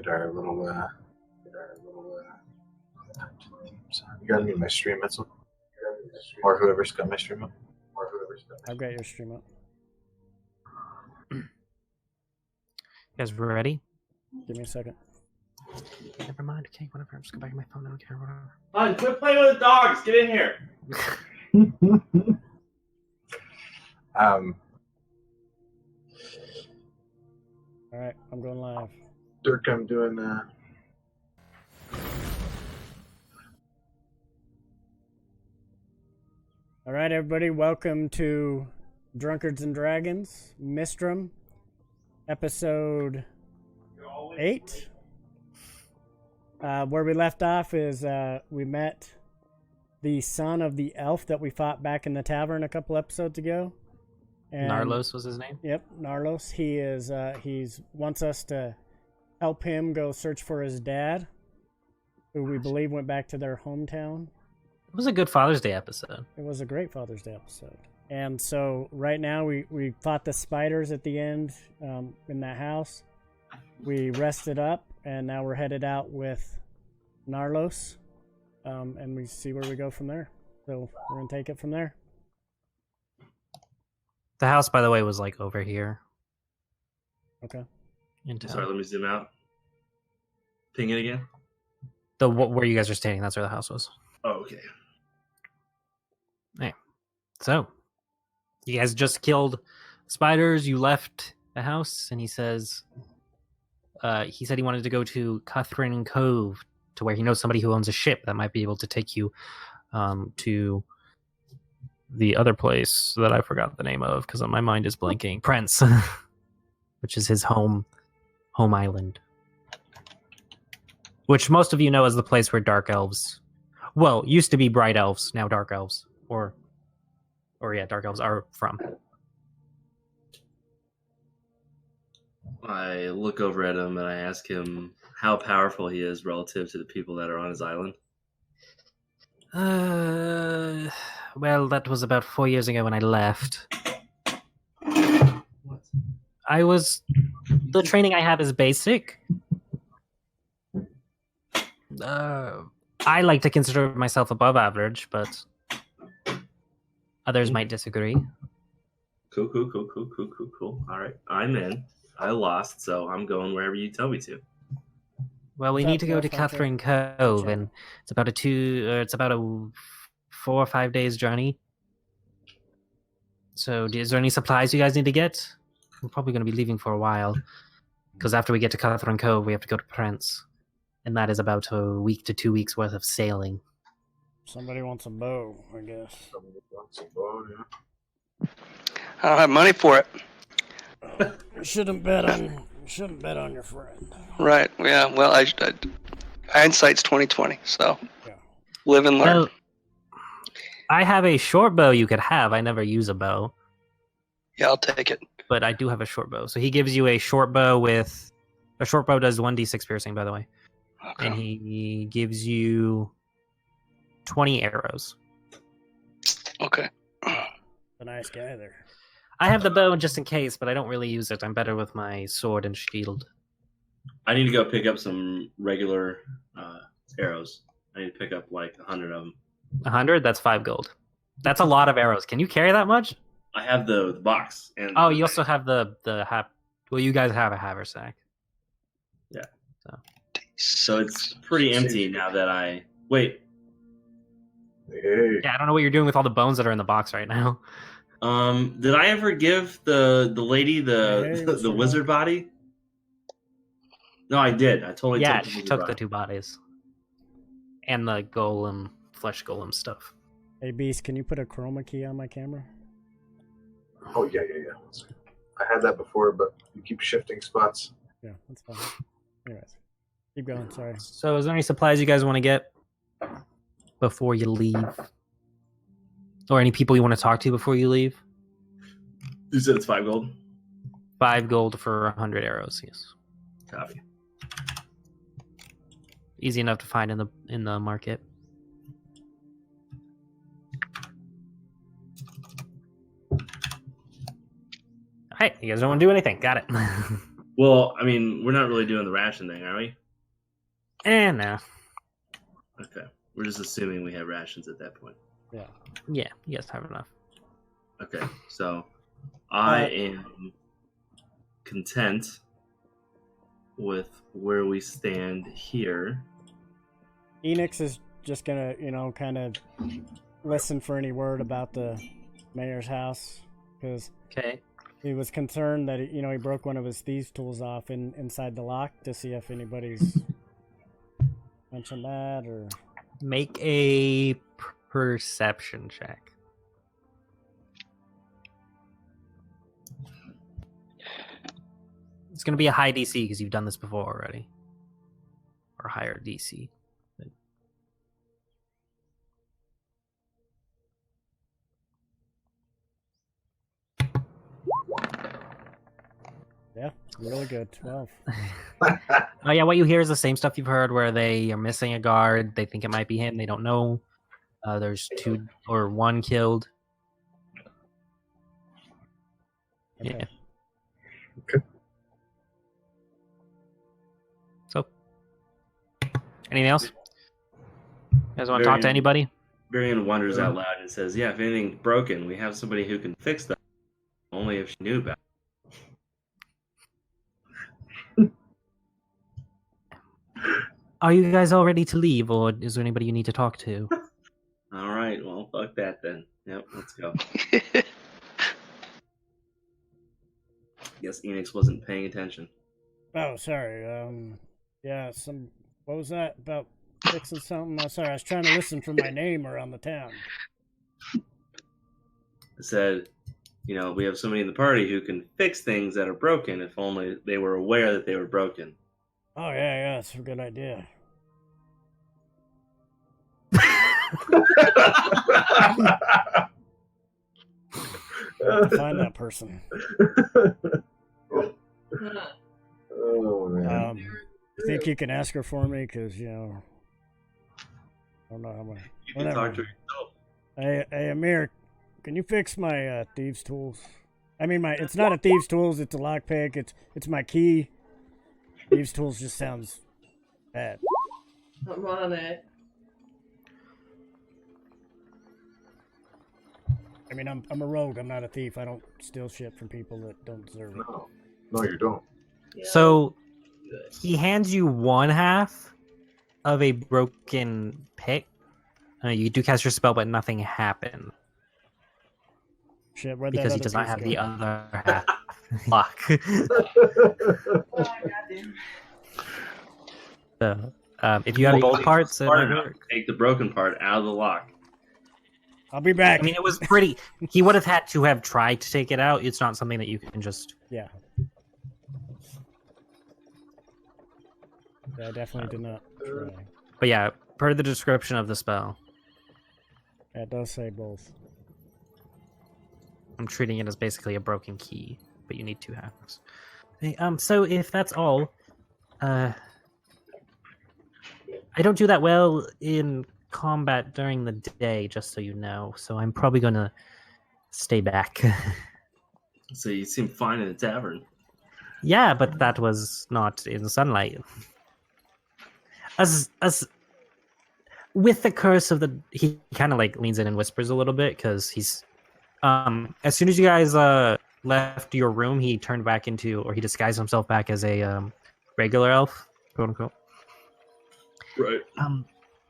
Get our little you got me my stream, Mitchell? Or whoever's got my stream up. I've got your stream up. You guys ready? Give me a second. Never mind. Okay, whatever. I'm just go back to my phone. I don't care. Whatever. Fine, quit playing with the dogs. Get in here. All right, I'm going live. Dirk, I'm doing All right, everybody, welcome to Drunkards and Dragons, Misstrem, episode 8. Where we left off is we met the son of the elf that we fought back in the tavern a couple episodes ago. And, Narlos was his name? Yep, Narlos. He is he's wants us to help him go search for his dad, who we believe went back to their hometown. It was a good Father's Day episode. It was a great Father's Day episode. And so right now we fought the spiders at the end in that house. We rested up, and now we're headed out with Narlos, and we see where we go from there. So we're going to take it from there. The house, by the way, was like over here. Okay. In town. Sorry, let me zoom out. Ping it again. Where you guys are standing, that's where the house was. Oh, okay. Hey. So, you guys just killed spiders, you left the house, and he said he wanted to go to Catherine Cove, to where he knows somebody who owns a ship that might be able to take you to the other place that I forgot the name of because my mind is blanking. Prince, which is his home island, which most of you know as the place where dark elves, well, used to be bright elves, now dark elves, or yeah, dark elves are from. I look over at him and I ask him how powerful he is relative to the people that are on his island. Well, that was about 4 years ago when I left. What? The training I had is basic. I like to consider myself above average, but others might disagree. Cool. All right, I'm in. I lost, so I'm going wherever you tell me to. Well, we need to go to Catherine Cove, and it's about a 4 or 5 days journey. So, is there any supplies you guys need to get? We're probably going to be leaving for a while, because after we get to Catherine Cove, we have to go to Prince, and that is about a week to 2 weeks worth of sailing. Somebody wants a bow, I guess. Somebody wants a bow, yeah. I don't have money for it. You shouldn't bet on your friend. Right. Yeah. Well, I hindsight's 20/20. So Yeah. live and learn. Well, I have a short bow you could have. I never use a bow, Yeah, I'll take it. but I do have a short bow. So he gives you a short bow with... A short bow does 1d6 piercing, by the way. Okay. And he gives you 20 arrows. Okay. A nice guy there. I have the bow just in case, but I don't really use it. I'm better with my sword and shield. I need to go pick up some regular arrows. I need to pick up like 100 of them. 100? That's 5 gold. That's a lot of arrows. Can you carry that much? I have the box. And Oh, you also have the well, you guys have a haversack. Yeah. So it's pretty empty now that I... Wait. Hey. Yeah, I don't know what you're doing with all the bones that are in the box right now. Did I ever give the lady Hey, the wizard body? No, I did. I totally Yeah, took the she wizard took body. the 2 bodies. And the golem, flesh golem stuff. Hey, Beast, can you put a chroma key on my camera? Oh, yeah. I had that before, but you keep shifting spots. Yeah, that's fine. Anyways, keep going. Sorry. So is there any supplies you guys want to get before you leave? Or any people you want to talk to before you leave? You said it's 5 gold? 5 gold for 100 arrows, yes. Copy. Easy enough to find in the market. Alright, you guys don't want to do anything. Got it. Well, I mean, we're not really doing the ration thing, are we? No. Okay. We're just assuming we have rations at that point. Yeah. Yeah, you guys have enough. Okay, so I am content with where we stand here. Enix is just gonna, kind of listen for any word about the mayor's house because Okay. he was concerned that he broke one of his thieves' tools off inside the lock to see if anybody's mentioned that or. Make a perception check. It's going to be a high DC because you've done this before already. Or higher DC. Yeah, really good. 12. Oh yeah, what you hear is the same stuff you've heard where they are missing a guard. They think it might be him. They don't know. There's 2 or 1 killed. Okay. Yeah. Okay. So, anything else? You guys want to talk to anybody? Varian wonders out loud and says, "Yeah, if anything's broken, we have somebody who can fix that. Only if she knew about it." Are you guys all ready to leave, or is there anybody you need to talk to? All right, well, fuck that then. Yep, let's go. Guess Enix wasn't paying attention. Oh, sorry. Yeah, what was that about fixing something? Oh, sorry, I was trying to listen for my name around the town. I said, we have somebody in the party who can fix things that are broken if only they were aware that they were broken. Oh, yeah, that's a good idea. I'll have to find that person. Oh man. You think you can ask her for me? Because, I don't know how much. You can talk to yourself. Hey, Amir, can you fix my thieves' tools? I mean, it's not a thieves' tools, it's a lockpick. It's my key. Thieves' tools just sounds bad. I'm on it. I mean, I'm a rogue. I'm not a thief. I don't steal shit from people that don't deserve it. No, you don't. Yeah. So, he hands you 1/2 of a broken pick. You do cast your spell, but nothing happened. Shit, where'd Because that he other does not piece have go? the other half lock. Oh, goddamn. So, if you have both parts, it might work. Take the broken part out of the lock. I'll be back. I mean, it was pretty. He would have had to have tried to take it out. It's not something that you can just. Yeah. Yeah, I definitely did not try. But yeah, per the description of the spell, That does say both. I'm treating it as basically a broken key, but you need 2 halves. Hey, so if that's all, I don't do that well in combat during the day, just so you know. So I'm probably gonna stay back. So you seem fine in the tavern. Yeah, but that was not in sunlight. As with the curse of the, he kind of like leans in and whispers a little bit because he's as soon as you guys left your room, he turned back into, or he disguised himself back as a regular elf, quote unquote. Right.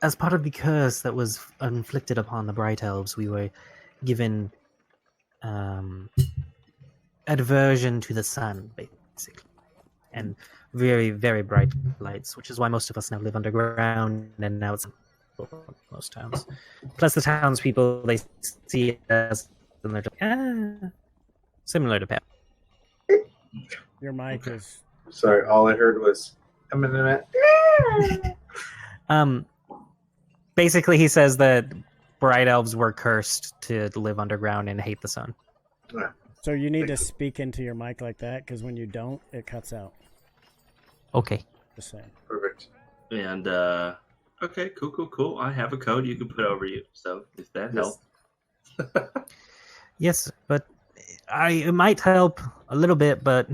As part of the curse that was inflicted upon the Bright Elves, we were given aversion to the sun, basically, and very, very bright lights, which is why most of us now live underground, and now it's most towns. Plus, the townspeople, they see it as, and they're like, similar to Pep. Your mic is. Sorry, all I heard was Basically, he says that bright elves were cursed to live underground and hate the sun. So you need to speak into your mic like that, because when you don't, it cuts out. Okay. Just saying. Perfect. And okay, cool. I have a code you can put over you. So if that helps. Yes, but it might help a little bit, but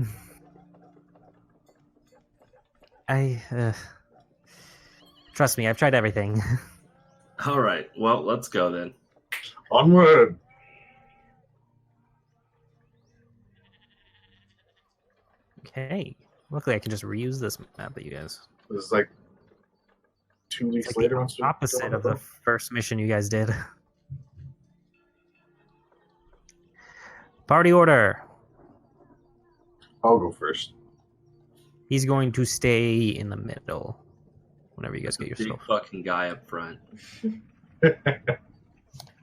Trust me, I've tried everything. All right. Well, let's go then. Onward. Okay. Luckily, I can just reuse this map that you guys. This is like 2 It's weeks like later. the Once we opposite of the first mission you guys did. Party order. I'll go first. He's going to stay in the middle. Whenever you guys get Big yourself. fucking guy up front.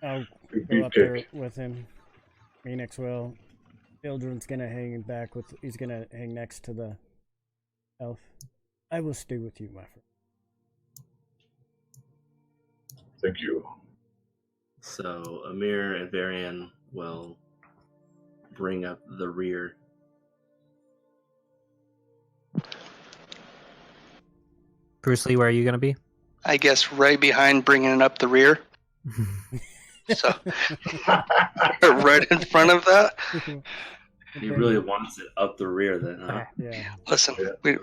I'll Big go up there beefcake. with him. Phoenix will. Children's gonna hang back with. He's gonna hang next to the elf. I will stay with you, my friend. Thank you. So Amir and Varian will bring up the rear. Bruce Lee, where are you going to be? I guess right behind bringing up the rear. So right in front of that. He really wants it up the rear then, huh? Okay. Yeah. Listen, Yeah.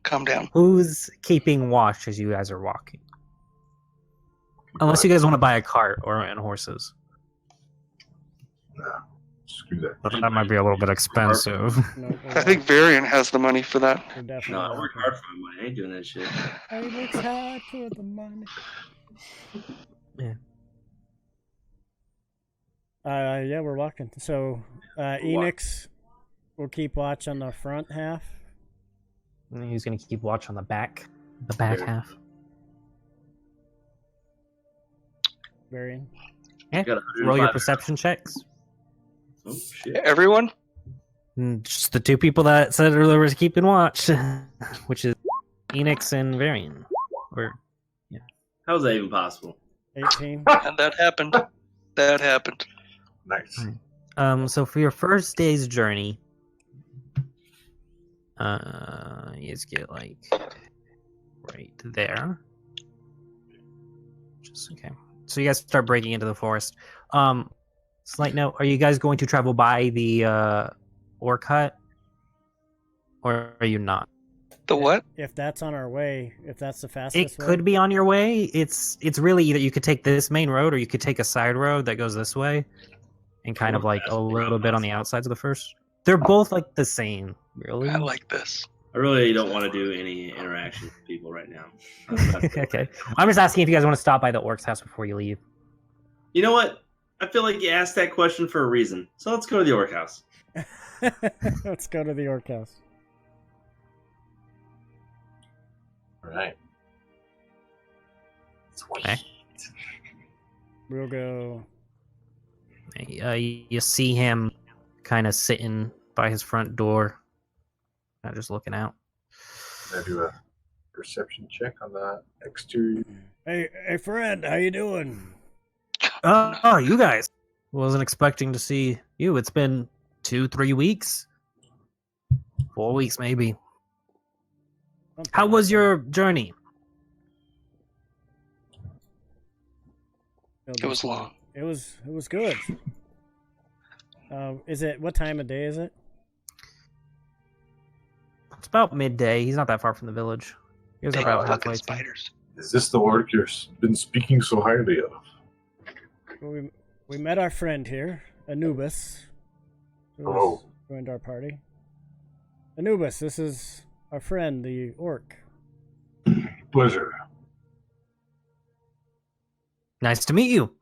calm down. Who's keeping watch as you guys are walking? Unless you guys want to buy a cart or and horses. Nah, screw that. But that might be a little bit expensive. No, I think Varian has the money for that. we're No, definitely. I work hard for my money. I ain't doing that shit. I work hard for the money. Yeah. Yeah, we're walking. So, Enix will keep watch on the front half. And he's going to keep watch on the back half. Varian. Yeah. Got Roll your 105. perception checks. Oh shit! Everyone? Just the two people that said they were keeping watch, which is Enix and Varian. Or How is that even possible? 18. And that happened. That happened. Nice. So for your first day's journey, you guys get like right there. Just okay. So you guys start breaking into the forest. Slight note: are you guys going to travel by the orc hut, or are you not? The what? If that's on our way, if that's the fastest It could way, be on your way. It's really either you could take this main road or you could take a side road that goes this way, and kind of like a little bit on the outsides of the first. They're both like the same, really. I like this. I really don't want to do any interaction with people right now. Okay, I'm just asking if you guys want to stop by the orc's house before you leave. You know what? I feel like you asked that question for a reason. So let's go to the orc house. let's go to the orc house. All right. Sweet. Okay. We'll go. You see him kind of sitting by his front door, just looking out. Can I do a perception check on the exterior? Hey, friend, how you doing? Oh, you guys! Wasn't expecting to see you. It's been 2-3 weeks, 4 weeks maybe. How was your journey? It was long. It was good. Is it what time of day is it? It's about midday. He's not that far from the village. He was Big about fucking halfway. spiders. Is this the orc you've been speaking so highly of? Well, we met our friend here, Anubis, who Oh. joined our party. Anubis, this is our friend, the orc. Pleasure. Nice to meet you.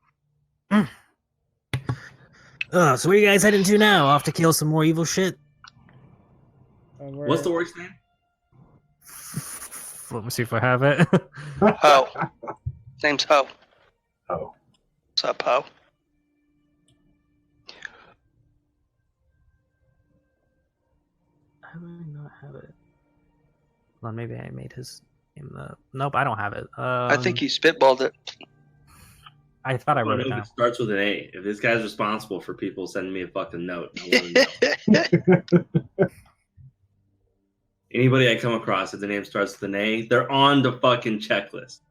So where you guys heading to now? Off to kill some more evil shit? What's the orc's name? Let me see if I have it. Ho. Name's Ho. Oh. What's up, Ho? How do I not have it? Well, maybe I made his name. Nope, I don't have it. I think you spitballed it. I thought I wrote it If down. it starts with an A. If this guy's responsible for people sending me a fucking note, I want to know. Anybody I come across, if the name starts with an A, they're on the fucking checklist.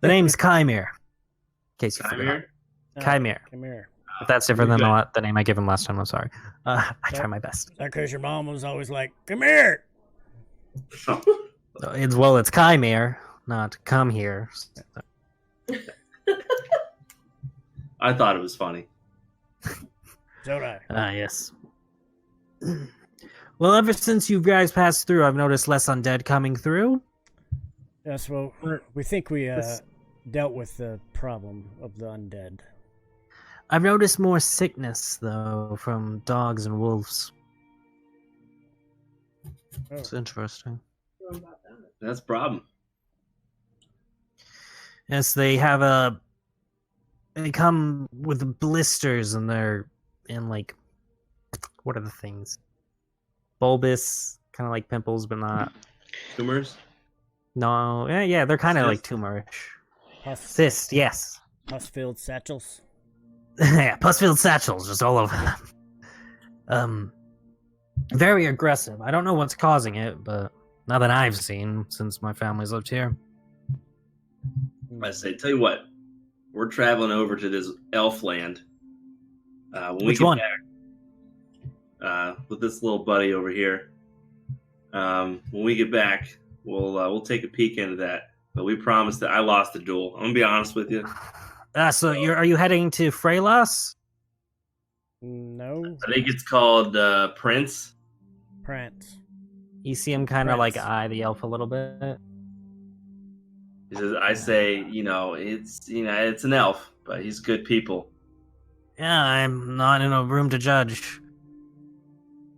The name's Chimere. In case you forgot. Chimere? Chimere. Come here. If that's different than Good. the name I gave him last time, I'm sorry. I try my best. Is that because your mom was always like, come here? What It's Chimere, not come here. I thought it was funny. So did I. Ah, yes. Well, ever since you guys passed through, I've noticed less undead coming through. Yes, well, we think we dealt with the problem of the undead. I've noticed more sickness, though, from dogs and wolves. Oh. It's interesting. That's a problem. Yes, they come with blisters, and they're in, like, what are the things? Bulbous, kind of like pimples, but not. Tumors? No, yeah, they're kind of like Cyst? tumorish. Cyst, yes. Pus-filled satchels. Yeah, pus-filled satchels, just all over them. Very aggressive. I don't know what's causing it, but not that I've seen since my family's lived here. I say, tell you what, we're traveling over to this elf land. When Which we get one? back, with this little buddy over here. When we get back, we'll take a peek into that. But we promised that I lost the duel. I'm gonna be honest with you. So are you heading to Freylas? No. I think it's called Prince. Prance. You see him kind of like Prince. eye the elf a little bit. He says, I say, it's an elf, but he's good people. Yeah, I'm not in a room to judge.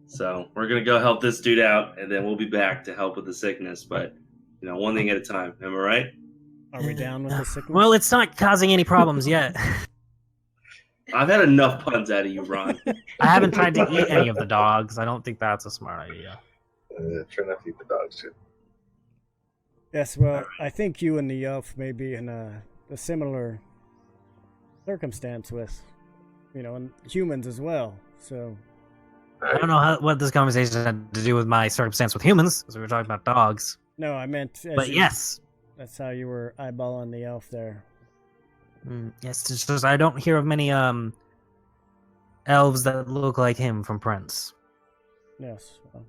So we're gonna go help this dude out, and then we'll be back to help with the sickness. But one thing at a time. Am I right? Are we down with the sickness? Well, it's not causing any problems yet. I've had enough puns out of you, Ron. I haven't tried to eat any of the dogs. I don't think that's a smart idea. Try not to eat the dogs too. Yes, well, I think you and the elf may be in a similar circumstance with, and humans as well. So, I don't know what this conversation had to do with my circumstance with humans, because we were talking about dogs. no, I meant. But yes. That's how you were eyeballing the elf there. Yes, it's just I don't hear of many elves that look like him from Prince. Yes. Well,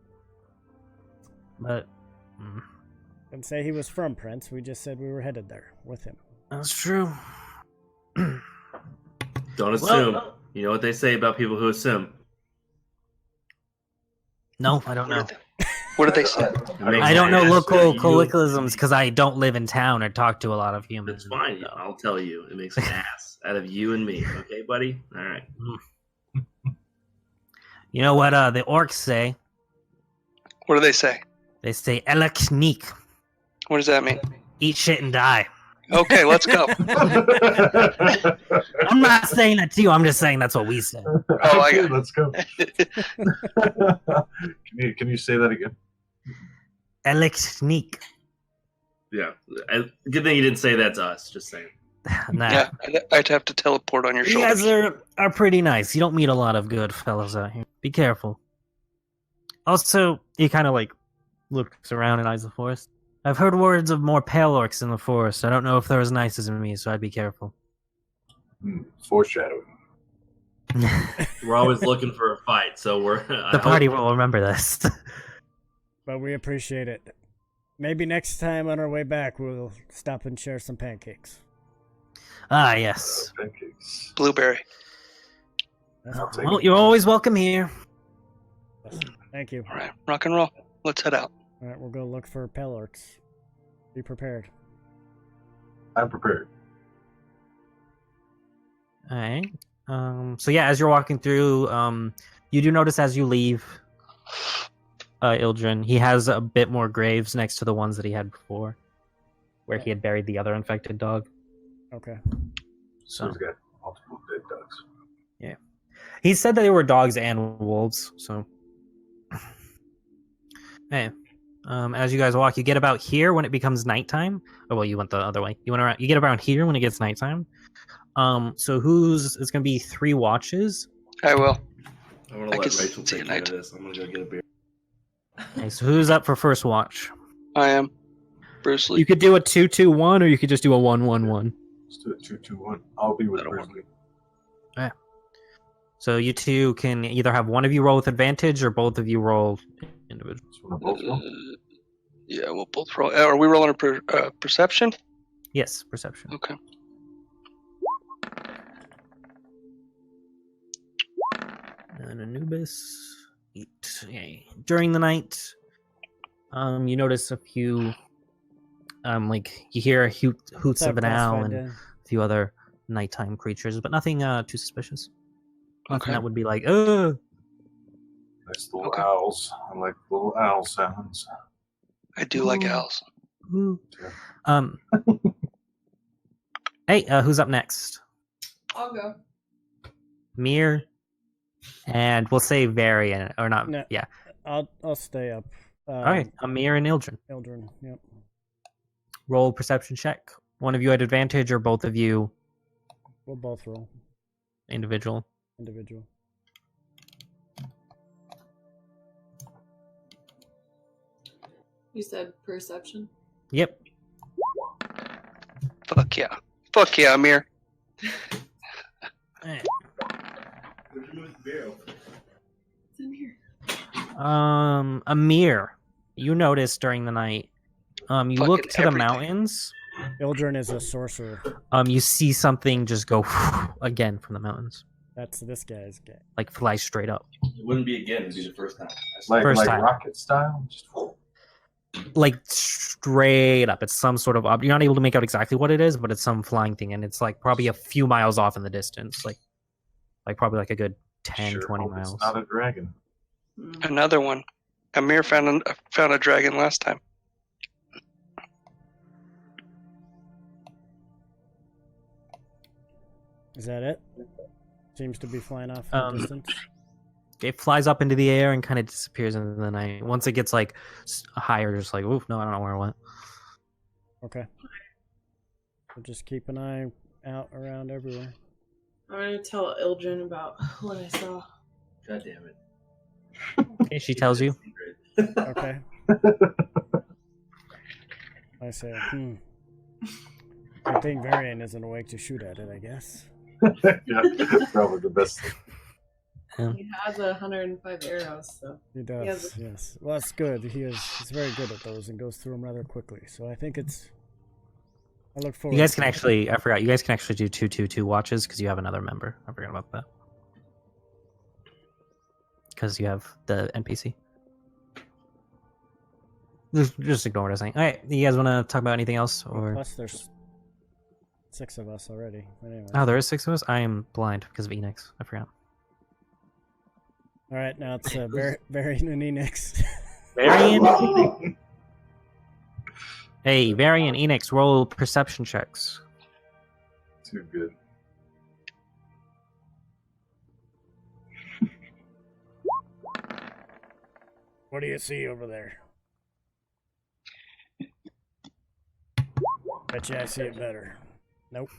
But didn't say he was from Prince. We just said we were headed there with him. that's true. Don't assume. You know what they say about people who assume. No, I don't know. What did they say? I don't know local You- colloquialisms because I don't live in town or talk to a lot of humans. It's fine. I'll tell you. It makes an ass out of you and me. Okay, buddy? All right. You know what the orcs say? What do they say? They say "Eleknik," What does that mean? eat shit and die. Okay, let's go. I'm not saying that to you. I'm just saying that's what we say. Oh, I got it. Let's go. Can you say that again? Eleknik. Yeah. Good thing you didn't say that to us. Just saying. Nah. Yeah, I'd have to teleport on your You guys shoulders. are pretty nice. You don't meet a lot of good fellows out here. Be careful. Also, he kind of like looks around and eyes the forest. I've heard words of more pale orcs in the forest. I don't know if they're as nice as me, so I'd be careful. Foreshadowing. We're always looking for a fight, so we're The party will remember this. But we appreciate it. Maybe next time on our way back, we'll stop and share some pancakes. Ah, yes. Pancakes. Blueberry. I'll take Well, it. you're always welcome here. Thank you. All right, rock and roll. Let's head out. All right, we'll go look for pale orcs. Be prepared. I'm prepared. All right. So yeah, as you're walking through, you do notice as you leave, Ildren, he has a bit more graves next to the ones that he had before, where he had buried the other infected dog. Okay. So he's got multiple dead dogs. He said that they were dogs and wolves. So, hey, as you guys walk, you get about here when it becomes nighttime. Oh well, you went the other way. You went around. You get around here when it gets nighttime. So it's gonna be 3 watches. I will. I want I to let can Rachel see take it care of night. this. I'm gonna go get a beer. Okay, so who's up for first watch? I am. Bruce Lee. You could do a 2-2-1, or you could just do a 1-1-1. Let's do it 2-2-1. I'll be with That'll work. Grizzly. So you two can either have one of you roll with advantage, or both of you roll individual. So we're both roll. Yeah, we'll both roll. Are we rolling a perception? Yes, perception. Okay. And Anubis. 8. Okay. During the night, you notice a few, like you hear hoots What's of up, an owl Classified and Dan? a few other nighttime creatures, but nothing too suspicious. Nothing Okay. that would be like, ugh. Nice little Okay. owls. I like little owl sounds. I do like owls. Ooh. Hey, who's up next? I'll go. Mir, and we'll say Varian, or not? No. Yeah. I'll stay up. All right, Amir and Ildren. Children. Yep. Roll perception check. One of you at advantage, or both of you We'll both roll individual. individual. You said perception. Yep. Fuck yeah. Fuck yeah, Amir. Alright. It's in here. Amir, you noticed during the night. You Fucking look to the everything. mountains. Ildren is a sorcerer. You see something just go again from the mountains, That's this guy's guy. like fly straight up, It wouldn't be again. It'd be the first time. Like First like time. rocket style. Just like straight up. It's some sort of you're not able to make out exactly what it is, but it's some flying thing, and it's like probably a few miles off in the distance, like probably like a good 10, sure 20 hope miles. It's not a dragon. Another one. Amir found a dragon last time. Is that it? Seems to be flying off in the distance. It flies up into the air and kind of disappears into the night. Once it gets like higher, just like, oof, no, I don't know where it went. Okay. We'll just keep an eye out around everywhere. I'm gonna tell Ildren about what I saw. God damn it. Okay, she tells you. Okay. I say, I think Varian isn't awake to shoot at it, I guess. Yeah, probably the best thing. He has 105 arrows, so He does, Yes. yes. Well, that's good. He's very good at those and goes through them rather quickly. So I think I look forward You guys to can it. actually, I forgot, you guys can actually do 2 watches because you have another member. I forgot about that. Because you have the NPC. Just ignore what I was saying. All right, you guys want to talk about anything else? Or Plus, there's 6 of us already. But anyway. oh, there is 6 of us. I am blind because of Enix. I forgot. All right, now it's Varian and Enix. Varian. Hey, Varian, Enix, roll perception checks. Too good. What do you see over there? Bet you I see it better. Nope.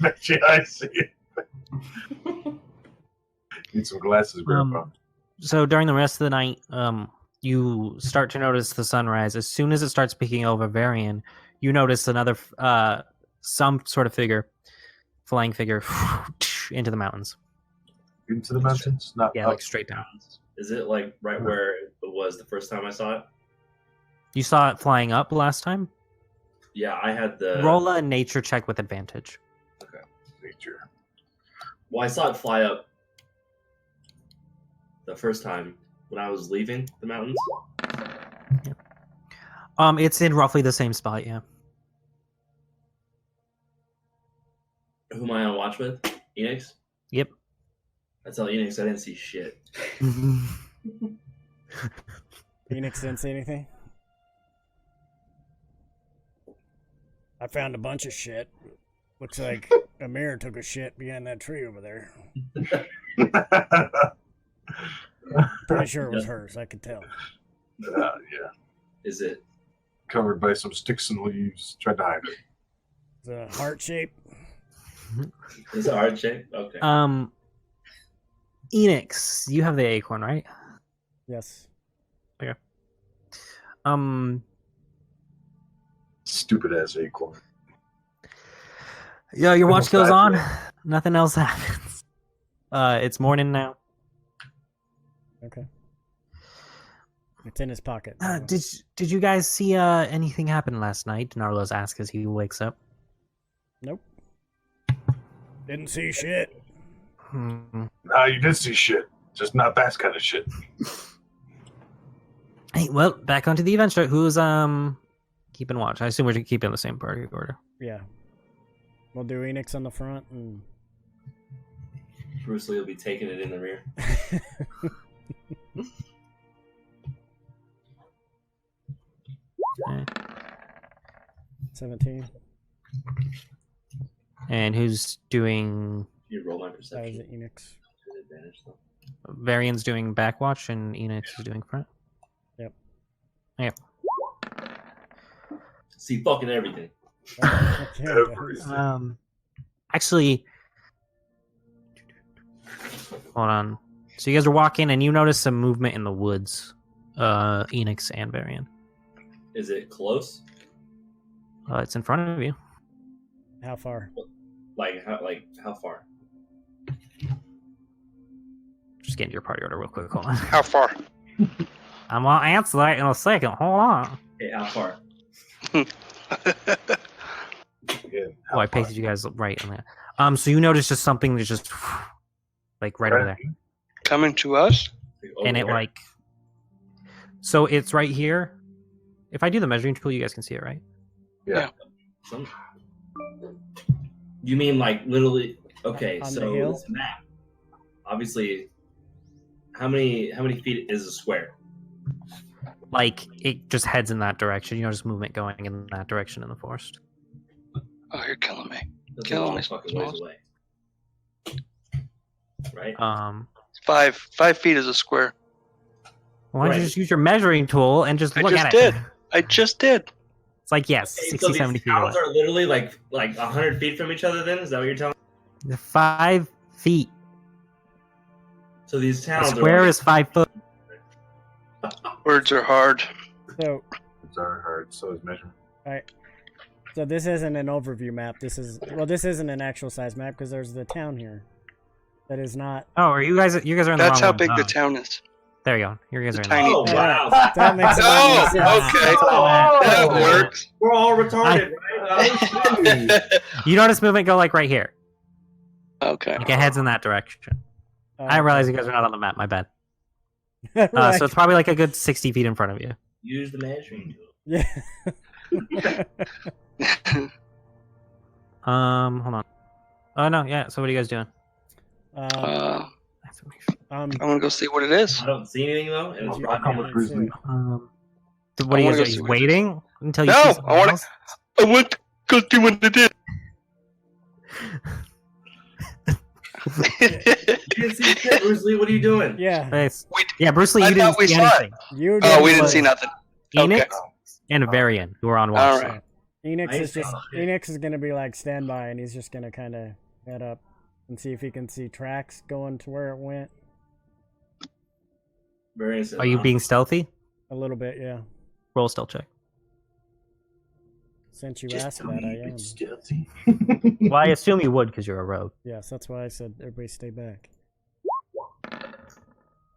Bet you I see it. Need some glasses, Grandpa. So during the rest of the night, you start to notice the sunrise. As soon as it starts peeking over Varian, you notice another, some sort of figure, flying figure, into the mountains. Into the mountains? Not Yeah, up. like straight down. Is it like right where it was the first time I saw it? You saw it flying up last time? Yeah, I had the Roll a nature check with advantage. nature. Well, I saw it fly up the first time when I was leaving the mountains. It's in roughly the same spot, yeah. Who am I on watch with? Enix? Yep. I tell Enix I didn't see shit. Phoenix didn't say anything? I found a bunch of shit. Looks like Amir took a shit behind that tree over there. Pretty sure it was hers, I could tell. Yeah. Is it? Covered by some sticks and leaves. Tried to hide it. It's a heart shape. Is it hard shape? Okay. Enix, you have the acorn, right? Yes. Stupid ass acorn. Yeah, your watch Almost goes died on. today. Nothing else happens. It's morning now. Okay. It's in his pocket. Did you guys see anything happen last night? Narlos asks as he wakes up. Nope. Didn't see shit. Nah, you did see shit. Just not that kind of shit. Hey, well, back onto the event. Who's keeping watch? I assume we're keeping the same party order. Yeah. We'll do Enix on the front and Bruce Lee will be taking it in the rear. Okay. 17. And who's doing? You roll my That was perception. it, Enix. Advantage, though. Varian's doing backwatch and Enix is doing front. Yep. Yep. See fucking everything. Okay, Actually, hold on. So you guys are walking and you notice some movement in the woods. Enix and Varian. Is it close? It's in front of you. How far? Like how far? Just get into your party order real quick. Hold on. How far? I'm gonna answer that in a second. Hold on. Okay, how far? Again, Oh, I pasted you guys right in there. So you notice just something that's just like right over there, Coming to us? and it Over like. So it's right here. If I do the measuring tool, you guys can see it, right? Yeah. Some- You mean like literally? Okay, On the so hill? this map. Obviously, how many feet is a square? Like it just heads in that direction. You notice movement going in that direction in the forest. Oh, you're killing me. That's Kill a long me, fucking ways Smalls. away. Right? 5 feet is a square. Why don't you Right. just use your measuring tool and just I look just at did. it? I just did. It's like, yes, Okay, 60, so 70 these feet away. towns are literally like 100 feet from each other. Then is that what you're telling me? 5 feet. So these A towns square are is 5 foot. Words are hard. So, It's hard, so is measurement. so this isn't an overview map. This isn't an actual size map because there's the town here. That is not. Oh, are you guys are in the That's wrong how one. big Oh, the town is. There you go. You guys are in the tiny Oh town. wow! That makes a lot Oh, more sense. okay. Oh, That works. We're all retarded, right? You notice movement go like right here. Okay. Like it heads in that direction. I didn't realize you guys are not on the map. My bad. Right. So it's probably like a good 60 feet in front of you. Use the measuring tool. Yeah. Hold on. Oh no, yeah. So what are you guys doing? Um, I want to go see what it is. I don't see anything though, and it's You- right I'll come now. with Grizzly. What are you wanna go guys see doing? what it is. Waiting until you No, see I something wanna- else? I want to go see what it is. You didn't see shit, Bruce Lee. What are you doing? yeah. Nice. We- Yeah, Bruce Lee, I you didn't thought we see saw it. anything. You Oh, we didn't look- see nothing. Enix Okay. and Varian, who are on watch. All right. Enix I is saw just shit. Enix is gonna be like standby, and he's just gonna kind of head up and see if he can see tracks going to where it went. Varian says, Are you being stealthy? A little bit, yeah. Roll a stealth check. Since you Just asked tell that, me I you've been am. stealthy. Well, I assume you would because you're a rogue. Yes, that's why I said everybody stay back.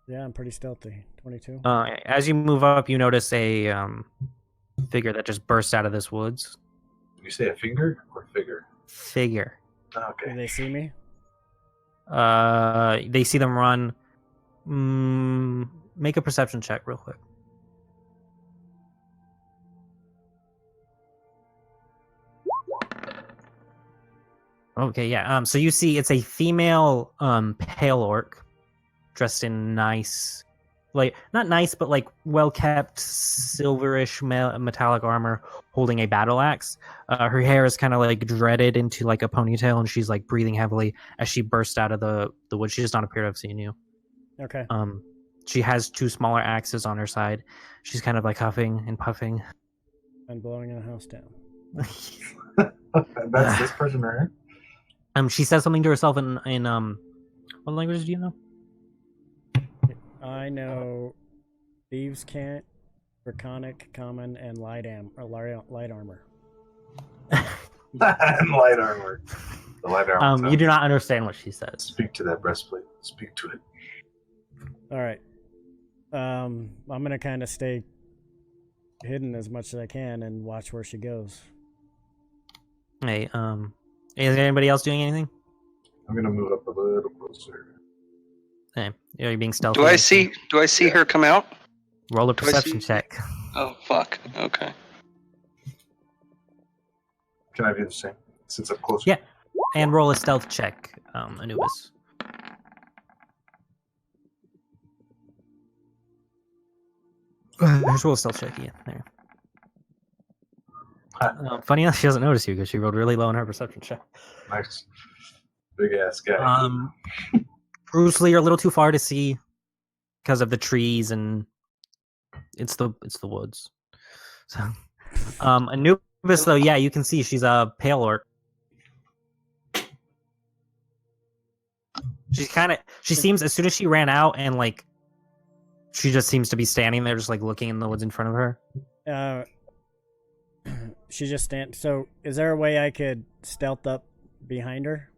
Yeah, I'm pretty stealthy. 22. As you move up, you notice a figure that just bursts out of this woods. You say a finger or figure? Figure. Do Okay. they see me? They see them run. Make a perception check real quick. Okay, yeah. So you see it's a female pale orc dressed in nice, like not nice, but like well kept silverish metallic armor, holding a battle axe. Her hair is kind of like dreaded into like a ponytail, and she's like breathing heavily as she bursts out of the wood. She does not appear to have seen you. Okay. She has two smaller axes on her side. She's kind of like huffing and puffing. I'm blowing a house down. That's this person right here? She says something to herself in what language do you know? I know thieves' cant, draconic, common, and light armor. And light armor. The light armor. You do not understand what she says. Speak to that breastplate. Speak to it. All right. I'm gonna kind of stay hidden as much as I can and watch where she goes. Hey, is anybody else doing anything? I'm gonna move up a little closer. Hey, are you being stealthy? Do I see her come out? Roll a do I see- perception check. Oh fuck. Okay. Can I do the same since I'm closer? Yeah. And roll a stealth check, Anubis. Just roll a stealth check, yeah. There. Funny enough, she doesn't notice you because she rolled really low on her perception check. Nice. Big ass guy. Bruce Lee, you're a little too far to see because of the trees and it's the woods. So, Anubis though, yeah, you can see she's a pale orc. She seems, as soon as she ran out and like, she just seems to be standing there, just like looking in the woods in front of her. She just stands. So, is there a way I could stealth up behind her?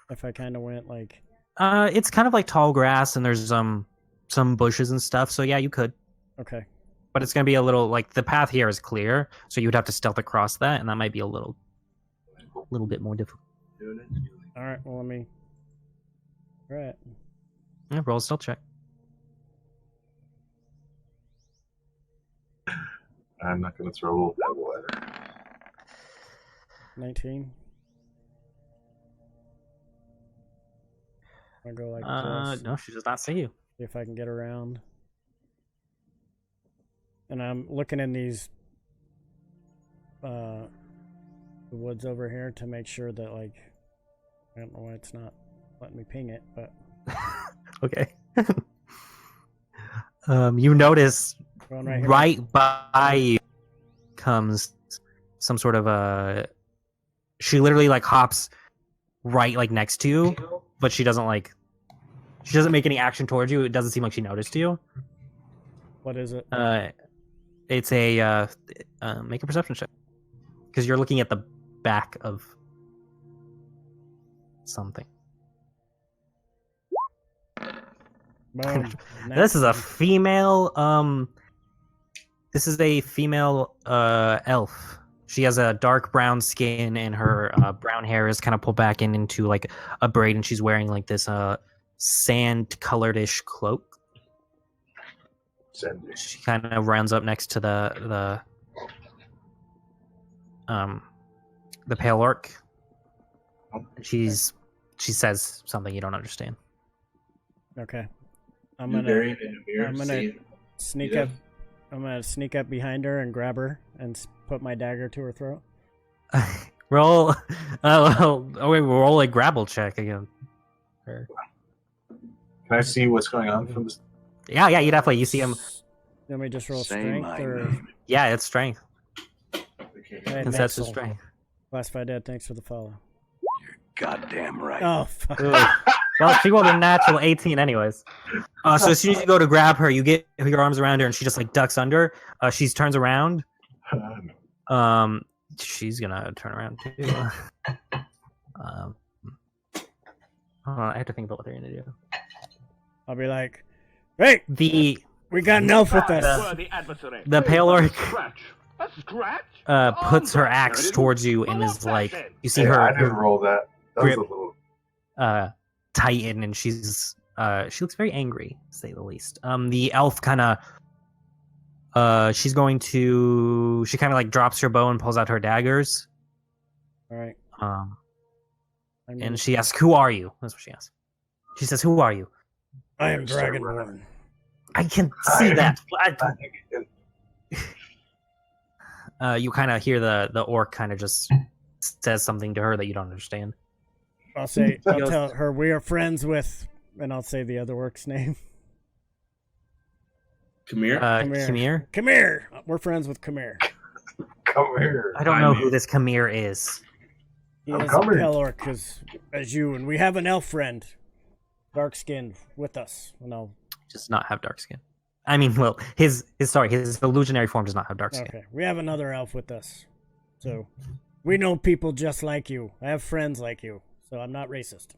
If I kind of went like. It's kind of like tall grass and there's some bushes and stuff. So yeah, you could. Okay. But it's gonna be a little like the path here is clear, so you would have to stealth across that, and that might be a little bit more difficult. All right. Well, let me. All right. Yeah, roll a stealth check. I'm not gonna throw a little pebble at her. 19. I go like this. No, she does not see you. See if I can get around. And I'm looking in these the woods over here to make sure that like I don't know why it's not letting me ping it, but Okay. You notice going right here. right by you comes some sort of she literally like hops right like next to you, but she doesn't make any action towards you. It doesn't seem like she noticed you. What is it? It's a make a perception check because you're looking at the back of something. Boom. This is a female. This is a female elf. She has a dark brown skin, and her brown hair is kind of pulled back into like a braid, and she's wearing like this sand-colored-ish cloak. She kind of rounds up next to the pale orc. She says something you don't understand. Okay. I'm gonna sneak up. I'm gonna sneak up behind her and grab her and put my dagger to her throat. Roll. Roll a grapple check again. Can I see what's going on from this? Yeah, you definitely. You see him. Let me just roll Say strength my or name. Yeah, it's strength. Okay. Hey, Since that's his Maxwell. strength. Classified dead. Thanks for the follow. Goddamn right. Oh fuck. Well, she rolled a natural 18 anyways. So as soon as you go to grab her, you get your arms around her and she just like ducks under. She turns around. She's gonna turn around too. Hold on, I have to think about what they're gonna do. I'll be like, hey, The we got an elf with us. the pale orc A scratch? puts her axe towards you and is like, you see Hey, I her didn't roll that. That was grip. a little. tighten, and she looks very angry, to say the least. The elf kind of she kind of like drops her bow and pulls out her daggers. All right. And she asks, "Who are you?" That's what she asks. She says, "Who are you?" I am Dragonborn. I can see that. You kind of hear the orc kind of just says something to her that you don't understand. I'll tell her we are friends with, and I'll say the other orc's name. Kamir? Kamir? Kamir. We're friends with Kamir. Come here. I don't know who this Kamir is. He I'm is a coming. pale orc as you, and we have an elf friend, dark skinned, with us. And I'll. Does not have dark skin. I mean, well, his illusionary form does not have dark skin. Okay, we have another elf with us, so we know people just like you. I have friends like you, so I'm not racist.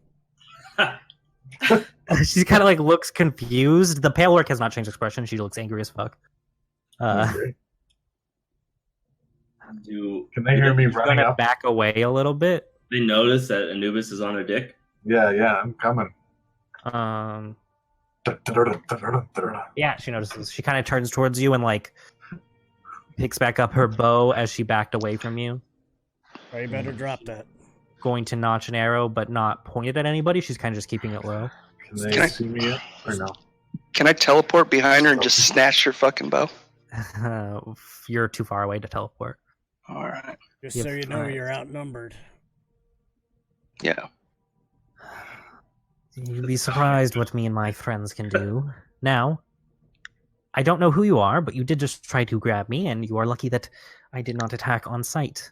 She's kind of like looks confused. The pale orc has not changed expression. She looks angry as fuck. Okay. Can they hear me She's running gonna up? back away a little bit. They notice that Anubis is on her dick? Yeah, I'm coming. Yeah, she notices. She kind of turns towards you and like picks back up her bow as she backed away from you, Oh, you better drop that. going to notch an arrow, but not point it at anybody. She's kind of just keeping it low. Can they Can I- see me yet? Or no? Can I teleport behind her and just snatch her fucking bow? You're too far away to teleport. All right. Just Yep, so you know, alright. you're outnumbered. Yeah. You'd be surprised what me and my friends can do. Now, I don't know who you are, but you did just try to grab me, and you are lucky that I did not attack on sight.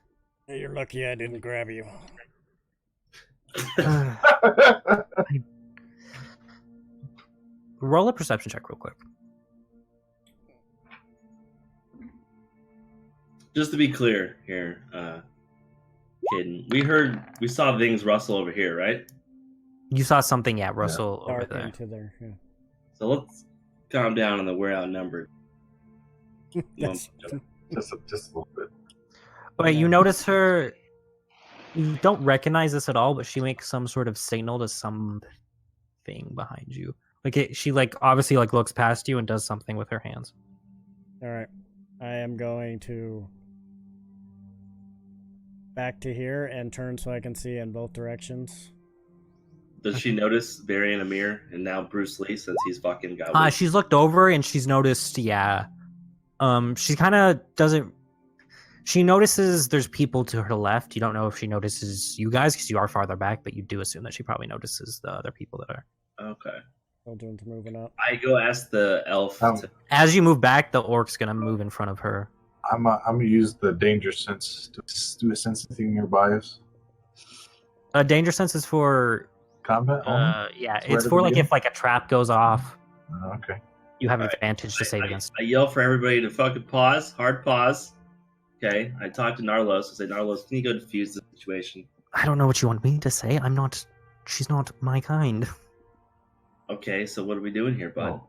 You're lucky I didn't grab you. Roll a perception check real quick. Just to be clear here, Caden, we saw things rustle over here, right? You saw something, yeah, Russell over Dark there. into there. Yeah. So let's calm down on the we're outnumbered. That's- just a little bit. But Yeah. you notice her. You don't recognize this at all, but she makes some sort of signal to something behind you. She obviously looks past you and does something with her hands. All right. I am going to back to here and turn so I can see in both directions. Does she notice Varian Amir and now Bruce Lee since he's fucking got She's looked over and she's noticed, yeah. She kind of doesn't. She notices there's people to her left. You don't know if she notices you guys because you are farther back, but you do assume that she probably notices the other people that are. Okay. Children's moving up. I go ask the elf to... As you move back, the orc's gonna move in front of her. I'm gonna use the danger sense to do a sense anything nearby us. Danger sense is for. Combat only? Yeah, So right it's at for the if a trap goes off, Okay. you have Alright. advantage to save against. I yell for everybody to fucking pause, hard pause. Okay, I talk to Narlos and say, Narlos, can you go defuse the situation? I don't know what you want me to say. I'm not. She's not my kind. Okay, so what are we doing here, bud?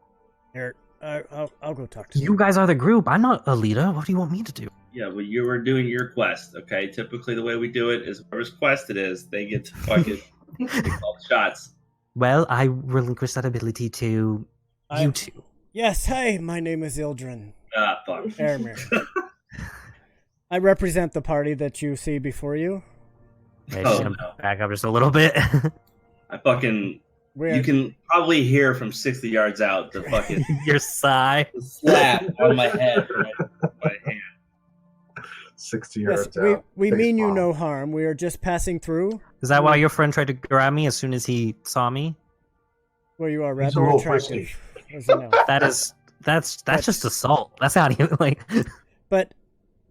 Here, I'll go talk to You guys are the group. I'm not a leader. What do you want me to do? Yeah, well, you were doing your quest, okay? Typically, the way we do it is whoever's quest it is, they get to fucking take all the shots. Well, I relinquish that ability to you two. Yes, hey, my name is Ildren Ah, fuck. Aramir. I represent the party that you see before you. Okay, Oh, she's gonna no. back up just a little bit. I fucking... We're, You can probably hear from 60 yards out the fucking Your sigh. slap on my head. My hand. 60 yes, yards out. we Face mean you palm. no harm. We are just passing through. Is that why your friend tried to grab me as soon as he saw me? Well, you are He's a rather little attractive. As you know. That's just assault. That's not even like. But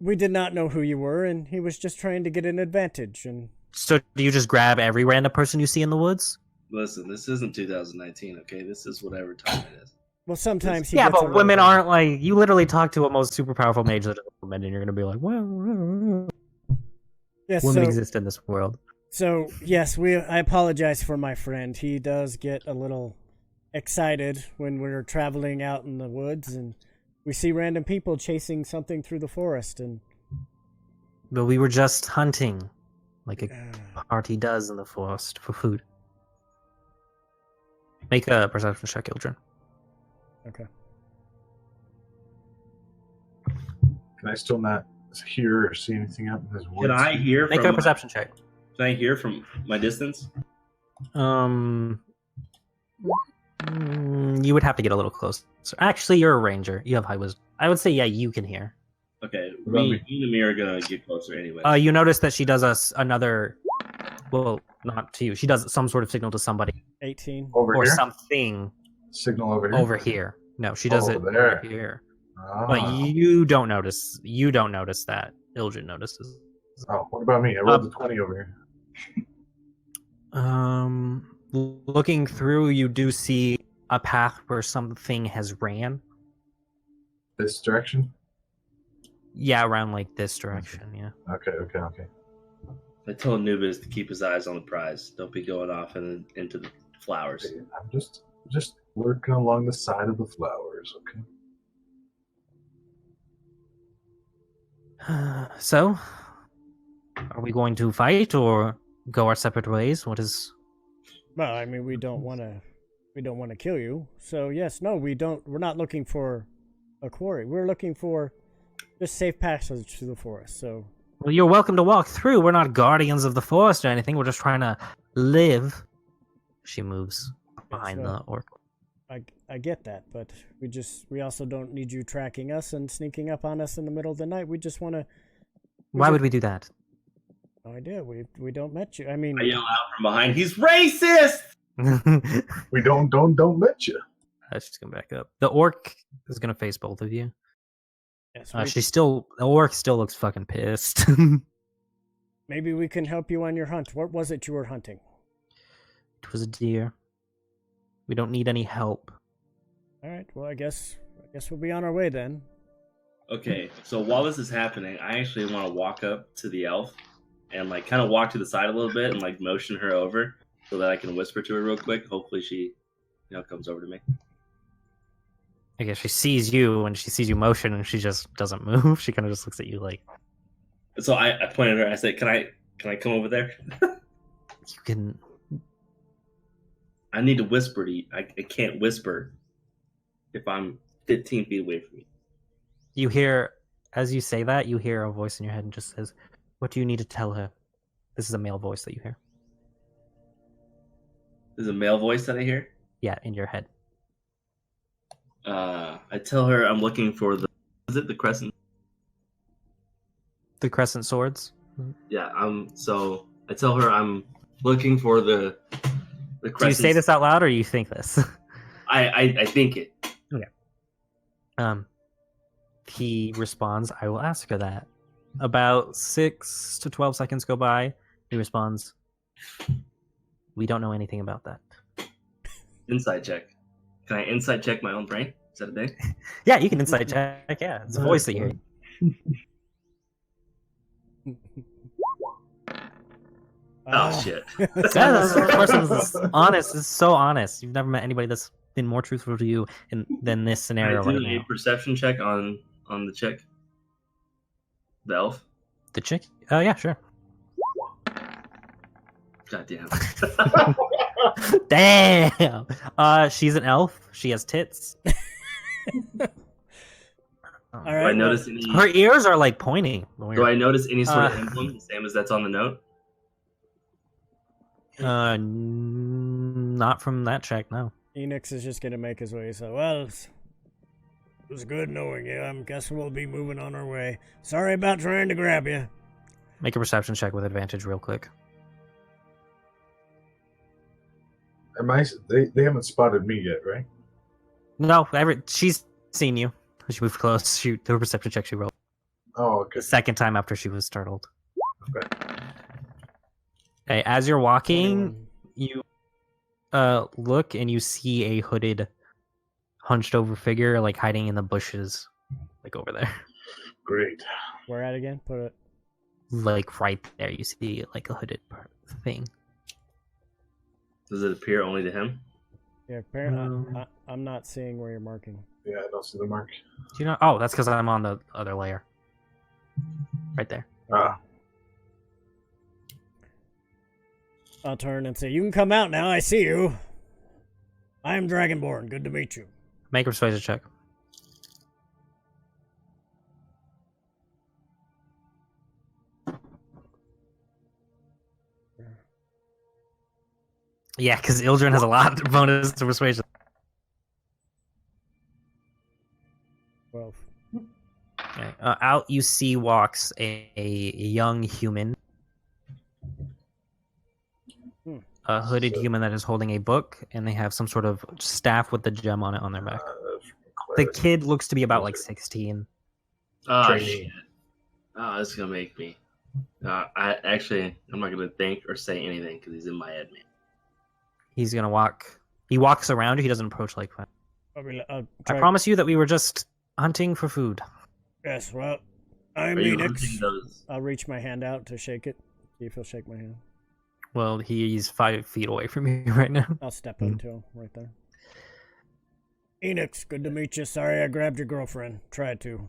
we did not know who you were, and he was just trying to get an advantage. And So do you just grab every random person you see in the woods? Listen, this isn't 2019, okay? This is whatever time it is. well, sometimes he Yeah, gets a but little women bit- aren't like you. Literally talk to a most super powerful mage that is a woman, and you're gonna be like, well, Yes, women so, exist in this world. so yes, I apologize for my friend. He does get a little excited when we're traveling out in the woods and we see random people chasing something through the forest. And But we were just hunting, like a uh, party does in the forest for food. Make a perception check, Ildren. okay. Can I still not hear or see anything out in this woods? Can I hear Make from a perception check. Can I hear from my distance? You would have to get a little closer. Actually, you're a ranger. You have high wisdom. I would say, yeah, you can hear. Okay, What about me me? and Amir are gonna get closer anyway. You notice that she does another. Well, not to you. She does some sort of signal to somebody 18. Over or here? something Signal over here? over here. No, she does it Over there. over here. Ah. But you don't notice. You don't notice that. Ildren notices. Oh, what about me? I rolled a 20 over here. Looking through, you do see a path where something has ran. This direction? Yeah, around like this direction. Yeah. Okay. I told Anubis to keep his eyes on the prize. Don't be going off into the flowers. Okay, I'm just working along the side of the flowers, okay? So, are we going to fight or go our separate ways? What is? Well, I mean, we don't want to kill you. So yes, no, we don't. We're not looking for a quarry. We're looking for just safe passage through the forest. So. Well, you're welcome to walk through. We're not guardians of the forest or anything. We're just trying to live. She moves behind the orc. I get that, but we also don't need you tracking us and sneaking up on us in the middle of the night. We just want to. Why would we do that? No idea. We don't met you. I mean, I yell out from behind, "He's racist!" We don't met you. She's gonna back up. The orc is gonna face both of you. yes, The orc still looks fucking pissed. maybe we can help you on your hunt. What was it you were hunting? It was a deer. We don't need any help. All right. Well, I guess we'll be on our way then. Okay, so while this is happening, I actually want to walk up to the elf and like kind of walk to the side a little bit and like motion her over so that I can whisper to her real quick. Hopefully she, comes over to me. I guess she sees you and she sees you motion and she just doesn't move. She kind of just looks at you like So I pointed at her. I said, "Can I come over there?" you can. I need to whisper to you. I can't whisper if I'm 15 feet away from you. You hear, as you say that, you hear a voice in your head and just says, "What do you need to tell her?" This is a male voice that you hear. There's a male voice that I hear. Yeah, in your head. I tell her I'm looking for the crescent? The crescent swords. Yeah, so I tell her I'm looking for the crescent. Do you say this out loud or you think this? I think it. Okay. He responds, "I will ask her that." About 6 to 12 seconds go by. He responds, "We don't know anything about that." Insight check. Can I insight check my own brain? Is that a thing? Yeah, you can insight check. Yeah, it's a voice that you hear. Oh shit! Yeah, this person is honest. Is so honest. You've never met anybody that's been more truthful to you than this Can scenario I do right a now. perception check on the chick, the elf. The chick? Oh yeah, sure. God damn. Damn. She's an elf. She has tits. All Do right. I notice any? Her ears are like pointing. Do I notice any sort of emblem, the same as that's on the note? Not from that check, no. Enix is just gonna make his way. So, well, it was good knowing you. I'm guessing we'll be moving on our way. Sorry about trying to grab you. Make a perception check with advantage real quick. They haven't spotted me yet, right? No, she's seen you. She moved close. She the perception check she rolled. Oh, okay. The second time after she was startled. Okay. Okay, as you're walking, 21. you look and you see a hooded, hunched over figure like hiding in the bushes, like over there. Great. Where at again? Put it. Like right there, you see like a hooded thing. Does it appear only to him? Yeah, apparently I'm not seeing where you're marking. Yeah, I don't see the mark. Do you know? Oh, that's because I'm on the other layer. Right there. Ah, I'll turn and say, "You can come out now. I see you. I am Dragonborn. Good to meet you." Make a persuasion check. Yeah, because Ildren has a lot of bonus to persuasion. 12. Okay. Out you see walks a young human. A hooded human that is holding a book, and they have some sort of staff with the gem on it on their back. The kid looks to be about like 16. Oh Trainee. shit! Oh, this is gonna make me. I'm not gonna think or say anything because he's in my head, man. He's gonna walk. He walks around you. He doesn't approach like that. I'll I promise you that we were just hunting for food. Yes, well, I'm Are you Enix. hunting those? I'll reach my hand out to shake it. See if he'll shake my hand. Well, he's 5 feet away from you right now. I'll step up to him right there. Enix, good to meet you. Sorry I grabbed your girlfriend. Tried to.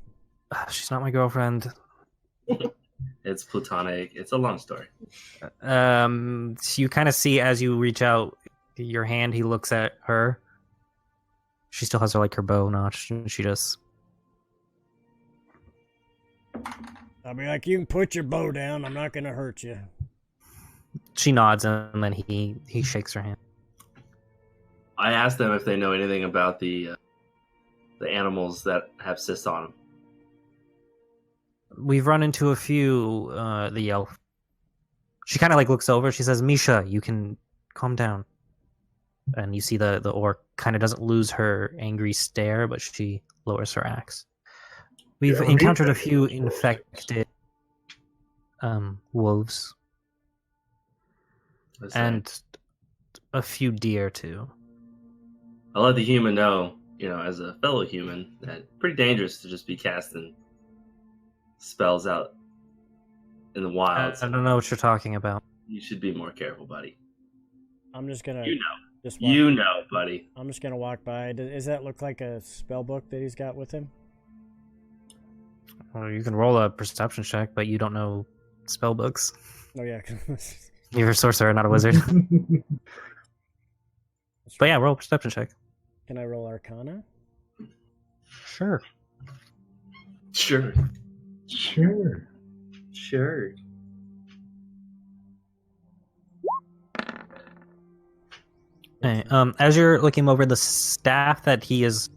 She's not my girlfriend. It's platonic. It's a long story. So you kind of see as you reach out your hand, he looks at her. She still has her bow notched, and she just... I'll be like, you can put your bow down. I'm not going to hurt you. She nods, and then he shakes her hand. I asked them if they know anything about the animals that have cysts on them. We've run into a few, the elf. She kind of looks over. She says, Misha, you can calm down. And you see the orc kind of doesn't lose her angry stare, but she lowers her axe. We've encountered a few infected wolves. And a few deer, too. I'll let the human know, as a fellow human, that it's pretty dangerous to just be casting spells out in the wild. I don't know what you're talking about. You should be more careful, buddy. I'm just going to... buddy. I'm just going to walk by. Does that look like a spell book that he's got with him? Well, you can roll a perception check, but you don't know spell books. Oh, yeah. You're a sorcerer, not a wizard. But yeah, roll a perception check. Can I roll Arcana? Sure. Sure. Okay, as you're looking over the staff that he is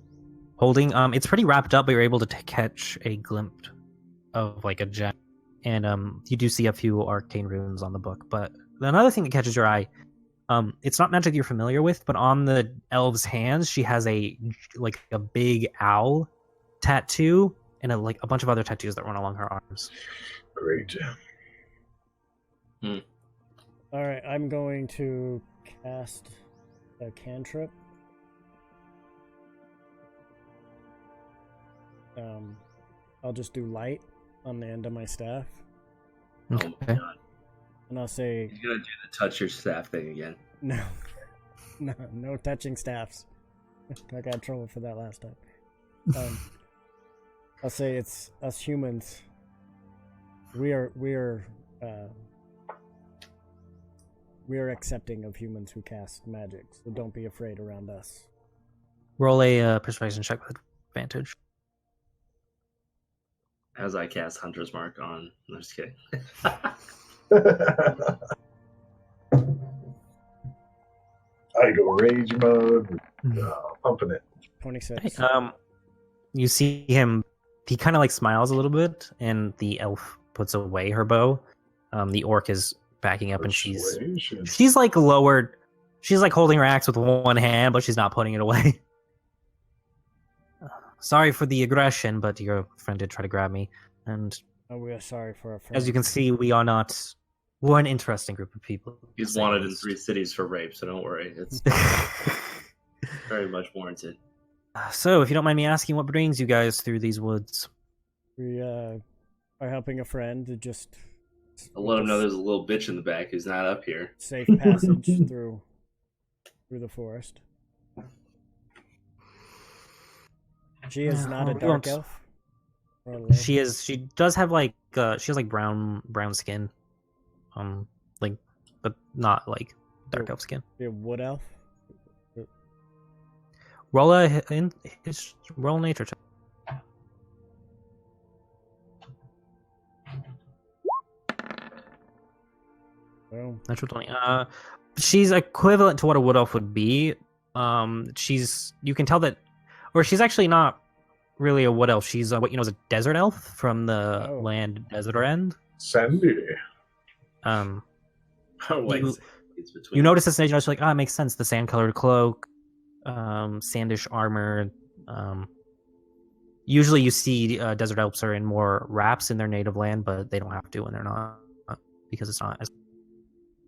holding, it's pretty wrapped up, but you're able to catch a glimpse of a gem. And you do see a few arcane runes on the book. But another thing that catches your eye, it's not magic you're familiar with, but on the elf's hands, she has a big owl tattoo and a bunch of other tattoos that run along her arms. Great. All right, I'm going to cast a cantrip. I'll just do light on the end of my staff. Okay. Oh my god. And I'll say... You're going to do the touch your staff thing again. No touching staffs. I got in trouble for that last time. I'll say it's us humans. We are accepting of humans who cast magic, so don't be afraid around us. Roll a persuasion check with advantage. As I cast Hunter's Mark on... I'm just kidding. I go rage mode, pumping it. 26. You see him. He kind of smiles a little bit, and the elf puts away her bow. The orc is backing up, and she's lowered. She's holding her axe with one hand, but she's not putting it away. Sorry for the aggression, but your friend did try to grab me, and we are sorry for our friend. as you can see, we're an interesting group of people. He's wanted in 3 cities for rape, so don't worry. It's very much warranted. So, if you don't mind me asking, what brings you guys through these woods? We are helping a friend to just... I'll let him know there's a little bitch in the back who's not up here. Safe passage through the forest. She is not a dark elf. She is. She does have she has brown skin, but not dark elf skin. Be a wood elf. Roll a nature check. Well, Natural 20. She's equivalent to what a wood elf would be. You can tell that, or she's actually not really a wood elf. She's what you know as a desert elf from the land desert end. Sandy. You notice this, and you're like, it makes sense. The sand-colored cloak, sandish armor. Usually, you see desert elves are in more wraps in their native land, but they don't have to when they're not, because it's not as.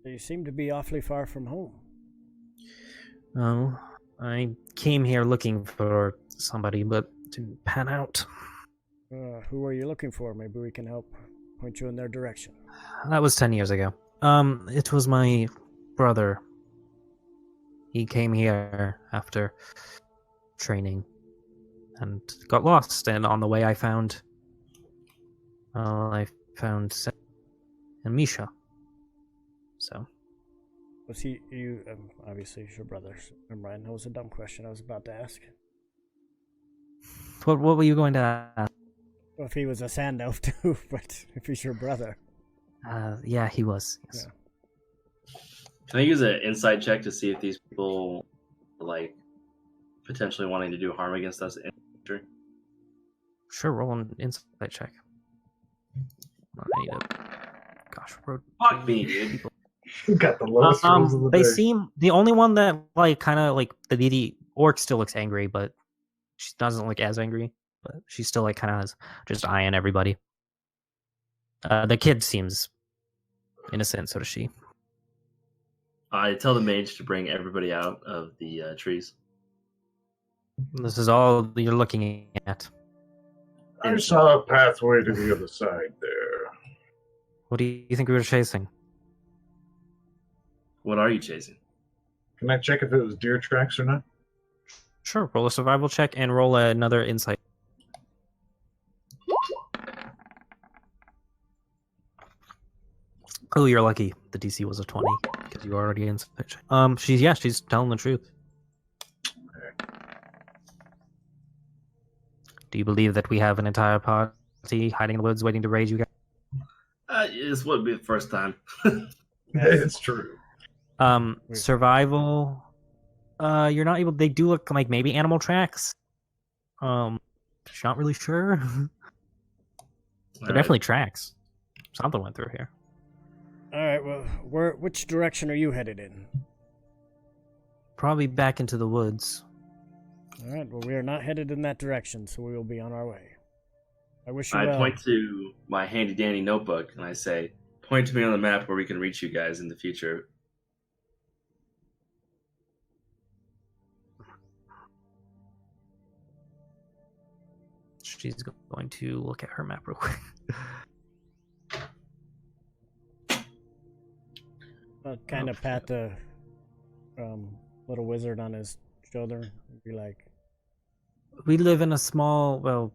You seem to be awfully far from home. Oh, I came here looking for somebody, but didn't pan out. Who are you looking for? Maybe we can help point you in their direction. That was 10 years ago. It was my brother. He came here after training and got lost, and on the way I found Seth and Misha. So Was he you? Obviously, he's your brother. So never mind. That was a dumb question I was about to ask. what were you going to ask? Well, if he was a sand elf too, but if he's your brother. Yeah, he was. Yes. Yeah. Can I use an insight check to see if these people are, like, potentially wanting to do harm against us in the future? Sure, roll an insight check. I need a... Gosh, Fuck me, dude. You got the lowest rolls of the they day. seem the only one that like kind of like the orc still looks angry, but she doesn't look as angry. But she still like kind of has just eyeing everybody. The kid seems innocent, so does she. I tell the mage to bring everybody out of the trees. This is all you're looking at. I saw a pathway to the other side there. What do you think we were chasing? What are you chasing? Can I check if it was deer tracks or not? Sure, roll a survival check and roll another insight. Oh, you're lucky. The DC was a 20 because you were already in. She's telling the truth. Do you believe that we have an entire party hiding in the woods waiting to raid you guys? This wouldn't be the first time. It's true. Survival. You're not able. They do look like maybe animal tracks. She's not really sure. They're definitely tracks. Something went through here. All right. Well, which direction are you headed in? Probably back into the woods. All right. Well, we are not headed in that direction, so we will be on our way. I wish you I well. point to my handy dandy notebook and I say, point to me on the map where we can reach you guys in the future. She's going to look at her map real quick. I'll kind of pat the little wizard on his shoulder and be like, We live in a small, well,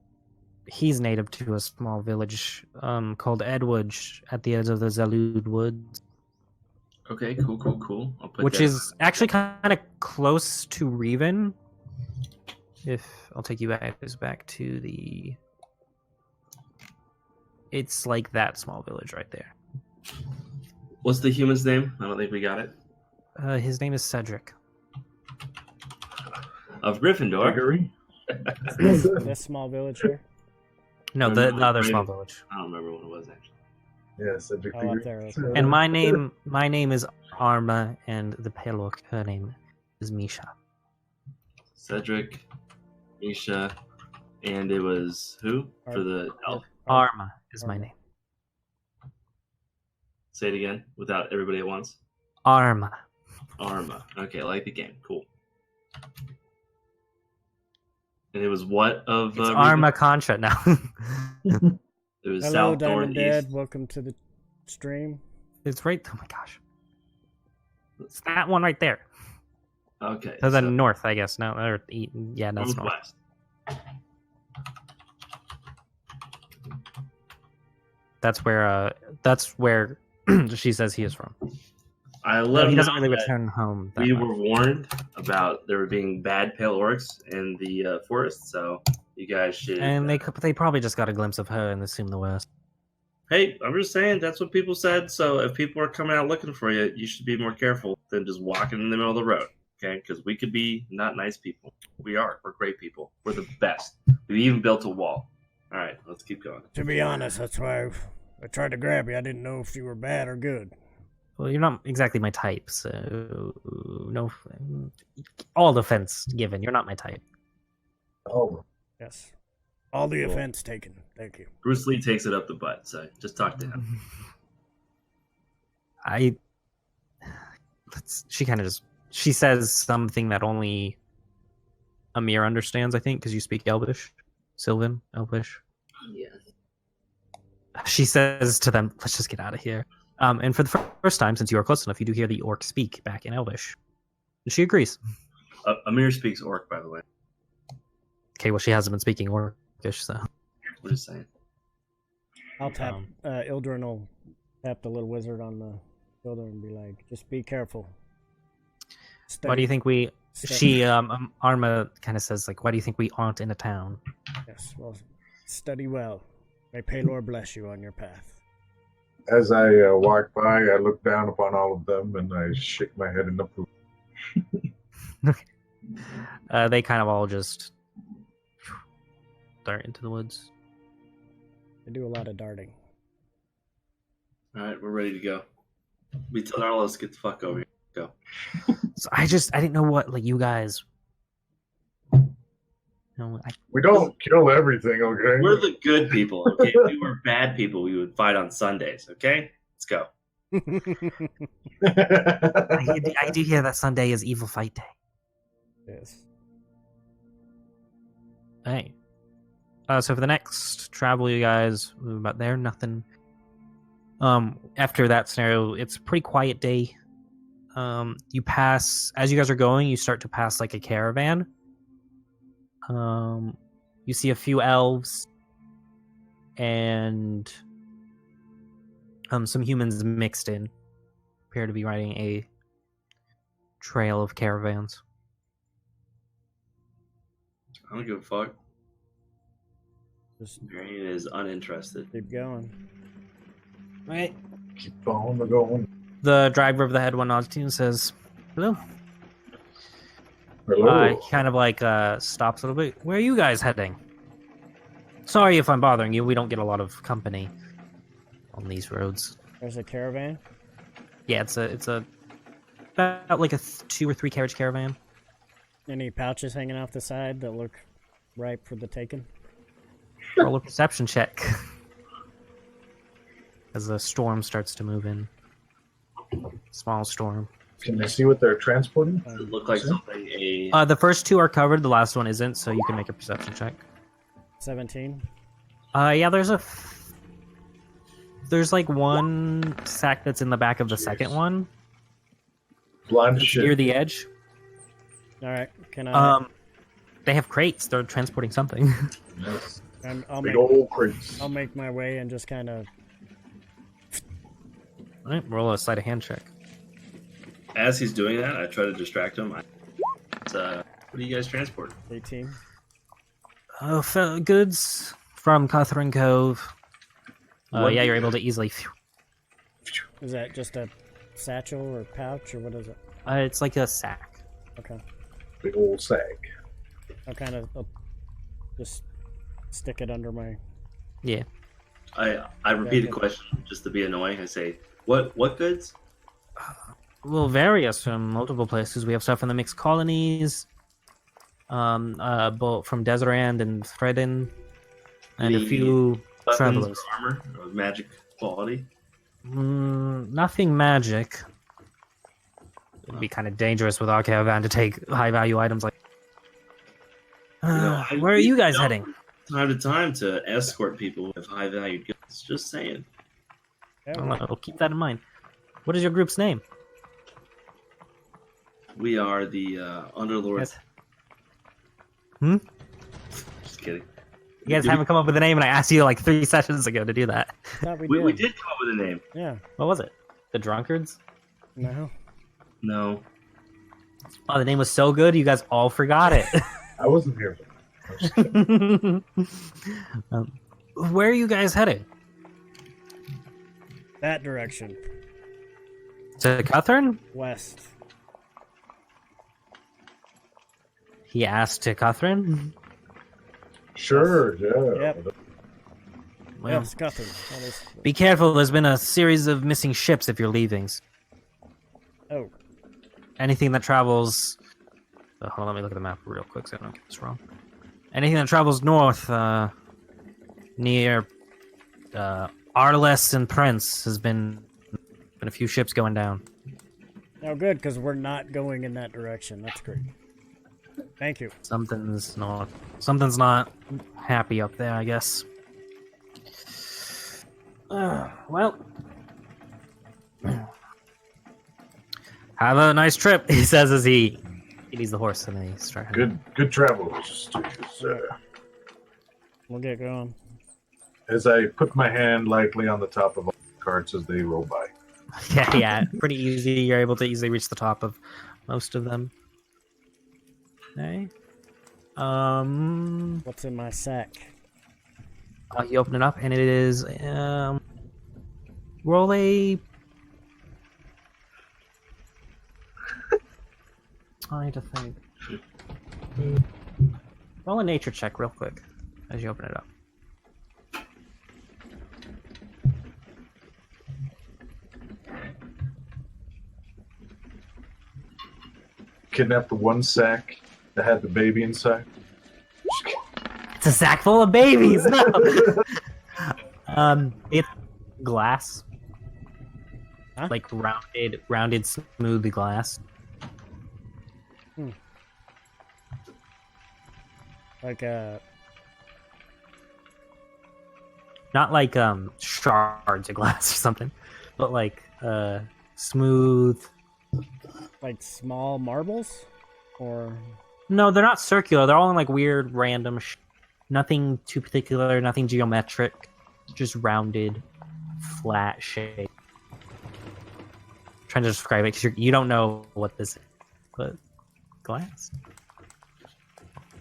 he's native to a small village called Edwidge at the edge of the Zalud Woods. Okay, cool. I'll put Which that is actually kind of close to Reven. If I'll take you back to the... It's like that small village right there. What's the human's name? I don't think we got it. His name is Cedric. Of Gryffindor. Gregory? this small village here? No, the other small village. I don't remember what it was actually. Yeah, Cedric Oh, up Diggory. there. And my name is Arma, and the pale orc, her name is Misha. Cedric, Misha, and it was who for the elf? Arma is my Arma. name. Say it again without everybody at once. Arma. Arma. Okay, I like the game. Cool. And it was what of It's Arma Contra now. It was Hello, south, Diamond northeast. Dad. Welcome to the stream. It's right. Oh my gosh. It's that one right there. Okay. So then north, I guess. No, or yeah, that's north. northwest. That's where she says he is from. I let He him doesn't know really that return home. That we much. were warned about there being bad pale orcs in the forest, so you guys should. And they probably just got a glimpse of her and assumed the worst. Hey, I'm just saying that's what people said. So if people are coming out looking for you, you should be more careful than just walking in the middle of the road. Okay, because we could be not nice people. We are. We're great people. We're the best. We even built a wall. All right, let's keep going. To be honest, that's why I tried to grab you. I didn't know if you were bad or good. Well, you're not exactly my type, so no. All offense given, you're not my type. Oh, Yes. All the Cool. offense taken. Thank you. Bruce Lee takes it up the butt, so just talk to him. She kind of just she says something that only Amir understands, I think, because you speak Elvish, Sylvan Elvish. Yeah. She says to them, "Let's just get out of here." And for the first time, since you are close enough, you do hear the orc speak back in Elvish. And she agrees. Amir speaks orc, by the way. Okay, well, she hasn't been speaking orcish, so. I'm just saying. I'll tap. Ildren will tap the little wizard on the shoulder and be like, "Just be careful." Why do you think we? Steady. She Arma kind of says like, "Why do you think we aren't in a town?" Yes, well, study well. May Paylor bless you on your path. As I walk by, I look down upon all of them and I shake my head in approval. They kind of all just dart into the woods. I do a lot of darting. All right, we're ready to go. We tell Arlos to get the fuck over here. Go. So I didn't know what like you guys. No, We don't kill everything, okay? We're the good people. Okay, if we were bad people, we would fight on Sundays. Okay, let's go. I do hear that Sunday is Evil Fight Day. Yes. Hey. So for the next travel, you guys move about there. Nothing. After that scenario, it's a pretty quiet day. You pass as you guys are going. You start to pass like a caravan. You see a few elves and some humans mixed in. Appear to be riding a trail of caravans. I don't give a fuck. Just Varian is uninterested. keep going. Right. Keep on going. The driver of the head one nods to you and says, "Hello." Hello. He kind of like stops a little bit. Where are you guys heading? Sorry if I'm bothering you. We don't get a lot of company on these roads. There's a caravan. Yeah, it's a about like a 2 or 3 carriage caravan. Any pouches hanging off the side that look ripe for the taking? Roll a perception check as the storm starts to move in. Small storm. Can I see what they're transporting? Does it look like something The first 2 are covered. The last one isn't, so you can make a perception check. 17. Yeah, there's like one sack that's in the back of the second one. Blind It's shit. near the edge. All right. Can I? They have crates. They're transporting something. Yes. I'll Big make. old crates. I'll make my way and just kind of. All right, roll a sleight of hand check. As he's doing that, I try to distract him. What do you guys transport? 18. Goods from Catherine Cove. What- Yeah, you're able to easily. Is that just a satchel or pouch or what is it? It's like a sack. Okay. Big old sack. I'll just stick it under my. Yeah. I repeat the question just to be annoying. I say, what goods? Well, various from multiple places. We have stuff from the mixed colonies, both from Desirand and Thredin, and a The few Weapons travelers. or armor of magic quality. Nothing magic. It'd be kind of dangerous with our caravan to take high-value items like. Where are you guys heading? Time to time to escort people with high valued goods. Just saying. I'll keep that in mind. What is your group's name? We are the Underlords. Yes. Just kidding. You guys haven't come up with a name, and I asked you like 3 sessions ago to do that. Thought We did come up with a name. Yeah. What was it? The Drunkards? No. No. Oh, the name was so good, you guys all forgot it. I wasn't here. I was just kidding. Where are you guys heading? That direction. To Catherine? West. He asked to Catherine. Sure, yeah. Yep. Well, Yes, Guthrie. That is. be careful. There's been a series of missing ships if you're leaving. Oh. Anything that travels. Hold on, let me look at the map real quick so I don't get this wrong. Anything that travels north, near Arles and Prince, has been a few ships going down. Oh, good, because we're not going in that direction. That's great. Thank you. Something's not happy up there, I guess. Well, Have a nice trip, he says as he leads the horse and then he starts. Good travels. We'll get going. As I put my hand lightly on the top of all the carts as they roll by. Yeah, pretty easy. You're able to easily reach the top of most of them. Okay. What's in my sack? You open it up and it is roll a. I need to think. Roll a nature check real quick as you open it up. Kidnapped the one sack that had the baby inside. It's a sack full of babies. No. It's glass. Huh? Like rounded, smooth glass. Like Not like shards of glass or something, but like smooth. like small marbles, or No, they're not circular. They're all in like weird, random. Nothing too particular. Nothing geometric. Just rounded, flat shape. Trying to describe it because you don't know what this is, but glass.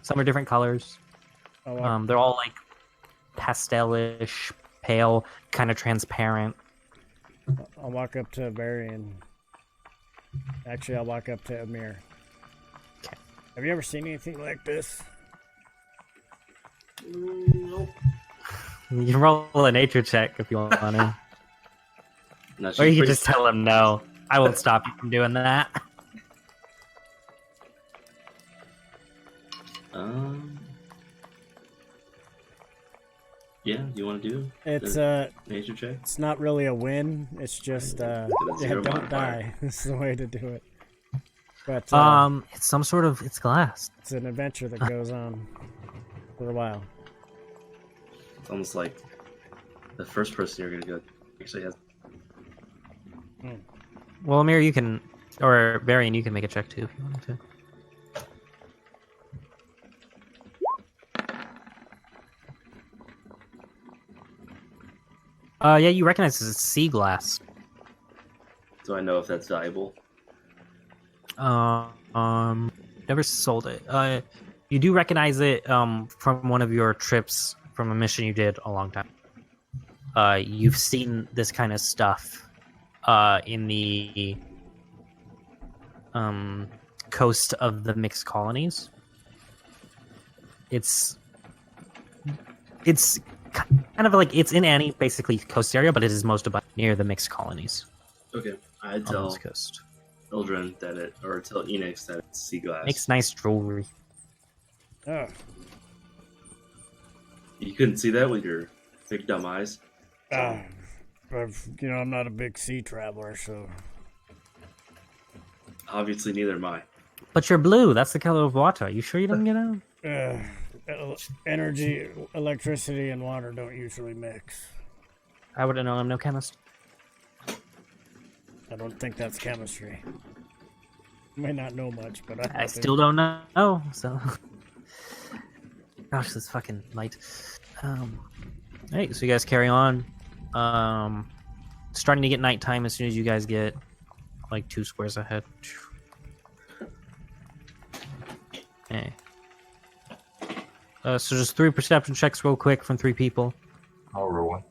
Some are different colors. They're all like pastelish, pale, kind of transparent. I'll walk up to Varian. Actually, I'll walk up to Amir. Okay. Have you ever seen anything like this? Nope. You can roll a nature check if you want to. No, Or she's you can pretty- just tell him no. I won't stop you from doing that. Yeah, you want to do It's nature check? it's not really a win. It's just Get a yeah, zero don't modifier. die. This is the way to do it. But It's some sort of it's glass. it's an adventure that goes on for a while. It's almost like the first person you're gonna go actually has. Well, Amir, you can, or Varian, you can make a check too if you want to. Yeah, you recognize this as sea glass. Do I know if that's valuable? Never sold it. You do recognize it from one of your trips from a mission you did a long time. You've seen this kind of stuff in the coast of the mixed colonies. It's kind of like it's in any basically coast area, but it is most abundant near the mixed colonies Okay, I on the tell west coast. Ildren that it, or tell Enix that it's sea glass. Makes nice jewelry. Oh, You couldn't see that with your big dumb eyes. I'm not a big sea traveler, so Obviously, neither am I. But you're blue. That's the color of water. You sure you didn't get out? energy, electricity, and water don't usually mix. I wouldn't know. I'm no chemist. I don't think that's chemistry. May not know much, but I still don't know. So, gosh, this fucking light. Hey, so you guys carry on. Starting to get nighttime as soon as you guys get like 2 squares ahead. Hey. So just 3 perception checks real quick from 3 people. I'll roll one.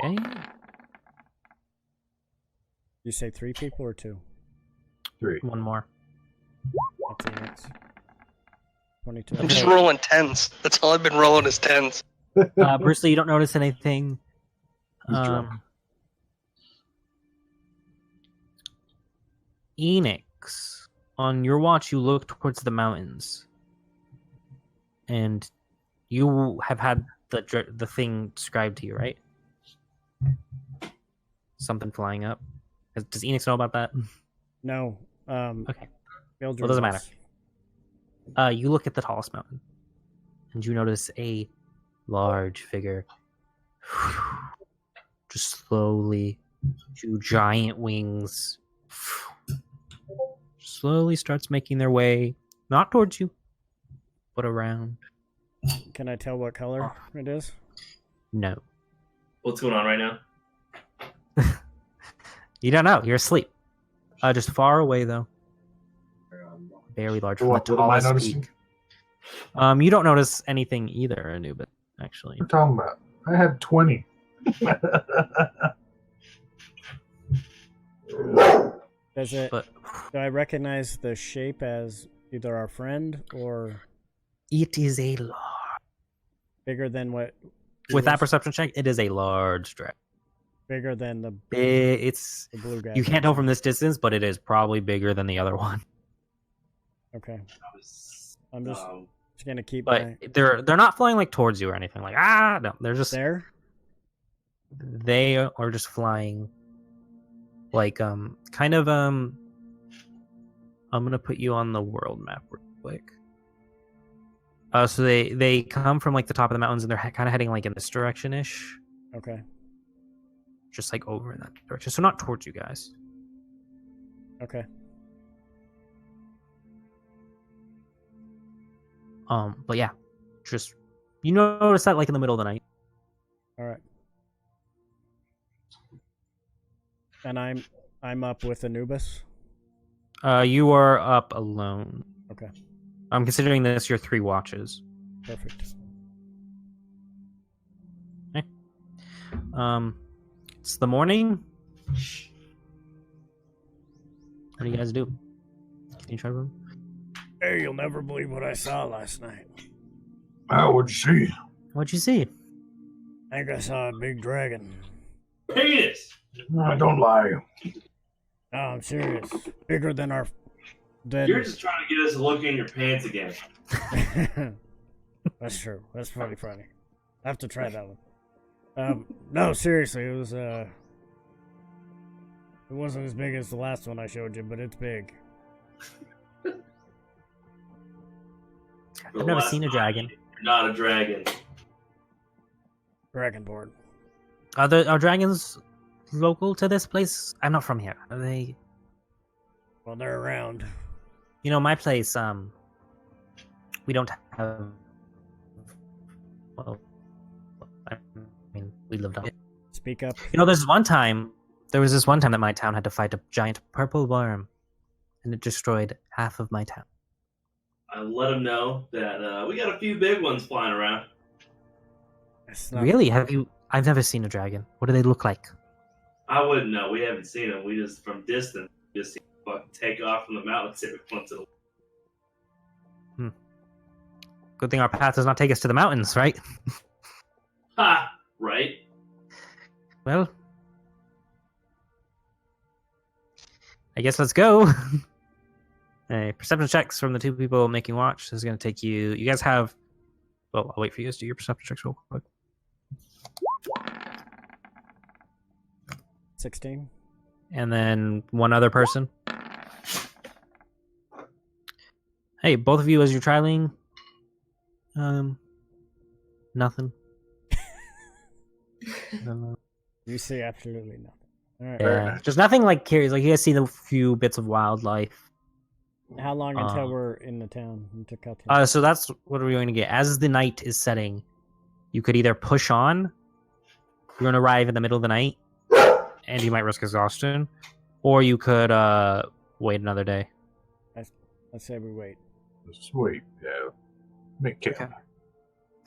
Okay. You say 3 people or 2? 3. 1 more. That's Enix. 22. I'm just rolling tens. That's all I've been rolling is tens. Bruce Lee, you don't notice anything. He's drunk. Enix, on your watch, you look towards the mountains, and you have had the thing described to you, right? Something flying up. Does Enix know about that? No. Okay. Well, it doesn't matter. You look at the tallest mountain, and you notice a large figure just slowly, two giant wings, slowly starts making their way, not towards you, but around. Can I tell what color it is? No. What's going on right now? You don't know. You're asleep. Just far away, though. Very large. From What the am I tallest noticing? peak. You don't notice anything either, Anubis, actually. What are you talking about? I had 20. Does it? But Do I recognize the shape as either our friend or it is a large. bigger than what? With that perception check, it is a large dragon. Bigger than the It's blue guy. you can't tell from this distance, but it is probably bigger than the other one. Okay. I'm just Um, gonna keep But my they're not flying like towards you or anything. Like no, they're just there. they are just flying. Like kind of I'm gonna put you on the world map real quick. So they come from like the top of the mountains and they're kind of heading like in this direction ish, Okay. just like over in that direction. So not towards you guys. Okay. But yeah, just you notice that like in the middle of the night. All right. And I'm up with Anubis. You are up alone. Okay. I'm considering this your 3 watches. Perfect. Okay. It's the morning. What do you guys do? Can you try to? Hey, you'll never believe what I saw last night. What'd you see? What'd you see? I think I saw a big dragon. penis. Don't lie. No, I'm serious. Bigger than our. You're just trying to get us to look in your pants again. That's true. That's pretty funny. I have to try that one. No, seriously, it was it wasn't as big as the last one I showed you, but it's big. For I've the never last seen a time, dragon. You're not a dragon. Dragonborn. Are dragons local to this place? I'm not from here. Are they? Well, they're around. You know, my place. We don't have. Well, I mean, we lived on. Speak up. You know, there was this one time that my town had to fight a giant purple worm, and it destroyed half of my town. I let him know that we got a few big ones flying around. It's not, Really? Have you? I've never seen a dragon. What do they look like? I wouldn't know. We haven't seen them. We just, from distance, just see them fucking take off from the mountains every once in a while. Good thing our path does not take us to the mountains, right? Ha! Right? Well, I guess let's go. Perception checks from the 2 people making watch. This is going to take you. You guys have. Well, I'll wait for you guys to do your perception checks real quick. 16. And then one other person. Hey, both of you, as you're traveling. Nothing. I don't know. You see absolutely nothing. All right. Yeah, just nothing like curious. Like you guys see a few bits of wildlife. How long until we're in the town? Into Cutler? So that's what we're going to get. As the night is setting, you could either push on. You're going to arrive in the middle of the night, and you might risk exhaustion, or you could wait another day. I say we wait. Sweet. Yeah. Make it. Okay.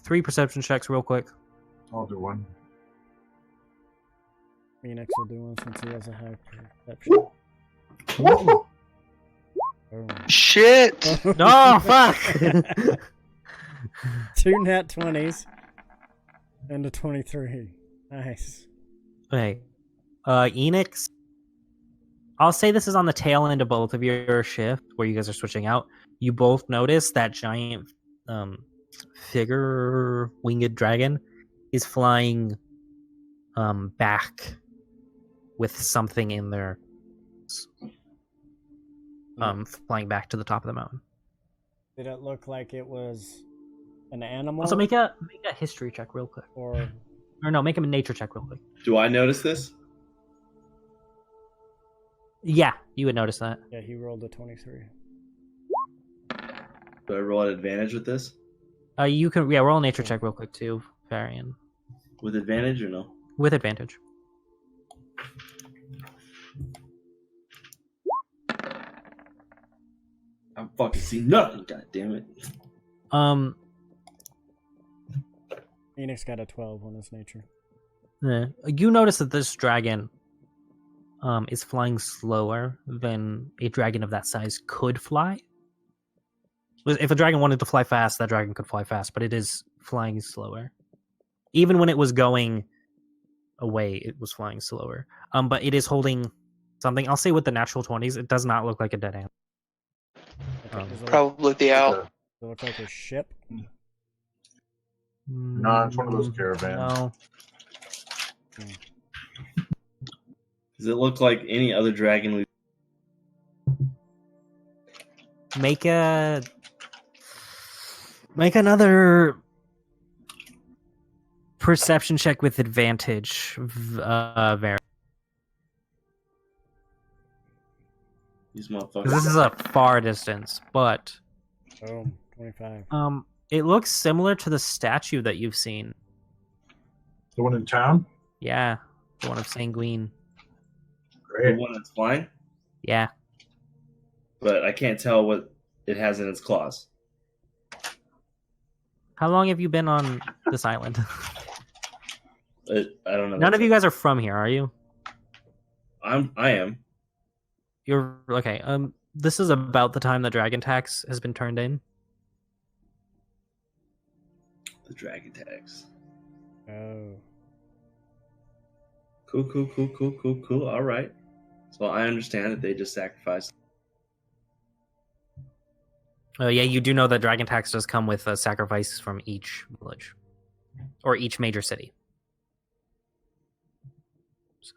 3 perception checks, real quick. I'll do one. Phoenix will do one since he has a high perception. Whoa! Oh. Shit! No, fuck. 2 nat 20s and a 23. Nice. Okay. Enix. I'll say this is on the tail end of both of your shift, where you guys are switching out. You both notice that giant figure winged dragon is flying back with something in there. Flying back to the top of the mountain. Did it look like it was An animal? Also, make a history check real quick. Or Or no, make him a nature check real quick. Do I notice this? Yeah, you would notice that. yeah, he rolled a 23. Do I roll an advantage with this? You can roll a nature check real quick too, Varian. With advantage or no? With advantage. I'm fucking see nothing. God damn it. Phoenix got a 12 on his nature. You notice that this dragon is flying slower than a dragon of that size could fly. If a dragon wanted to fly fast, that dragon could fly fast, but it is flying slower. Even when it was going away, it was flying slower. But it is holding something. I'll say with the natural 20s, it does not look like a dead animal. Does it Probably the owl. Does it look like a ship? No, it's one of those caravans. No. Does it look like any other dragon we Make another perception check with advantage, Varian. these 'Cause motherfuckers? this is a far distance, but Boom. 25. it looks similar to the statue that you've seen. The one in town? Yeah, the one of Sanguine. The Great. one that's flying, Yeah. but I can't tell what it has in its claws. How long have you been on this island? I don't know. None of you guys are from here, are you? I am. You're okay. This is about the time the dragon tax has been turned in. The dragon tags. Oh. Cool. All right. So I understand that they just sacrificed. Yeah, you do know that dragon tax does come with a sacrifice from each village or each major city. So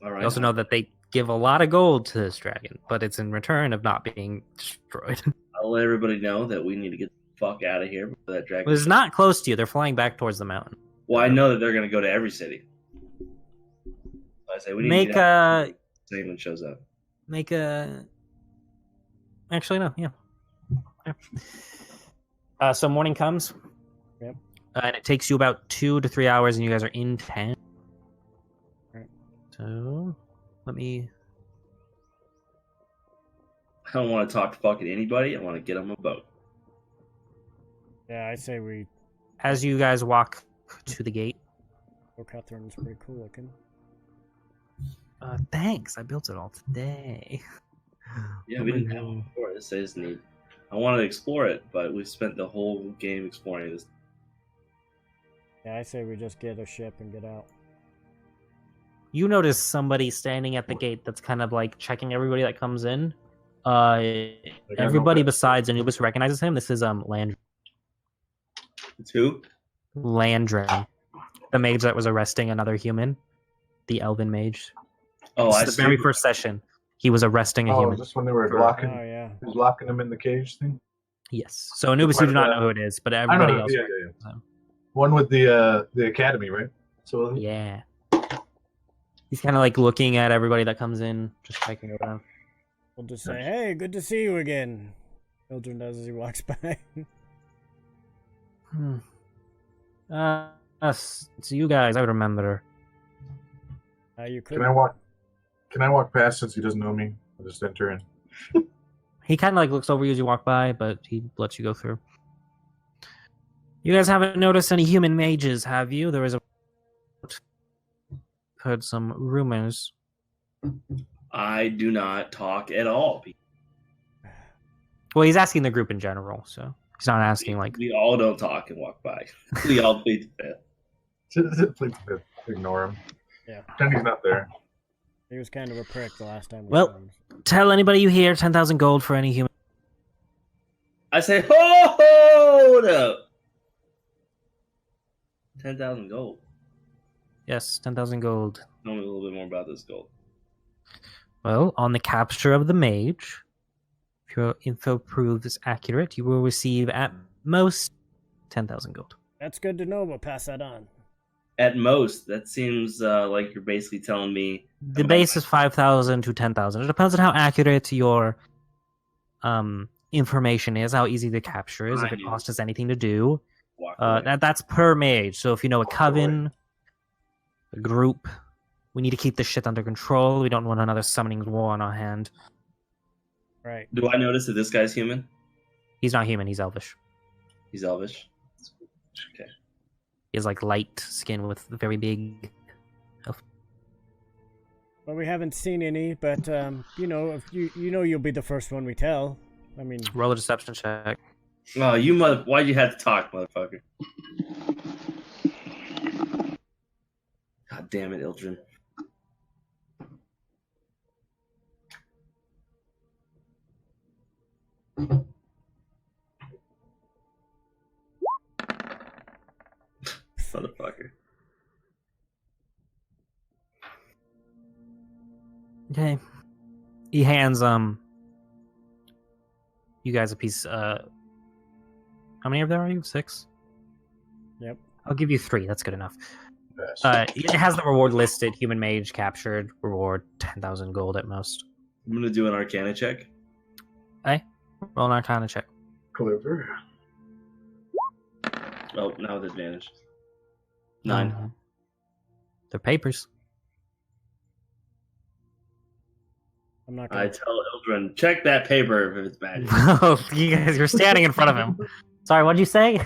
All right. you also know that they give a lot of gold to this dragon, but it's in return of not being destroyed. I'll let everybody know that we need to get the fuck out of here before that dragon. It's not close to you. They're flying back towards the mountain. Well, I know that they're gonna go to every city. I say we need Make to get out before England shows up. make a. Actually, no. Yeah. So morning comes. Yep. And it takes you about 2 to 3 hours, and you guys are in town. Right. So let me. I don't want to talk to fucking anybody. I want to get on a boat. Yeah, I say we. As you guys walk to the gate. Oh, Catherine's pretty cool looking. Thanks. I built it all today. Yeah, we didn't have it before. This is neat. I wanted to explore it, but we spent the whole game exploring this. Yeah, I say we just get a ship and get out. You notice somebody standing at the gate that's kind of like checking everybody that comes in. Everybody okay. besides Anubis recognizes him. This is Landry. It's who? Landry, the mage that was arresting another human, the elven mage. Oh, This I is the see. very first session. He was arresting a Oh, human. is this when they were Oh, locking? yeah. He was locking him in the cage thing. Yes. So Anubis, you do not know who it is, but I everybody know. else. Yeah. recognizes him. One with the academy, right? So Yeah. He's kind of like looking at everybody that comes in, just checking over them. We'll just say, hey, good to see you again. Children does as he walks by. Us, it's you guys. I would remember. You could. Can I walk past since he doesn't know me? I'll just enter in. He kind of like looks over you as you walk by, but he lets you go through. You guys haven't noticed any human mages, have you? There was heard some rumors. I do not talk at all. Well, he's asking the group in general, so he's not asking like. We all don't talk and walk by. We all plead the fifth. Please ignore him. Yeah. Pretend he's not there. He was kind of a prick the last time we Well- saw him. Tell anybody you hear 10,000 gold for any human. I say, hold up. 10,000 gold. Yes, 10,000 gold. Tell me a little bit more about this gold. Well, on the capture of the mage, if your info proves accurate, you will receive at most 10,000 gold. That's good to know. We'll pass that on. At most, that seems like you're basically telling me The base is 5,000 to 10,000. It depends on how accurate your information is, how easy the capture is, if it costs us anything to do. That's per mage. So if you know a coven, a group, we need to keep this shit under control. We don't want another summoning war on our hand. Right. Do I notice that this guy's human? He's not human. He's elvish. He's elvish. Okay. He has like light skin with very big. Well, we haven't seen any, but you know, if you'll be the first one we tell. I mean, Roll a deception check. Oh, you mother! Why'd you have to talk, motherfucker? God damn it, Ildren. Motherfucker. Okay. He hands you guys a piece. How many of there are you? 6? Yep. I'll give you 3. That's good enough. Yes. It has the reward listed. Human mage captured. Reward 10,000 gold at most. I'm gonna do an Arcana check. Hey, roll an Arcana check. Clever. Oh, now with advantage. 9. They're papers. I'm not I gonna. tell Ildren, check that paper if it's magic. You guys, you're standing in front of him. Sorry, what'd you say?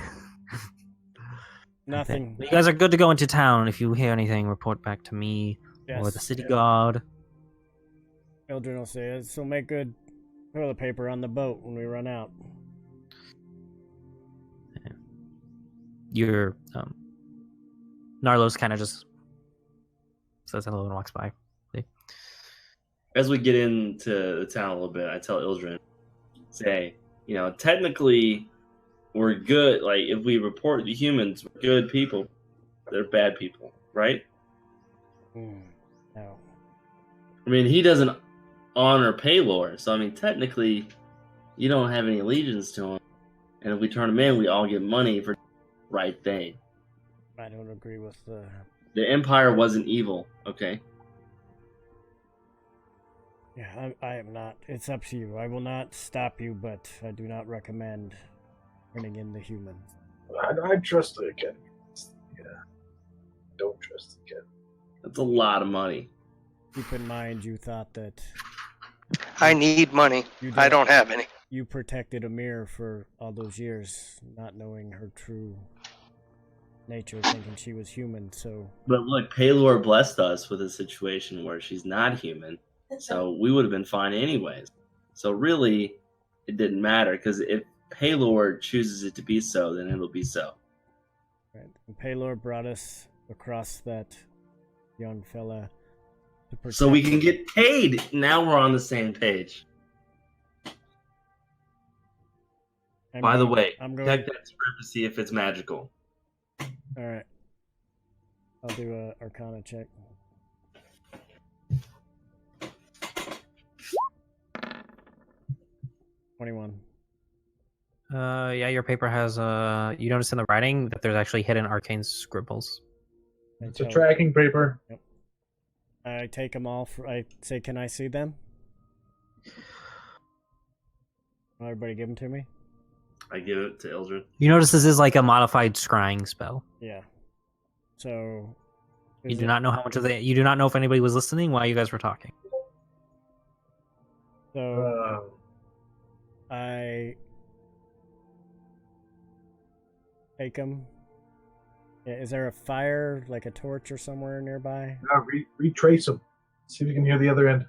Nothing. You guys are good to go into town. If you hear anything, report back to me or the city guard. Eldrin will say it. So make good toilet paper on the boat when we run out. Your Narlos kind of just says hello and walks by. As we get into the town a little bit, I tell Ildren, say, technically, we're good. Like, if we report the humans, we're good people. They're bad people, right? No. I mean, he doesn't honor Paylor, so I mean, technically, you don't have any allegiance to him. And if we turn him in, we all get money for the right thing. I don't agree with the. The Empire wasn't evil, okay? Yeah, I am not. It's up to you. I will not stop you, but I do not recommend turning in the humans. I trust the kid. Yeah. Don't trust the kid. That's a lot of money. Keep in mind, you thought that I need money. I don't have any. you protected Amir for all those years, not knowing her true nature, thinking she was human. So, But look, Paylor blessed us with a situation where she's not human, so we would have been fine anyways. So really, it didn't matter, because if Paylor chooses it to be so, then it'll be so. right. And Paylor brought us across that young fella to protect. So we can get paid. Now we're on the same page. By the way, I'm going. check that script to see if it's magical. All right. I'll do a Arcana check. $21. Yeah, your paper has you notice in the writing that there's actually hidden arcane scribbles. It's a tracking paper. Yep. I take them all. I say, can I see them? Everybody give them to me? I give it to Ildren. You notice this is like a modified scrying spell. Yeah. So. You do not know how much of the. You do not know if anybody was listening while you guys were talking. So. I take them. Is there a fire, like a torch or somewhere nearby? Retrace them. See if you can hear the other end.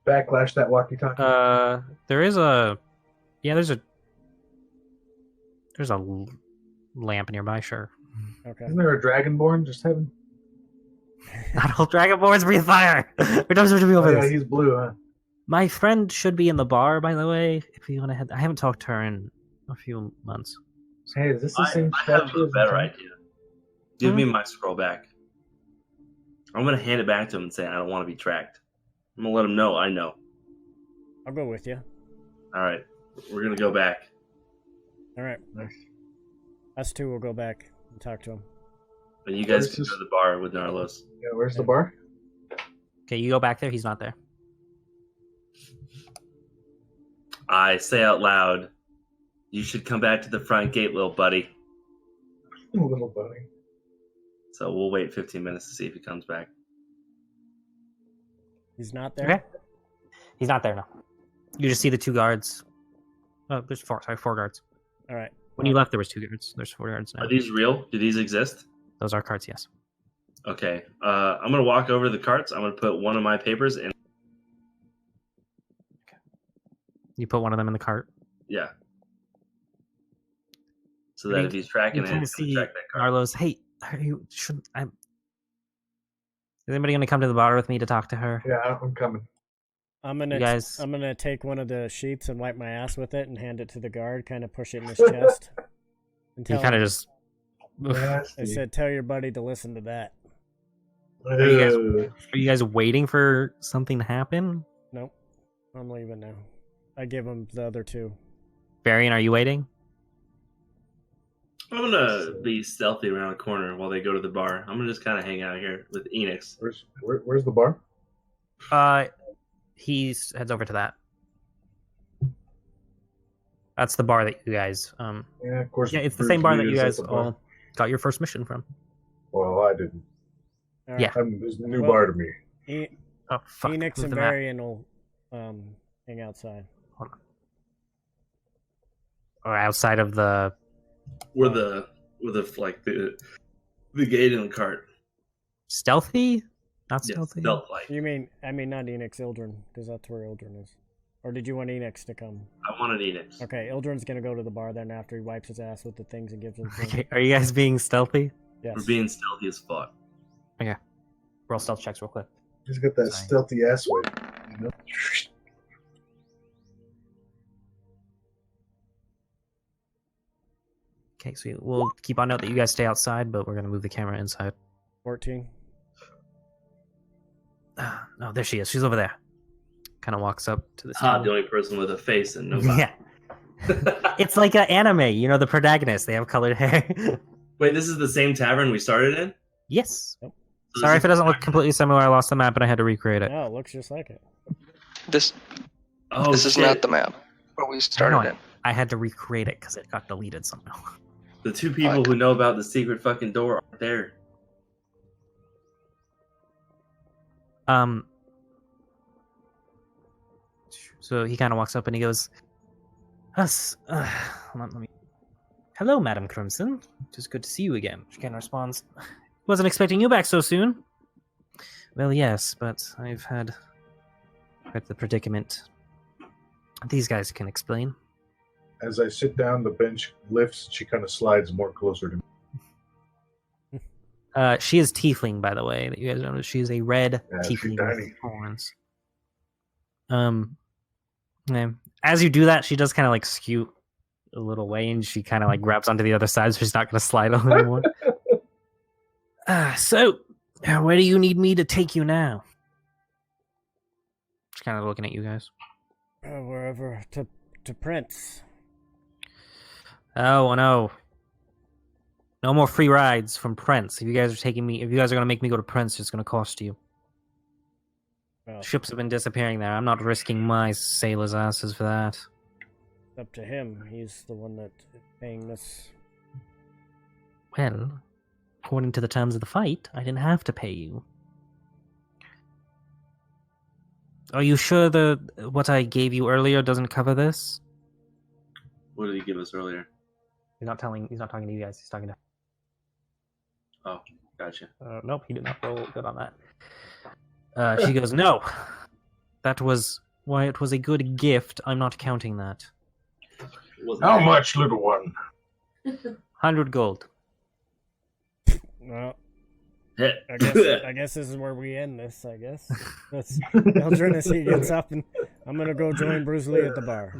Backlash that walkie-talkie. There's a lamp nearby. Sure. Okay. Isn't there a dragonborn just having? Not all dragonborns breathe fire. We're not supposed to be over Yeah, this. he's blue, huh? My friend should be in the bar, by the way. If you want to head, I haven't talked to her in a few months. Hey, is this the same I have statue a as better the- idea. Give me my scroll back. I'm going to hand it back to him and say I don't want to be tracked. I'm going to let him know I know. I'll go with you. All right, we're gonna go back. All right. Nice. Us two will go back and talk to him. And you guys Where's can this- go to the bar with Narlos. Yeah, where's the bar? Okay, you go back there. He's not there. I say out loud, you should come back to the front gate, little buddy. Little buddy. So we'll wait 15 minutes to see if he comes back. He's not there? Okay. He's not there now. You just see the 2 guards. Oh, there's 4 guards. All right. When you left, there was 2 guards. There's 4 guards now. Are these real? Do these exist? Those are carts, yes. Okay. I'm gonna walk over to the carts. I'm gonna put one of my papers in. You put one of them in the cart. Yeah. So that if he's tracking You it, kind of he's gonna see track that cart. Narlos. Hey, is anybody going to come to the bar with me to talk to her? Yeah, I'm coming. I'm You guys- gonna take one of the sheets and wipe my ass with it and hand it to the guard, kind of push it in his chest. And He tell kind of him- just. I said, tell your buddy to listen to that. you Are you guys waiting for something to happen? Nope. I'm leaving now. I give him the other 2. Varian, are you waiting? I'm gonna be stealthy around the corner while they go to the bar. I'm gonna just kind of hang out here with Enix. Where's the bar? He heads over to that. That's the bar that you guys. Yeah, of course. Yeah, it's the Bruce same bar that Lee you is at guys the bar. all got your first mission from. Well, I didn't. All right. Yeah. There's a new Well- bar to me. Oh fuck! Enix Move and the map. Varian will hang outside. Or outside of the. With the gate in the cart. Stealthy? Not Yeah, stealthy. stealth like. You mean, I mean not Enix, Ildren, because that's where Ildren is. Or did you want Enix to come? I wanted Enix. Okay, Ildren's gonna go to the bar then after he wipes his ass with the things and gives them. Okay, are you guys being stealthy? Yes. We're being stealthy as fuck. Roll stealth checks real quick. He's got that Sorry. stealthy ass way. You know? Okay, so we'll keep on note that you guys stay outside, but we're gonna move the camera inside. 14. Oh, there she is. She's over there. Kind of walks up to the. Ah, the only person with a face and no body. Yeah, it's like an anime. You know, the protagonist. They have colored hair. Wait, this is the same tavern we started in? Yes. Yep. So Sorry this if it doesn't look completely similar. I lost the map and I had to recreate it. No, it looks just like it. This Oh, this is shit. not the map where we started know. in. I had to recreate it because it got deleted somehow. The 2 people who know about the secret fucking door aren't there. So he kind of walks up and he goes, "Us, let me. Hello, Madam Crimson. It is good to see you again." She kind of responds, "Wasn't expecting you back so soon." Well, yes, but I've had quite the predicament. These guys can explain. As I sit down, the bench lifts. She kind of slides more closer to me. She is tiefling, by the way. That you guys notice. She is a red Yeah, she's tiefling tiny. with horns. Yeah. As you do that, she does kind of like scoot a little way, and she kind of like grabs onto the other side, so she's not going to slide on anymore. So, where do you need me to take you now? She's kind of looking at you guys. Wherever to Prince. Oh no. No more free rides from Prince. If you guys are going to make me go to Prince, it's going to cost you. Well, Ships have been disappearing there. I'm not risking my sailors' asses for that. it's up to him. He's the one that is paying this. Well, according to the terms of the fight, I didn't have to pay you. Are you sure what I gave you earlier doesn't cover this? What did he give us earlier? He's not talking to you guys. He's talking to. Oh, gotcha. Nope, he did not roll good on that. She goes, "No, that was why it was a good gift. I'm not counting that. How much, little one? 100 gold." Well, Hit. I guess this is where we end this. I guess that's Eldrin as he gets up, and I'm gonna go join Bruce Lee at the bar.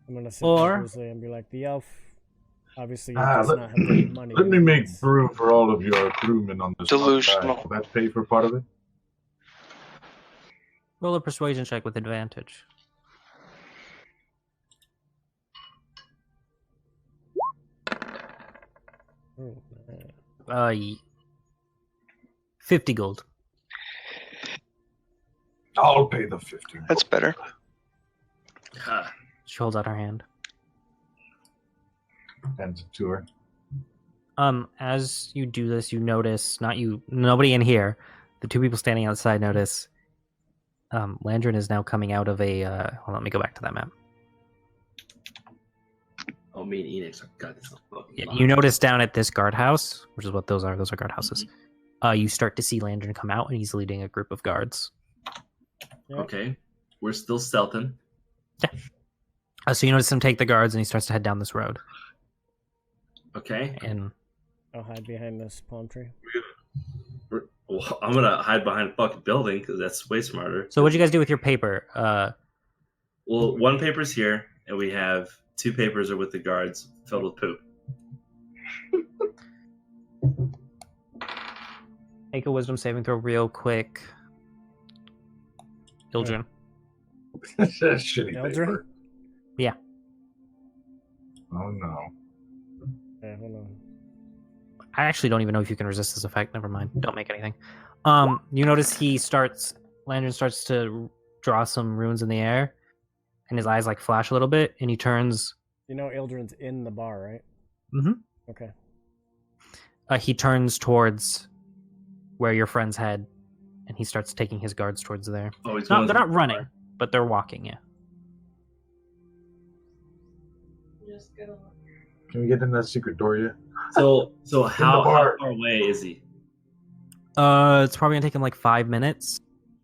I'm gonna sit Or- with Bruce Lee and be like, the elf obviously Ah, does not have the money. Let me to do make this." brew for all of your crewmen on this. Delusional. Will that pay for part of it? Roll a persuasion check with advantage. Oh, man. 50 gold. I'll pay the 50. That's better. Ha. She holds out her hand. Hands it to her. As you do this, you notice, nobody in here, the two people standing outside notice, Landrin is now coming out of a, hold on, let me go back to that map. Oh, me and Enix. God, this is fucking Yeah, long. you notice down at this guardhouse, which is what those are guardhouses, you start to see Landrin come out, and he's leading a group of guards. Yep. Okay. We're still stealthing. So you notice him take the guards, and he starts to head down this road. Okay. And I'll hide behind this palm tree. Well, I'm going to hide behind a fucking building because that's way smarter. so what'd you guys do with your paper? Well, one paper's here, and we have 2 papers are with the guards filled with poop. Make a wisdom saving throw real quick. Ildren. That's shitty Eldrin? paper. Yeah. Oh no. Yeah, hold on. I actually don't even know if you can resist this effect. Never mind. Don't make anything. You notice Landrin starts to draw some runes in the air, and his eyes like flash a little bit, and he turns. You know Ildren's in the bar, right? Mm-hmm. Okay. He turns towards where your friends head, and he starts taking his guards towards there. Oh, he's No, going they're to not the running, bar. but they're walking. Yeah. Just gonna Can we get in that secret door yet? So how bar. far away is he? It's probably gonna take him like 5 minutes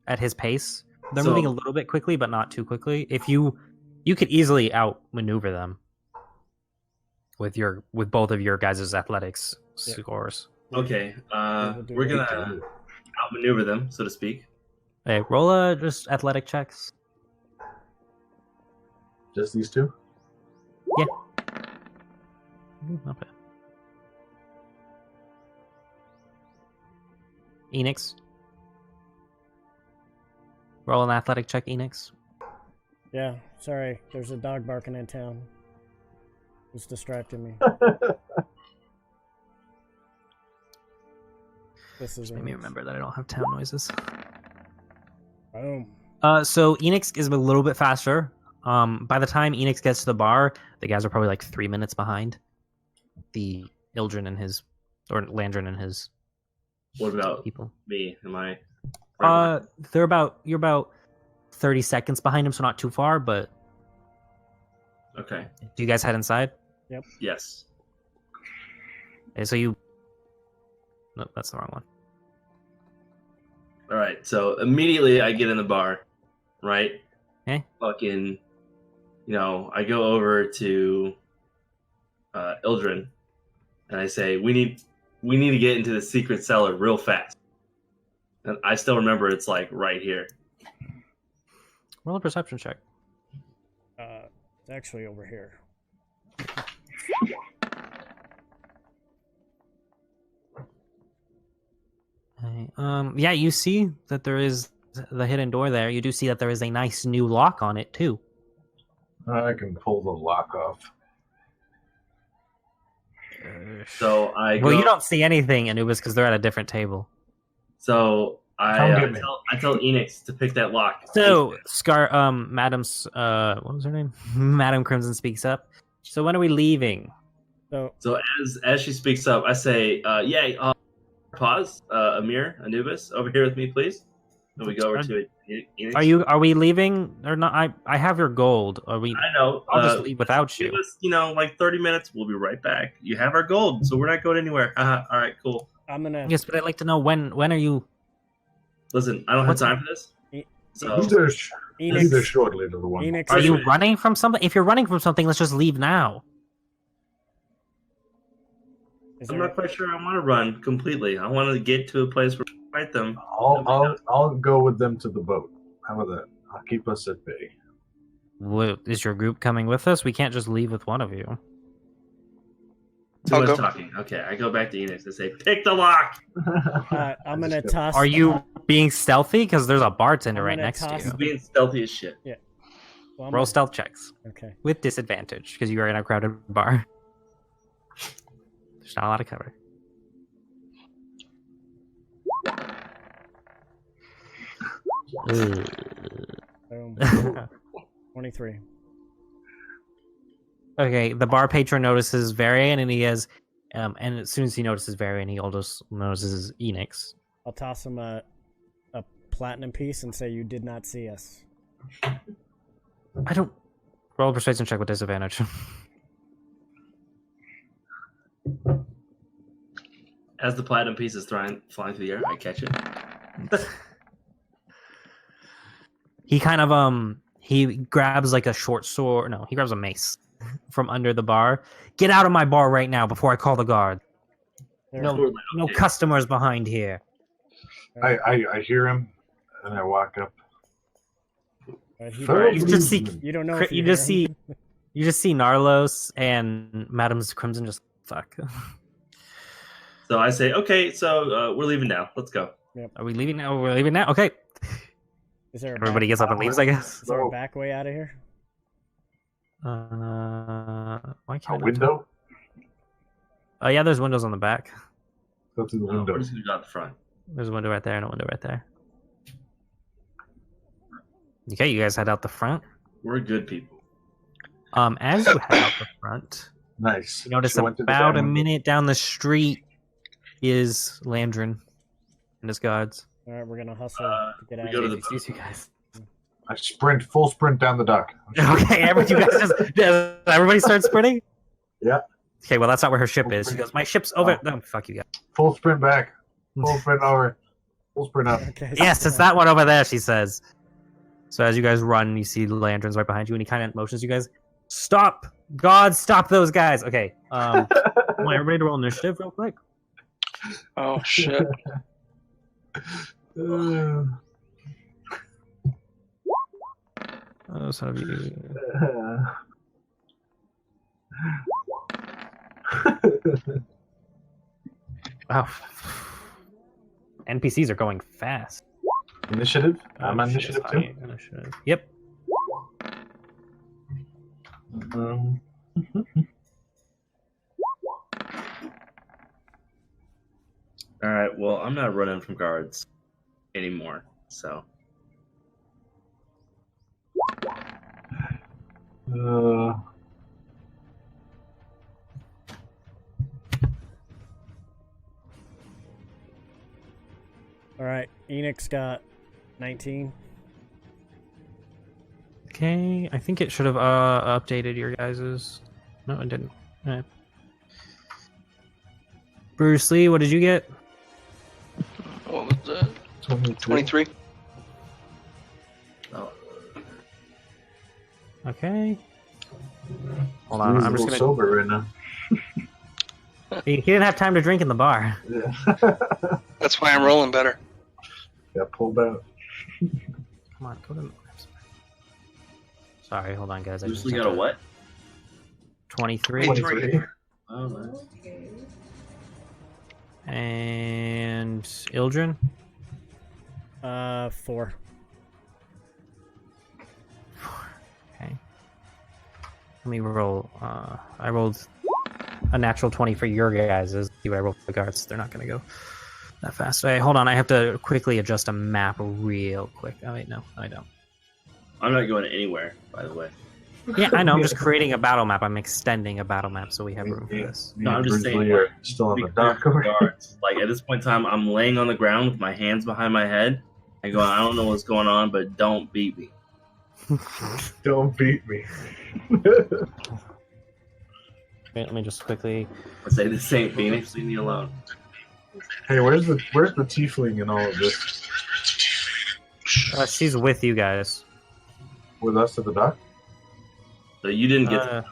at his pace. They're So- moving a little bit quickly, but not too quickly. If you could easily outmaneuver them with both of your guys' athletics Yeah. scores. Okay. we'll do We're that. going to outmaneuver them, so to speak. Hey, roll just athletic checks. Just these two? Not bad. Enix. Roll an athletic check, Enix. Yeah, sorry. There's a dog barking in town. It's distracting me. This is Made me remember that I don't have town noises. Boom. So Enix is a little bit faster. By the time Enix gets to the bar, the guys are probably like 3 minutes behind the Ildren and his, or Landrin and his What about people. me? Am I? You're about 30 seconds behind him, so not too far. But Okay. do you guys head inside? Yes. Okay, so you. Nope, that's the wrong one. All right. So immediately I get in the bar, right? Okay. Fucking, I go over to Ildren, and I say, we need to get into the secret cellar real fast. And I still remember it's like right here. Roll a perception check. It's actually over here. Okay, yeah, you see that there is the hidden door there. You do see that there is a nice new lock on it too. I can pull the lock off. So I go. Well, you don't see anything, Anubis, because they're at a different table. So Come I get me. tell Enix to pick that lock. So, Madam's, what was her name? Madam Crimson speaks up. So when are we leaving? So So as she speaks up, I say, pause, Amir, Anubis, over here with me, please. And we go over to Enix. Are we leaving or not? I have your gold. Are we? I know. I'll just leave without you. Give us, like 30 minutes. We'll be right back. You have our gold, so we're not going anywhere. All right, cool. I'm gonna. Yes, but I'd like to know when are you? Listen, I don't have What's- time for this. So He's there shortly to the one. Enix. Are you Wait. running from something? If you're running from something, let's just leave now. Is I'm there, not quite sure I want to run completely. I want to get to a place where we fight them. I'll go with them to the boat. How about that? I'll keep us at bay. Is your group coming with us? We can't just leave with one of you. I'll much go. talking. Okay, I go back to Enix and say, pick the lock. I'm gonna toss. Are you being stealthy? Because there's a bartender I'm right gonna next to toss you. the- Being stealthy as shit. Well, I'm Roll gonna- stealth checks Okay. with disadvantage because you are in a crowded bar. There's not a lot of cover. Boom. 23. Okay, the bar patron notices Varian, and he has, and as soon as he notices Varian, he also notices Enix. I'll toss him a platinum piece and say you did not see us. I don't roll a persuasion check with disadvantage. As the platinum piece is flying through the air, I catch it. He kind of he grabs like a short sword. No, he grabs a mace from under the bar. Get out of my bar right now before I call the guard. There- No customers behind here. I hear him, and I walk up. he- Fellow You just see, policeman. you don't know. Cri- If you hear just him. you just see Narlos and Madam's Crimson just fuck. So I say, okay, so we're leaving now. Let's go. Are we leaving now? We're leaving now. Okay. Is there a Everybody back, gets up and leaves, I guess. is there a back way out of here? Why A can't I? window? Oh yeah, there's windows on the back. Go through the We're window. just gonna go out the front. There's a window right there and a window right there. Okay, you guys head out the front. We're good people. As you head out the front, Nice. you notice So I went through the about a damn- minute down the street is Landrin and his guards. All right, we're gonna hustle to get we out go of to here. the He sees you guys. I sprint, full sprint down the dock. Okay, you guys just everybody starts sprinting. Yeah. Okay, well that's not where her ship is. She goes, "My ship's over." No, fuck you guys. Full sprint back. Full sprint over. Full sprint up. Okay. Yes, it's that one over there. She says. So as you guys run, you see Landrin's right behind you, and he kind of motions you guys. Stop! God, stop those guys! Okay. I want everybody to roll initiative real quick. Oh shit. Oh, son of you. Wow. NPCs are going fast. Initiative? I'm on Oh, shit, initiative it's too. high. Initiative. Yep. Um, All right. Well, I'm not running from guards anymore. So uh, All right, Enix got 19. Okay, I think it should have updated your guys's. No, it didn't. Alright. Bruce Lee, what did you get? What was that? 23. oh, Okay. Hold on, I'm just gonna. sober right now. He didn't have time to drink in the bar. Yeah. That's why I'm rolling better. Got pulled out. Come on, go to. Sorry, hold on, guys. I Bruce just Lee have got a to- what? 23. 23. Oh, nice. Okay. And Ildrin? 4. Okay. Let me roll. I rolled a natural 20 for your guys. See what I rolled for the guards. They're not going to go that fast. Wait, hold on. I have to quickly adjust a map real quick. Oh, wait, no, I don't. I'm not going anywhere, by the way. Yeah, I know. I'm just creating a battle map. I'm extending a battle map so we have room for this. Me No, and I'm just Bruce saying, Lee are still on Be the clear dock. for over guards. Like at this point in time, I'm laying on the ground with my hands behind my head and going, I don't know what's going on, but don't beat me. Don't beat me. Wait, let me just quickly. I say this ain't Phoenix, leave me alone. Hey, where's the tiefling in all of this? She's with you guys. With us at the dock? So you didn't get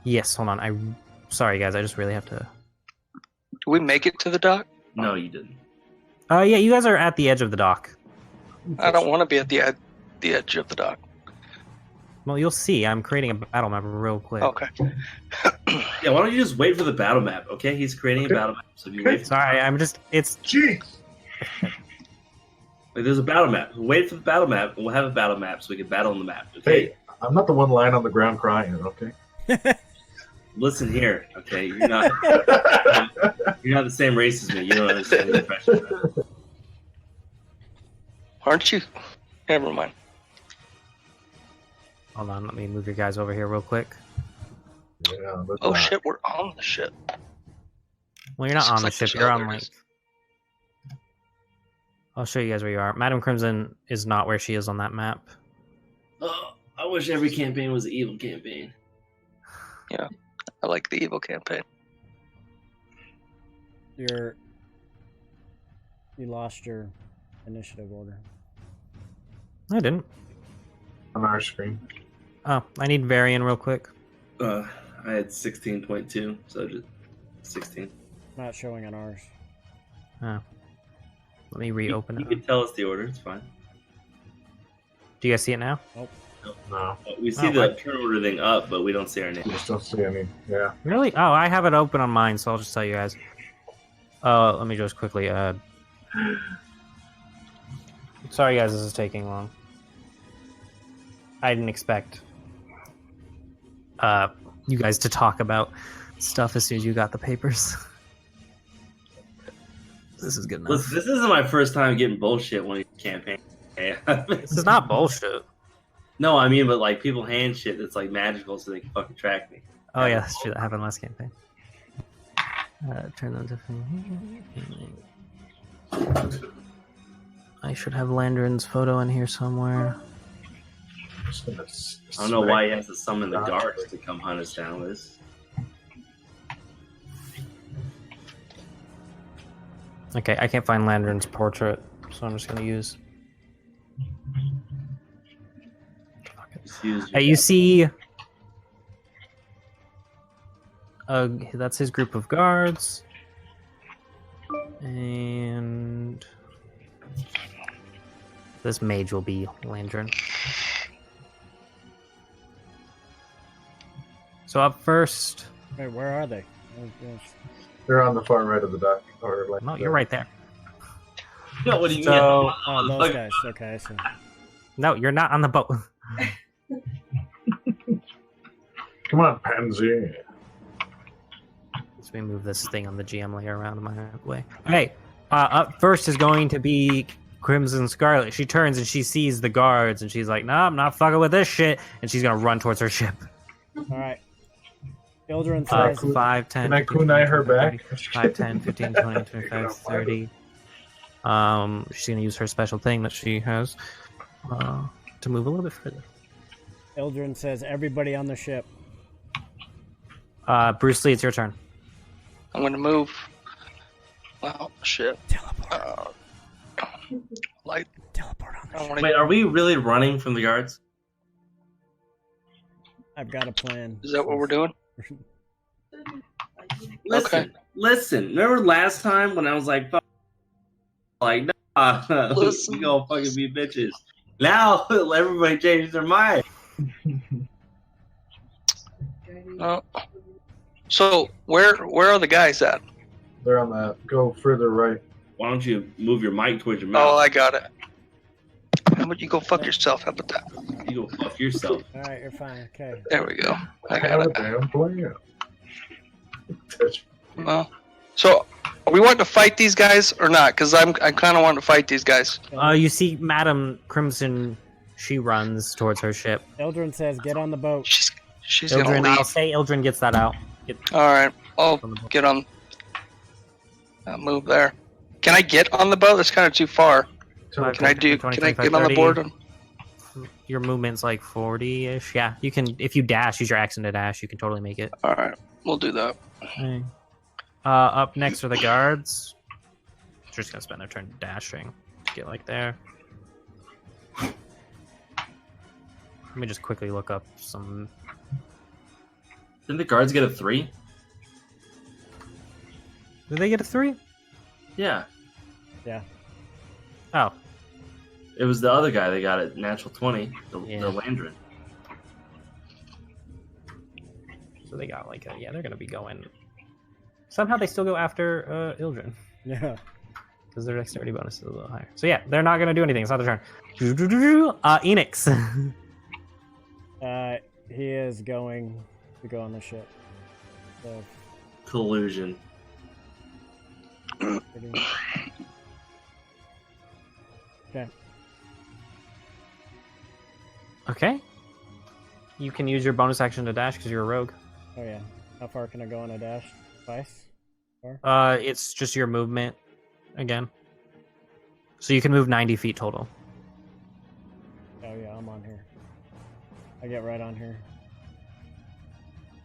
Yes, hold on. Sorry, guys. I just really have to. Do we make it to the dock? no, you didn't. Yeah, you guys are at the edge of the dock. I don't want to be at the edge of the dock. Well, you'll see. I'm creating a battle map real quick. Okay. Yeah, why don't you just wait for the battle map? Okay, he's creating a battle map. So if you wait for Sorry, I'm just. It's. Jeez. like, there's a battle map. Wait for the battle map, and we'll have a battle map so we can battle on the map. Okay. Hey, I'm not the one lying on the ground crying. Okay. Listen here. Okay, you're not the same race as me. You don't understand the pressure. Aren't you? Never mind. Hold on, let me move your guys over here real quick. Yeah, but, Oh shit, we're on the ship. Well, you're not Looks on the like ship. there's You're on others. like. I'll show you guys where you are. Madam Crimson is not where she is on that map. Oh, I wish every campaign was an evil campaign. I like the evil campaign. You lost your initiative order. I didn't. on our screen. Oh, I need Varian real quick. I had 16.2, so just 16. Not showing on ours. Oh. Let me reopen You it. can tell us the order. It's fine. Do you guys see it now? No, We see Oh, the turn order thing up, but we don't see our name. you just don't see any. Yeah. Really? Oh, I have it open on mine, so I'll just tell you guys. Let me just quickly add. Sorry, guys, this is taking long. I didn't expect you guys to talk about stuff as soon as you got the papers. This is good enough. Listen, this isn't my first time getting bullshit when you campaign. This is not bullshit. No, I mean, but like people hand shit that's like magical so they can fucking track me. Oh yeah, that's true. That happened last campaign. Turn them to. I should have Landrin's photo in here somewhere. I don't know why he has to summon the guards to come hunt us down. This. Okay, I can't find Landrin's portrait, so I'm just gonna use. Excuse You see, that's his group of guards, and this mage will be Landrin. So up first, Wait, where are they? Oh, yes. They're on the far right of the dock. Or like no, you're right there. No, what do you So- mean? Oh, those guys. Okay, I see. No, you're not on the boat. Come on, Pansy. Let me move this thing on the GM layer around my way. Okay, up first is going to be Crimson Scarlet. She turns and she sees the guards, and she's like, "No, I'm not fucking with this shit," and she's gonna run towards her ship. All right. Ildren says, 5, 10, Can I kunai her back? 5, 10, 15, 20, 25, 30. She's gonna use her special thing that she has to move a little bit further. Ildren says, everybody on the ship. Bruce Lee, it's your turn. I'm gonna move. Oh shit. Teleport. Like, Teleport on I the don't ship. wanna, Wait, are we really running from the guards? I've got a plan. is that what we're doing? Listen. Remember last time when I was like, fuck, like, nah, Listen. we gonna fucking be bitches. Now everybody changed their mind. No. So where are the guys at? They're on the go further right. Why don't you move your mic towards your Oh, mouth? I got it. How about you go fuck yourself? How about that? You go fuck yourself. All right, you're fine. Okay. There we go. I have a got it. damn plan. Well, so are we wanting to fight these guys or not? Because I kind of want to fight these guys. You see Madam Crimson. She runs towards her ship. Ildren says, get on the boat. She's gonna Ildren, leave. I'll say Ildren gets that out. All right, I'll On the boat. get on. I'll move there. Can I get on the boat? That's kind of too far. Five, Can I 20, get on the 30. board? Your movement's like 40-ish. Yeah, you can. If you dash, use your action to dash. You can totally make it. All right, we'll do that. Okay. Up next are the guards. They're just gonna spend their turn dashing to get like there. Let me just quickly look up some. Didn't the guards get a 3? Did they get a 3? Yeah. Oh, It was the other guy that got it natural 20, the Yeah. Landrin. So they got like they're gonna be going. Somehow they still go after Ildren Yeah. because their dexterity bonus is a little higher. So yeah, they're not gonna do anything. It's not their turn. Enix. He is going to go on the ship. So, Collusion. okay. Okay. You can use your bonus action to dash because you're a rogue. Oh yeah. How far can I go on a dash? Twice? It's just your movement again. So you can move 90 feet total. Oh yeah, I'm on here. I get right on here.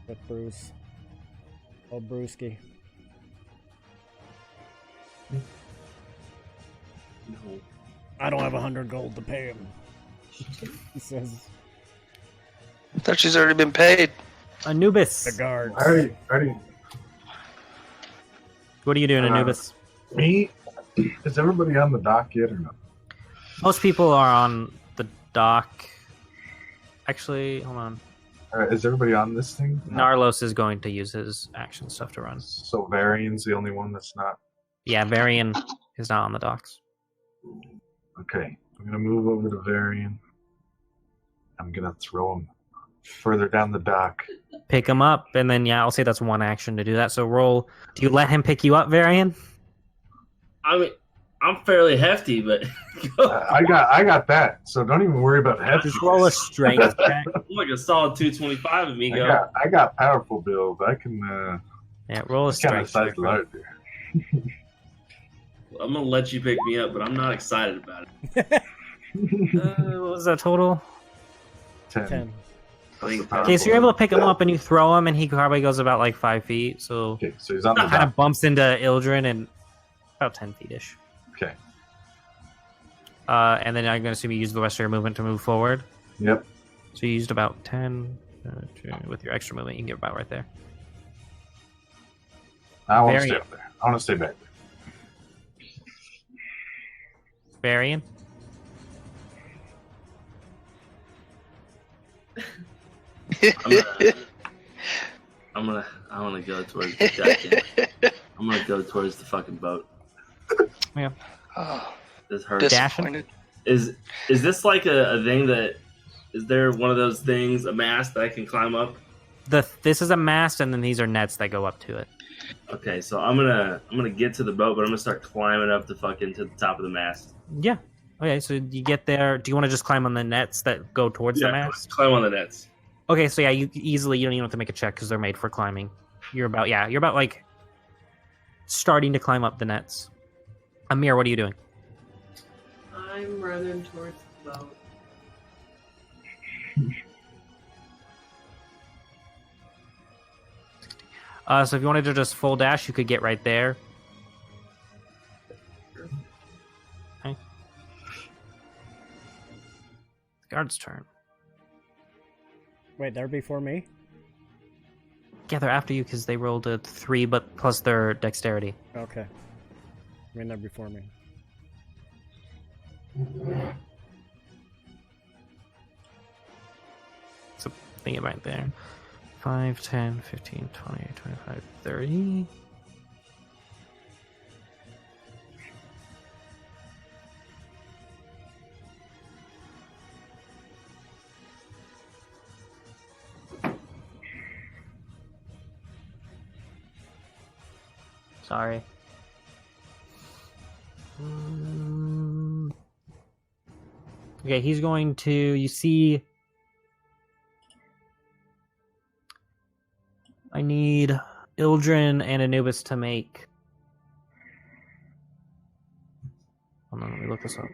With Bruce. Old Brewski. No. I don't have 100 gold to pay him. He says. I thought she's already been paid. Anubis. The guards. I already. What are you doing, Anubis? Me? Is everybody on the dock yet or not? Most people are on the dock. Actually, hold on. Is everybody on this thing? Narlos is going to use his action stuff to run. So Varian's the only one that's not. Yeah, Varian is not on the docks. Okay, I'm gonna move over to Varian. I'm gonna throw him further down the dock. Pick him up, and then yeah, I'll say that's one action to do that. So roll. Do you let him pick you up, Varian? I mean, I'm fairly hefty, but I got that. So don't even worry about head. Just roll a strength check. I'm like a solid 225, amigo. I got powerful build. I can. Yeah, roll a Kind of strength size check. large there. I'm gonna let you pick me up, but I'm not excited about it. What was that total? 10. Okay, so you're able to pick him up and you throw him, and he probably goes about like 5 feet. So Okay, so he's on the kind dock. of bumps into Ildren and about 10 feet ish. Okay. And then I'm going to assume you use the rest of your movement to move forward. Yep. So you used about 10 with your extra movement. You can get about right there. I want to Varian. stay up there. I want to stay back there. Varian. I want to go towards the deck. I'm gonna go towards the fucking boat. Yeah. Oh, This hurts. disappointed. Is this like a thing that? Is there one of those things, a mast that I can climb up? This is a mast, and then these are nets that go up to it. Okay, so I'm gonna get to the boat, but I'm gonna start climbing up to the top of the mast. Yeah. Okay, so you get there. Do you want to just climb on the nets that go towards the mast? climb on the nets. Okay, so yeah, you don't even have to make a check because they're made for climbing. You're about like starting to climb up the nets. Amir, what are you doing? I'm running towards the boat. So if you wanted to just full dash, you could get right there. Okay. Guard's turn. Wait, they're before me? Yeah, they're after you because they rolled a 3, but plus their dexterity. Okay. I mean, they're before me. So think it right there. 5, 10, 15, 20, 25, 30. Sorry. Okay, he's going to. You see. I need Ildren and Anubis to make. Hold on, let me look this up.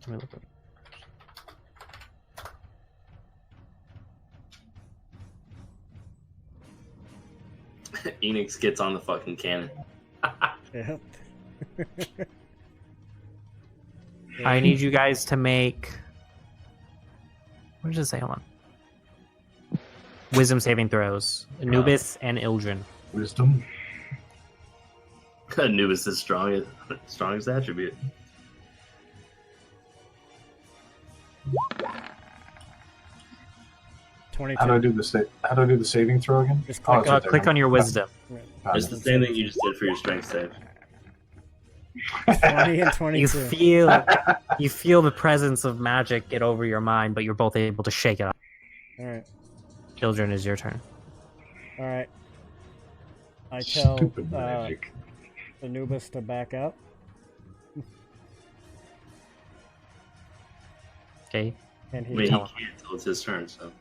Let me look up. Enix gets on the fucking cannon. Yep. I need you guys to make. What did it say? Hold on. Wisdom saving throws. Anubis and Ildren. Wisdom. Anubis is strongest attribute. 22. How do I do the saving throw again? Just click, it's right there. Click on your wisdom. Got It's it. the same thing you just did for your strength save. 20 and 22. You feel the presence of magic get over your mind, but you're both able to shake it off. All right. Children, is your turn. All right. I tell Stupid magic. Anubis to back up. Okay. And I he mean, he Tell can't until it's his turn, so.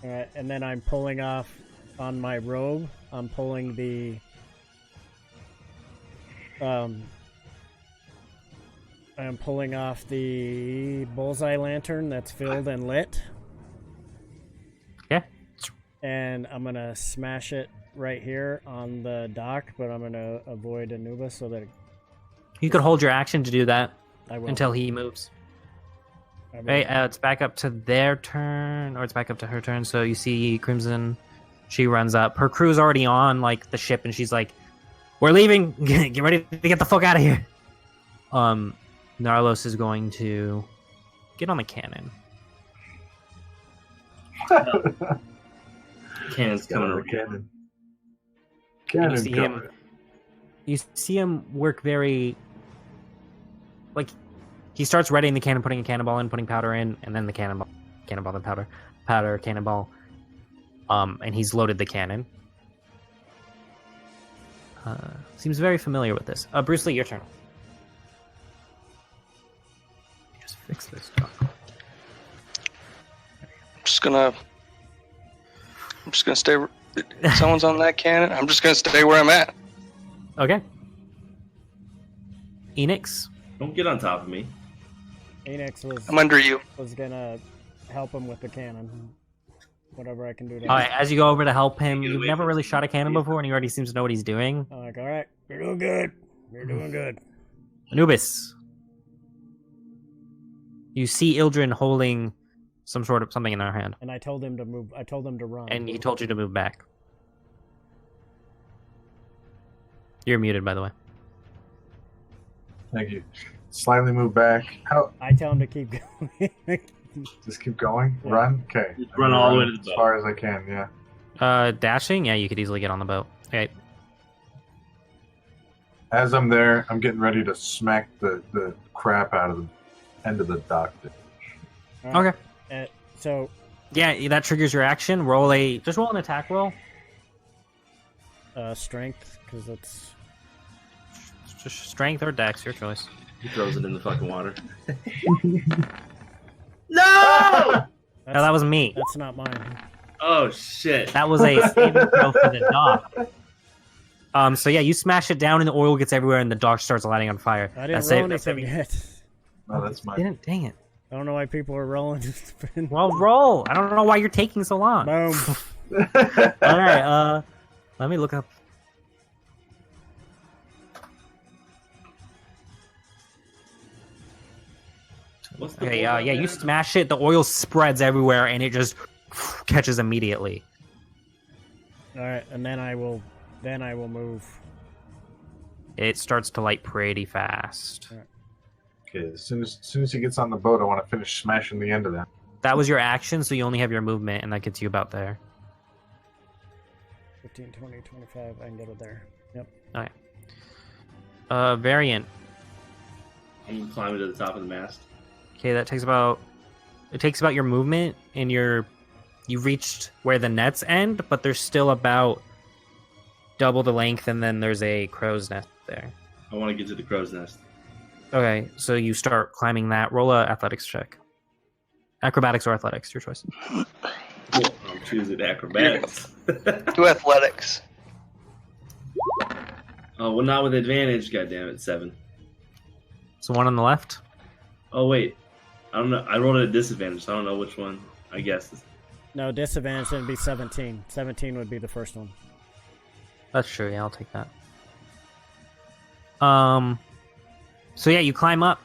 All right, and then I'm pulling off on my robe. I'm pulling the I'm pulling off the bullseye lantern that's filled and lit. Okay. And I'm gonna smash it right here on the dock, but I'm gonna avoid Anubis so that You could hold your action to do that I will. until he moves. I will. Right, it's back up to their turn, or it's back up to her turn. So you see Crimson, she runs up. Her crew's already on like the ship, and she's like, "We're leaving. Get ready to get the fuck out of here." Narlos is going to get on the cannon. Cannon's coming Got over. the cannon. And Cannon you see coming. him. You see him work very. Like, he starts readying the cannon, putting a cannonball in, putting powder in, and then the cannonball, then powder, cannonball. And he's loaded the cannon. Seems very familiar with this. Bruce Lee, your turn. Just fix this. I'm just gonna stay. Someone's on that cannon. I'm just gonna stay where I'm at. Okay. Enix. Don't get on top of me. Phoenix I'm under you. was gonna help him with the cannon. Whatever I can do to All right, as you go over to help him, Get you've away never from really him. shot a cannon before, and he already seems to know what he's doing. I'm like, all right, you're doing good. You're doing good. Anubis. You see Ildrin holding something in her hand, And I told him to move. I told him to run. and he told you to move back. You're muted, by the way. Thank you. Slightly move back. How? I tell him to keep going. Just keep going. Yeah. Run. Okay. Just I'm run gonna all the way to the as boat. far as I can. Yeah. Dashing? Yeah, you could easily get on the boat. Okay. As I'm there, I'm getting ready to smack the crap out of the end of the dock. All right. Okay. So Yeah, that triggers your action. Just roll an attack roll. strength, because it's Just strength or dex, your choice. He throws it in the fucking water. No! No, that was me. that's not mine. Oh shit! That was a saving throw for the dock. So yeah, you smash it down and the oil gets everywhere and the dock starts lighting on fire. I didn't That's roll it. anything yet. No, that's my. Didn't, dang it. I don't know why people are rolling. Well, roll. I don't know why you're taking so long. Boom. All right, let me look up. What's the Okay, roll yeah, you there? smash it, the oil spreads everywhere, and it just catches immediately. All right, and then I will move. It starts to light pretty fast. Okay, as soon as he gets on the boat, I want to finish smashing the end of that. That was your action, so you only have your movement, and that gets you about there. 15, 20, 25. I can get it there. Yep. Variant. I'm climbing to the top of the mast. Okay, it takes about your movement, and you reached where the nets end, but there's still about double the length, and then there's a crow's nest there. I want to get to the crow's nest. Okay, so you start climbing that. Roll a athletics check. Acrobatics or athletics, your choice. I'm choosing acrobatics. Do athletics. Oh, well, not with advantage. God damn it, 7. So one on the left. Oh wait, I don't know. I rolled at a disadvantage, so I don't know which one. I guess. No, disadvantage would be 17. 17 would be the first one. That's true. Yeah, I'll take that. So yeah, you climb up.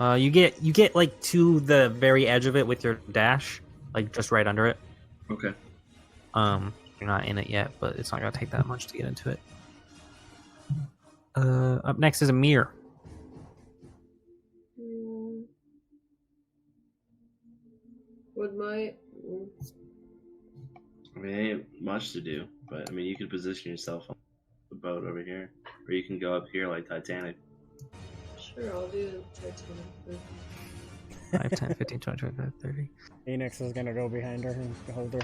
You get like to the very edge of it with your dash, like just right under it. Okay. You're not in it yet, but it's not gonna take that much to get into it. Up next is Amir. Would my I mean, ain't much to do, but I mean, you can position yourself on the boat over here, or you can go up here like Titanic. Sure, I'll do Titanic. 5, 10, 15, 20, 25, 30. Phoenix is gonna go behind her and hold her.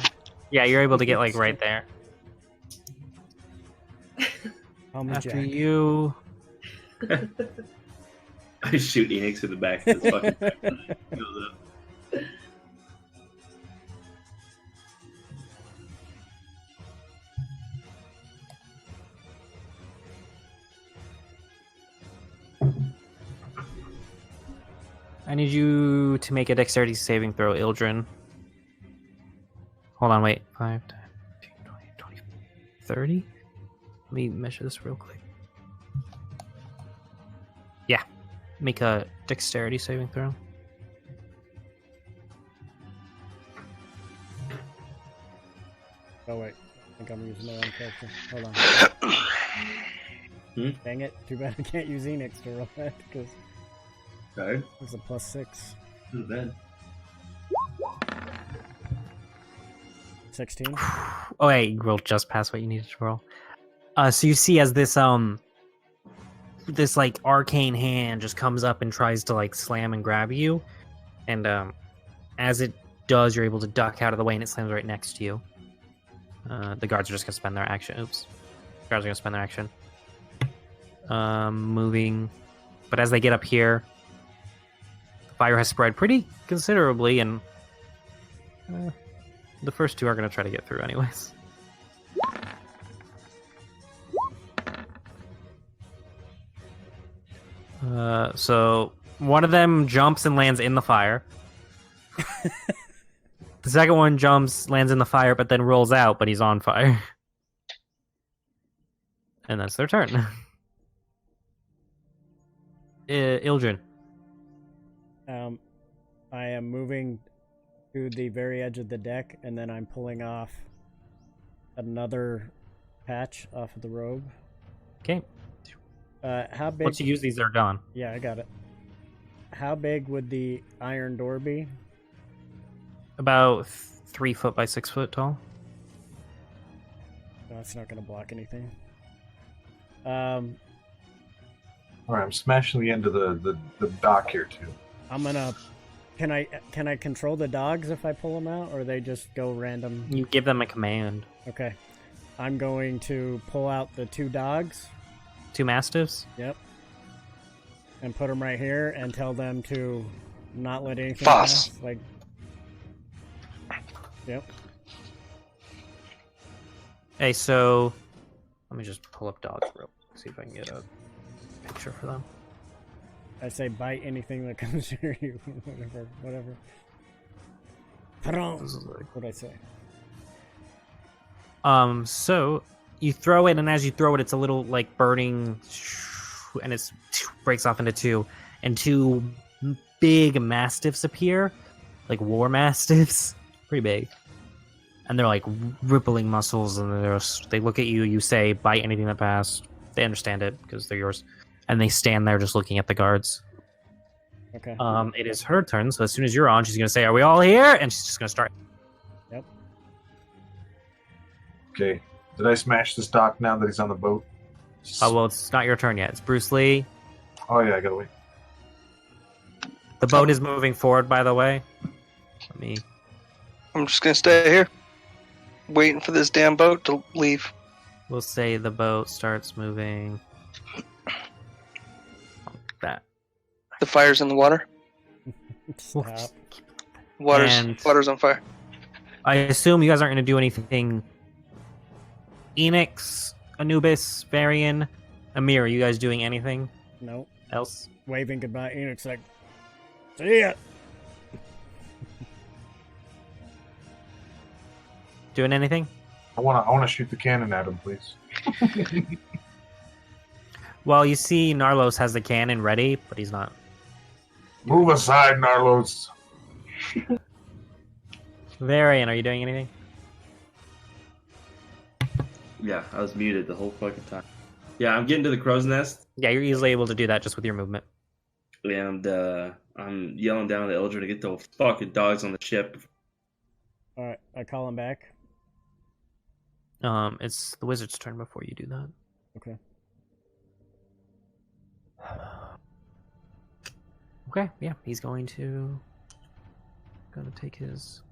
Yeah, you're able to get like right there. After Jack. you. I shoot Enix in the back of his fucking back. He goes up. I need you to make a dexterity saving throw, Ildren. Hold on, wait. 5, 10, 15, 20, 20, 30? Let me measure this real quick. Yeah. Make a dexterity saving throw. Oh wait, I think I'm using the wrong character. Hold on. Dang it! Too bad I can't use Enix to roll that because Sorry. it's a +6. Too bad. 16. Oh, wait, you rolled just past what you needed to roll. So you see as this like arcane hand just comes up and tries to like slam and grab you, and as it does, you're able to duck out of the way, and it slams right next to you. The guards are just gonna spend their action. Oops, the guards are gonna spend their action. Moving, but as they get up here, the fire has spread pretty considerably, and the first two are gonna try to get through anyways. So one of them jumps and lands in the fire. The second one jumps, lands in the fire, but then rolls out, but he's on fire. And that's their turn. Ildren. I am moving to the very edge of the deck, and then I'm pulling off another patch off of the robe. Okay. How big? Once you use these, they're gone. Yeah, I got it. How big would the iron door be? About 3 foot by 6 foot tall. No, it's not going to block anything. All right, I'm smashing the end of the dock here too. I'm gonna. Can I control the dogs if I pull them out, or they just go random? You give them a command. Okay. I'm going to pull out the 2 dogs. 2 mastiffs. Yep. And put them right here and tell them to not let anything Boss. pass. Like. Yep. Hey, so let me just pull up dogs real quick, see if I can get a picture for them. I say bite anything that comes near you. Whatever. This is like... What'd I say? So you throw it, and as you throw it, it's a little like burning, and it breaks off into 2, and 2 big mastiffs appear, like war mastiffs, pretty big, and they're like rippling muscles, and they look at you. You say, "Bite anything that passed." They understand it because they're yours, and they stand there just looking at the guards. Okay. It is her turn, so as soon as you're on, she's gonna say, "Are we all here?" And she's just gonna start. Yep. Okay. Did I smash this dock now that he's on the boat? Oh well, it's not your turn yet. It's Bruce Lee. Oh yeah, I gotta wait. The boat is moving forward, by the way. Let me. I'm just gonna stay here, waiting for this damn boat to leave. We'll say the boat starts moving. That. The fire's in the water. Stop. Water's on fire. I assume you guys aren't going to do anything. Enix, Anubis, Varian, Amir, are you guys doing anything Nope. else? Waving goodbye. Enix like, see ya. Doing anything? I wanna shoot the cannon at him, please. Well, you see Narlos has the cannon ready, but he's not. Move aside, Narlos. Varian, are you doing anything? Yeah, I was muted the whole fucking time. Yeah, I'm getting to the crow's nest, Yeah, you're easily able to do that just with your movement. and I'm yelling down to Eldrin to get the fucking dogs on the ship. All right. I call him back. It's the wizard's turn before you do that. Okay. Okay, yeah, he's gonna take his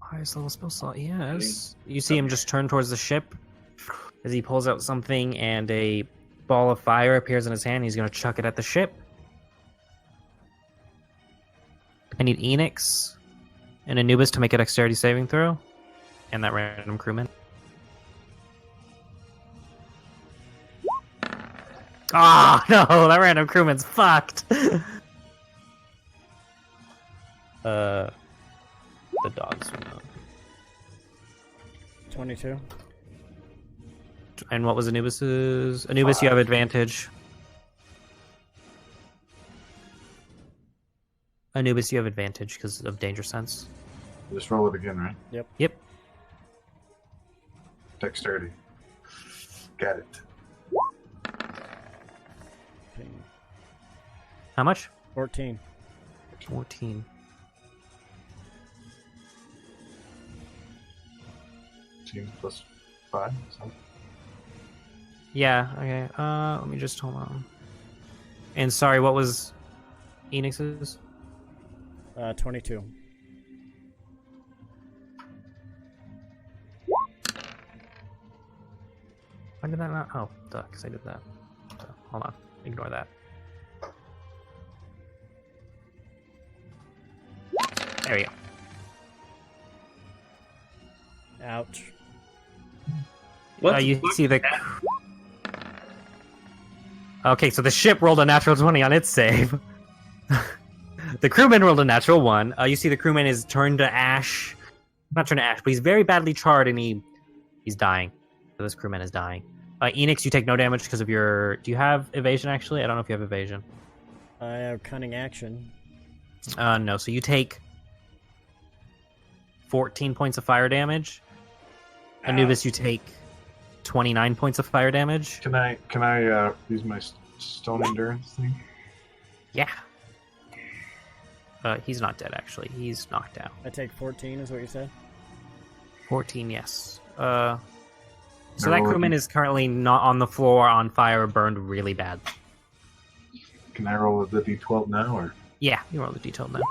highest level spell slot. Yes. You see him just turn towards the ship as he pulls out something, and a ball of fire appears in his hand. He's gonna chuck it at the ship. I need Enix and Anubis to make a dexterity saving throw, and that random crewman. Oh no, that random crewman's fucked. The dogs will not. 22. And what was Anubis's? Anubis, you have advantage. Anubis, you have advantage because of danger sense. Just roll it again, right? Yep. Dexterity. Got it. 'How much? 14. 14. 14 plus 5. So. Yeah, okay. Let me just hold on. And sorry, what was Enix's? 22. Why did that not? Oh, duh, because I did that. Hold on. Ignore that. There we go. Ouch. What? You see the... Okay, so the ship rolled a natural 20 on its save. The crewman rolled a natural 1. You see the crewman is turned to ash. Not turned to ash, but he's very badly charred and he's dying. So this crewman is dying. Enix, you take no damage because of your... Do you have evasion, actually? I don't know if you have evasion. I have cunning action. No, so you take 14 points of fire damage. Anubis, you take 29 points of fire damage. Can I use my stone endurance thing? Yeah. He's not dead, actually. He's knocked out. I take 14, is what you said? 14, yes. So that crewman is currently not on the floor, on fire, burned really bad. Can I roll the d12 now, or? Yeah, you roll the detail now.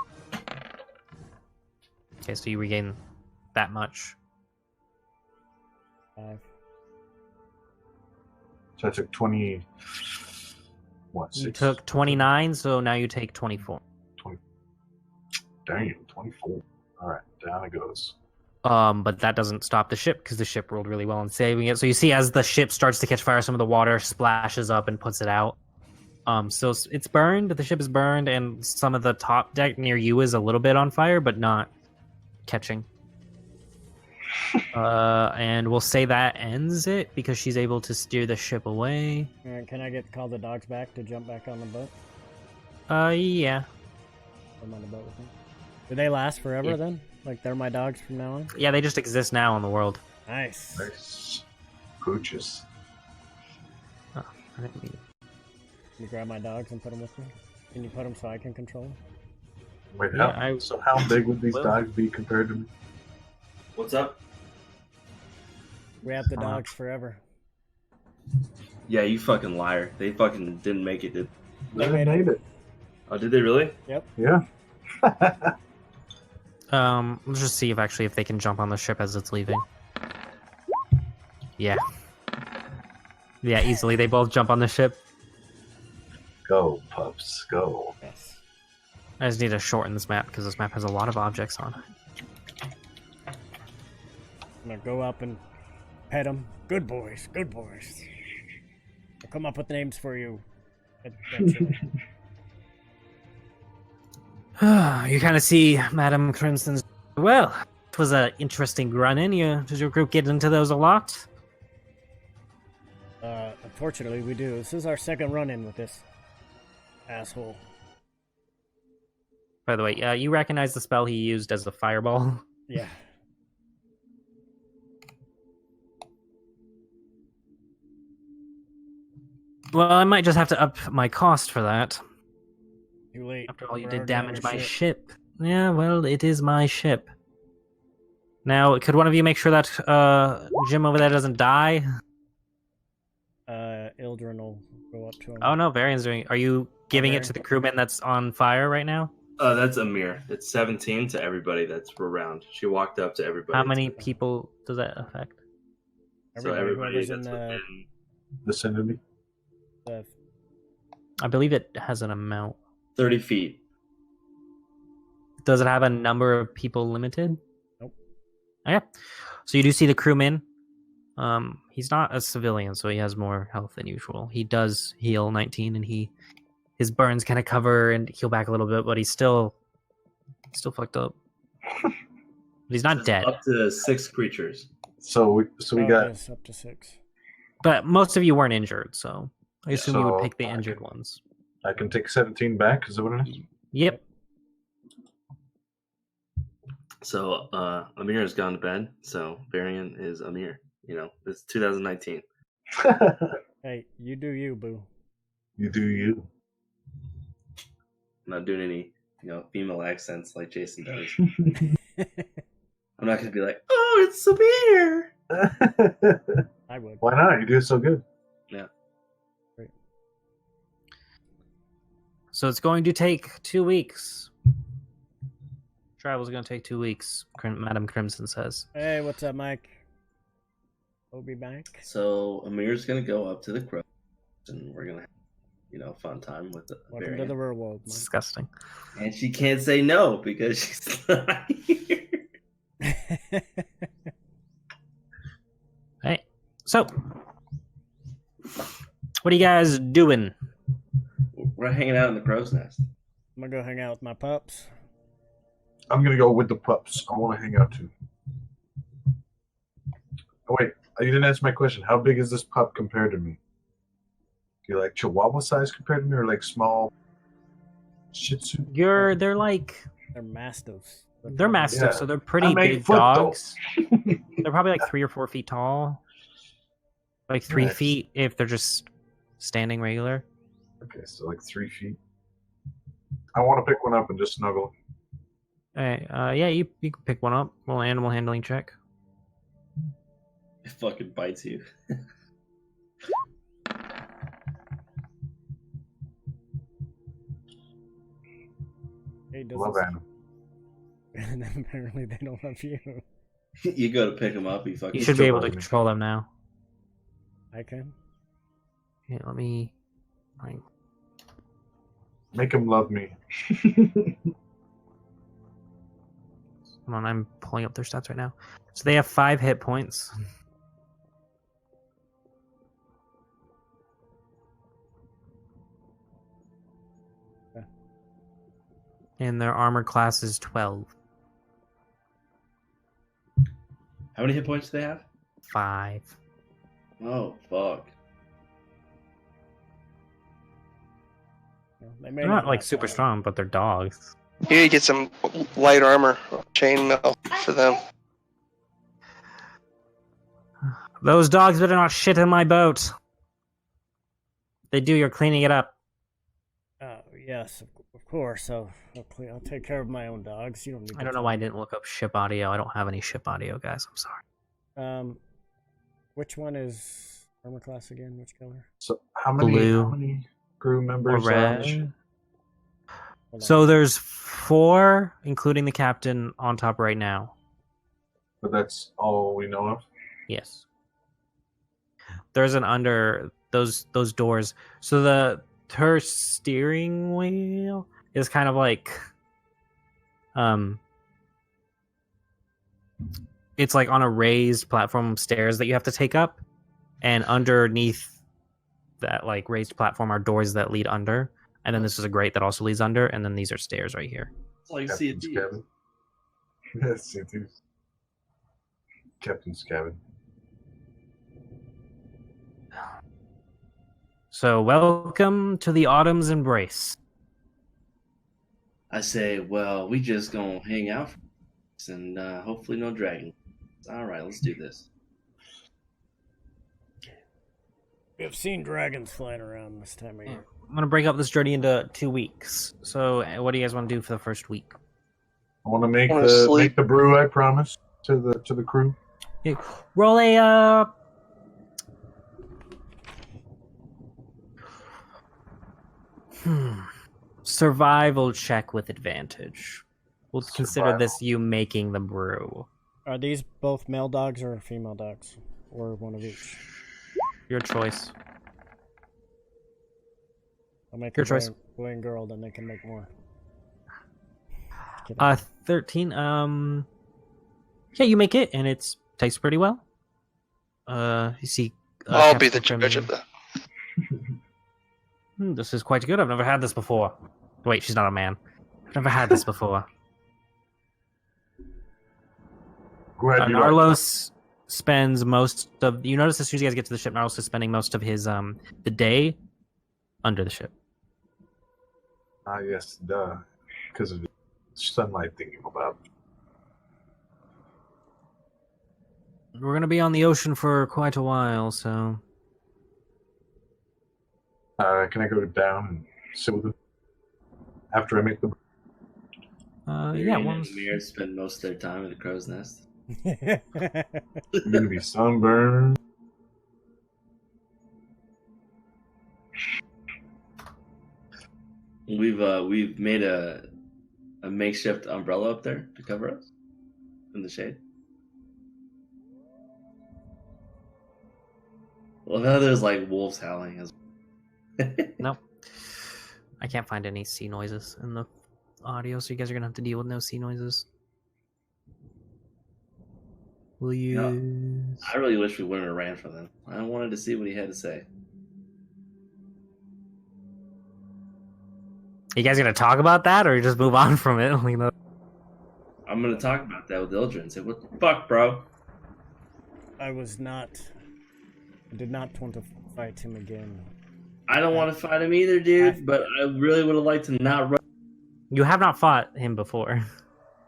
Okay, so you regain that much. 5. So I took 20... What, 6? You took 29, so now you take 24. 20. Damn, 24. Alright, down it goes. But that doesn't stop the ship, because the ship rolled really well in saving it. So you see as the ship starts to catch fire, some of the water splashes up and puts it out. So it's burned, the ship is burned, and some of the top deck near you is a little bit on fire, but not catching. And we'll say that ends it, because she's able to steer the ship away. Can I call the dogs back to jump back on the boat? Yeah. I'm on the boat with me. Do they last forever then? Like they're my dogs from now on? Yeah, they just exist now in the world. Nice. Nice. Pooches. Oh, I didn't mean... Can you grab my dogs and put them with me? Can you put them so I can control them? Wait, Yeah, so how big would these Well- dogs be compared to me? What's up? We have the dogs forever. Yeah, you fucking liar. They fucking didn't make it, did They made it. Oh, did they really? Yeah. Let's just see if they can jump on the ship as it's leaving. Yeah. Yeah, easily. They both jump on the ship. Go, pups, go. Yes. I just need to shorten this map because this map has a lot of objects on it. I'm gonna go up and pet them. Good boys, good boys. I'll come up with names for you. Eventually. You kind of see Madam Crimson's... Well, it was an interesting run-in. Does your group get into those a lot? Unfortunately, we do. This is our second run-in with this asshole. By the way, you recognize the spell he used as the fireball? Yeah. Well, I might just have to up my cost for that. Too late. After all, you We're did already on damage your my ship. Yeah, well, it is my ship. Now, could one of you make sure that Jim over there doesn't die? Ildren will go up to him. Oh no, Varian's doing. Are you giving it to the crewman that's on fire right now? That's Amir. It's 17 to everybody that's around. She walked up to everybody. How many people does that affect? So everybody whoever's in that's the, within. Vicinity. the I believe it has an amount. 30 feet. Does it have a number of people limited? Nope. Okay. So you do see the crewman. He's not a civilian, so he has more health than usual. He does heal 19, and his burns kind of cover and heal back a little bit, but he's still fucked up. But he's not dead. Up to 6 creatures. So we got yes, up to 6. But most of you weren't injured, so I assume you would So pick the injured ones. I can take 17 back. Is that what it is? Yep. So Amir has gone to bed. So Varian is Amir. It's 2019. Hey, you do you, boo. You do you. I'm not doing any, female accents like Jason does. I'm not gonna be like, oh, it's Amir. I would. Why not? You do it so good. Yeah. So it's going to take 2 weeks. Travel's going to take 2 weeks, Madam Crimson says. Hey, what's up, Mike? We'll be back. So Amir's gonna go up to the crow, and we're gonna have, fun time with the Welcome Varian. to the real world, Mike. Disgusting. And she can't say no because she's not here. Hey, so what are you guys doing? We're hanging out in the crow's nest. I'm gonna go hang out with my pups. I'm gonna go with the pups. I want to hang out too. Oh wait, you didn't answer my question. How big is this pup compared to me? Do you like Chihuahua size compared to me, or like small Shih Tzu? They're like They're mastiffs. they're mastiffs, Yeah. so they're pretty I'm 8 big foot, though. dogs. They're probably like 3 or 4 feet tall, like 3 Nice. feet if they're just standing regular. Okay, so like 3 feet. I want to pick one up and just snuggle. Hey, yeah, you can pick one up. Roll an animal handling check. It fucking bites you. Hey, does Love this- animal. And then apparently they don't love you. You go to pick him up, you fucking. You should be able to love me. control them now. I can. Here, let me. Right. Make him love me. Hold on, I'm pulling up their stats right now. So they have 5 hit points. Okay. And their armor class is 12. How many hit points do they have? 5. Oh fuck. They may They're not like have super fire. strong, but they're dogs. You need to get some light armor, chainmail for them. Those dogs better not shit in my boat. If they do, you're cleaning it up. Oh yes, of course. I'll take care of my own dogs. You don't need. I don't know why I didn't look up ship audio. I don't have any ship audio, guys. I'm sorry. Which one is armor class again? Which color? So how many crew Or members? red. Hold on. So there's 4, including the captain, on top right now. But that's all we know of. Yes. There's an under those doors. So her steering wheel is kind of like it's like on a raised platform stairs that you have to take up, and underneath that like raised platform are doors that lead under, and then this is a grate that also leads under, and then these are stairs right here. That's all you see Captain's it. cabin. Yes, it is. Captain's cabin. So welcome to the Autumn's Embrace. I say, well, we just gonna hang out and hopefully no dragon. All right, let's do this. We've seen dragons flying around this time of year. I'm gonna break up this journey into 2 weeks. So what do you guys want to do for the first week? I want to make I wanna the sleep. brew I promised. to the crew? Okay, roll a survival check with advantage. We'll consider Survival. this you making the brew. Are these both male dogs or female dogs? Or one of each? Your choice. I'll make Your a choice. boy and girl, then they can make more. Kidding. 13. Yeah, you make it, and it tastes pretty well. You see. I'll be the Captain judge Crim- of that. This is quite good. I've never had this before. Wait, she's not a man. I've never had this before. Glad And you like Narlos spends most of. You notice as soon as you guys get to the ship, Narlos is spending most of his the day under the ship. Ah, yes, duh. Because of the sunlight thinking about. We're gonna be on the ocean for quite a while, so Can I go down and sit with him after I make the? yeah. Varian Once and Amir spend most of their time at the crow's nest. I'm gonna be sunburned. We've made a makeshift umbrella up there to cover us in the shade. Well, now there's like wolves howling as nope. I can't find any sea noises in the audio, so you guys are gonna have to deal with no sea noises. Will you? I really wish we wouldn't have ran from them. I wanted to see what he had to say. You guys gonna talk about that, or you just move on from it? Like, I'm gonna talk about that with Ildra and say, "What the fuck, bro?" I did not want to fight him again. I don't want to fight him either, dude. But I really would have liked to not run. you have not fought him before.